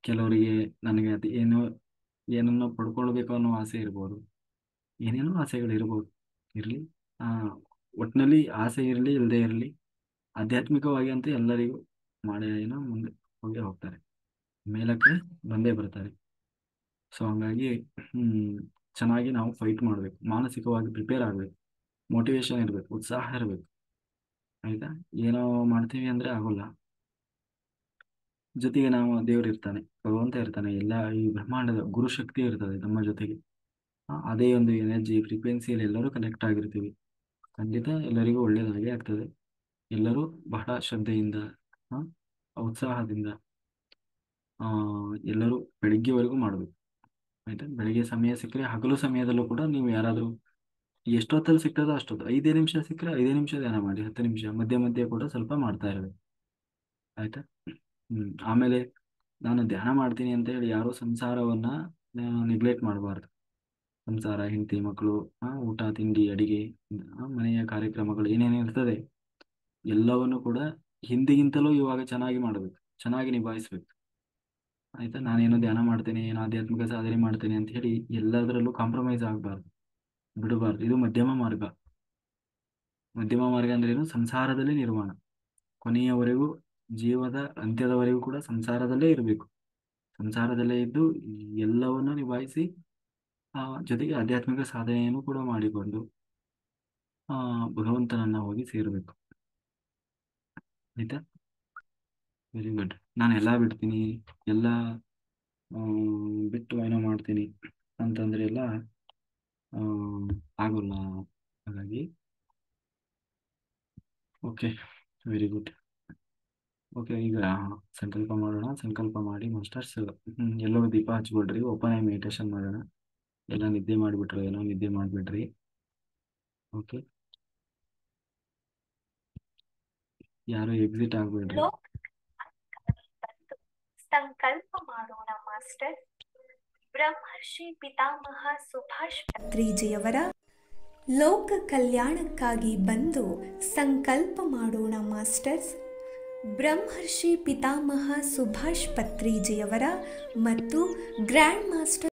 ಕೆಲವರಿಗೆ ನನಗೆ ಅದು ಏನನ್ನೋ ಪಡ್ಕೊಳ್ಬೇಕು ಅನ್ನೋ ಆಸೆ ಇರ್ಬೋದು, ಏನೇನೋ ಆಸೆಗಳು ಇರ್ಬೋದು. ಇರಲಿ, ಒಟ್ಟಿನಲ್ಲಿ ಆಸೆ ಇರಲಿ ಇಲ್ಲದೆ ಇರಲಿ, ಆಧ್ಯಾತ್ಮಿಕವಾಗಿ ಅಂತೂ ಎಲ್ಲರಿಗೂ ಏನೋ ಮುಂದೆ ಹೋಗೇ ಹೋಗ್ತಾರೆ, ಮೇಲಕ್ಕೆ ಬಂದೇ ಬರ್ತಾರೆ. ಸೊ ಹಂಗಾಗಿ ಚೆನ್ನಾಗಿ ನಾವು ಫೈಟ್ ಮಾಡಬೇಕು, ಮಾನಸಿಕವಾಗಿ ಪ್ರಿಪೇರ್ ಆಗಬೇಕು, ಮೋಟಿವೇಶನ್ ಇರಬೇಕು, ಉತ್ಸಾಹ ಇರಬೇಕು. ಆಯಿತಾ? ಏನೋ ಮಾಡ್ತೀವಿ ಅಂದರೆ ಆಗೋಲ್ಲ. ಜೊತೆಗೆ ನಾವು ದೇವರು ಇರ್ತಾನೆ, ಭಗವಂತ ಇರ್ತಾನೆ, ಎಲ್ಲ ಈ ಬ್ರಹ್ಮಾಂಡದ ಗುರುಶಕ್ತಿ ಇರ್ತದೆ ನಮ್ಮ ಜೊತೆಗೆ. ಅದೇ ಒಂದು ಎನರ್ಜಿ ಫ್ರೀಕ್ವೆನ್ಸಿಯಲ್ಲಿ ಎಲ್ಲರೂ ಕನೆಕ್ಟ್ ಆಗಿರ್ತೀವಿ. ಖಂಡಿತ ಎಲ್ಲರಿಗೂ ಒಳ್ಳೆಯದಾಗೇ ಆಗ್ತದೆ. ಎಲ್ಲರೂ ಬಹಳ ಶ್ರದ್ಧೆಯಿಂದ, ಉತ್ಸಾಹದಿಂದ ಎಲ್ಲರೂ ಬೆಳಿಗ್ಗೆವರೆಗೂ ಮಾಡಬೇಕು. ಆಯಿತಾ? ಬೆಳಿಗ್ಗೆ ಸಮಯ ಸಿಕ್ಕರೆ, ಹಗಲು ಸಮಯದಲ್ಲೂ ಕೂಡ ನೀವು ಯಾರಾದರೂ ಎಷ್ಟೊತ್ತಲ್ಲಿ ಸಿಗ್ತದೋ ಅಷ್ಟೊತ್ತು, 5 ನಿಮಿಷ ಸಿಕ್ಕರೆ 5 ನಿಮಿಷ ಧ್ಯಾನ ಮಾಡಿ, 10 ನಿಮಿಷ ಮಧ್ಯೆ ಮಧ್ಯೆ ಕೂಡ ಸ್ವಲ್ಪ ಮಾಡ್ತಾ ಇರಬೇಕು. ಆಯಿತಾ? ಆಮೇಲೆ ನಾನು ಧ್ಯಾನ ಮಾಡ್ತೀನಿ ಅಂತ ಹೇಳಿ ಯಾರೂ ಸಂಸಾರವನ್ನು ನೆಗ್ಲೆಕ್ಟ್ ಮಾಡಬಾರ್ದು. ಸಂಸಾರ, ಹೆಂಡತಿ, ಮಕ್ಕಳು, ಊಟ ತಿಂಡಿ, ಅಡಿಗೆ, ಮನೆಯ ಕಾರ್ಯಕ್ರಮಗಳು ಏನೇನು ಇರ್ತದೆ ಎಲ್ಲವನ್ನು ಕೂಡ ಹಿಂದಿಗಿಂತಲೂ ಇವಾಗ ಚೆನ್ನಾಗಿ ಮಾಡಬೇಕು, ಚೆನ್ನಾಗಿ ನಿಭಾಯಿಸ್ಬೇಕು. ಆಯಿತಾ? ನಾನೇನೋ ಧ್ಯಾನ ಮಾಡ್ತೇನೆ, ಏನೋ ಆಧ್ಯಾತ್ಮಿಕ ಸಾಧನೆ ಮಾಡ್ತೇನೆ ಅಂತ ಹೇಳಿ ಎಲ್ಲದರಲ್ಲೂ ಕಾಂಪ್ರಮೈಸ್ ಆಗಬಾರ್ದು, ಬಿಡಬಾರ್ದು. ಇದು ಮಧ್ಯಮ ಮಾರ್ಗ. ಮಧ್ಯಮ ಮಾರ್ಗ ಅಂದ್ರೆ ಏನು? ಸಂಸಾರದಲ್ಲೇ ನಿರ್ವಾಣ, ಕೊನೆಯವರೆಗೂ, ಜೀವದ ಅಂತ್ಯದವರೆಗೂ ಕೂಡ ಸಂಸಾರದಲ್ಲೇ ಇರಬೇಕು. ಸಂಸಾರದಲ್ಲೇ ಇದ್ದು ಎಲ್ಲವನ್ನೂ ನಿಭಾಯಿಸಿ ಜೊತೆಗೆ ಆಧ್ಯಾತ್ಮಿಕ ಸಾಧನೆಯನ್ನು ಕೂಡ ಮಾಡಿಕೊಂಡು ಭಗವಂತನನ್ನ ಹೋಗಿ ಸೇರಬೇಕು. ಆಯ್ತಾ? Very good. ನಾನು ಎಲ್ಲ ಬಿಡ್ತೀನಿ, ಎಲ್ಲ ಬಿಟ್ಟು ಏನೋ ಮಾಡ್ತೀನಿ ಅಂತಂದ್ರೆ ಎಲ್ಲ ಆಗೋಲ್ಲ. ಹಾಗಾಗಿ ಓಕೆ, ವೆರಿ ಗುಡ್. ಓಕೆ, ಈಗ ಸಂಕಲ್ಪ ಮಾಡೋಣ. ಸಂಕಲ್ಪ ಮಾಡಿ ಮಾಸ್ಟರ್ಸ್ ಎಲ್ಲರೂ ದೀಪ ಹಚ್ಕೊಳ್ರಿ, ಓಪನ್ ಐ ಮೆಡಿಟೇಷನ್ ಮಾಡೋಣ. ಎಲ್ಲ ನಿದ್ದೆ ಮಾಡಿಬಿಟ್ರು, ಏನೋ ನಿದ್ದೆ ಮಾಡಿಬಿಡ್ರಿ. ಓಕೆ, ಯಾರು ಎಕ್ಸಿಟ್ ಆಗ್ಬೇಡ್ರಿ. ಸಂಕಲ್ಪ ಮಾಡೋಣ ಮಾಸ್ಟರ್. ಬ್ರಹ್ಮರ್ಷಿ ಪಿತಾಮಹ ಸುಭಾಷ್ ಪತ್ರಿಜಿಯವರ ಲೋಕ ಕಲ್ಯಾಣಕ್ಕಾಗಿ ಬಂದು ಸಂಕಲ್ಪ ಮಾಡೋಣ ಮಾಸ್ಟರ್ಸ್. ಬ್ರಹ್ಮರ್ಷಿ ಪಿತಾಮಹ ಸುಭಾಷ್ ಪತ್ರಿಜಿಯವರ ಮತ್ತು ಗ್ರ್ಯಾಂಡ್ ಮಾಸ್ಟರ್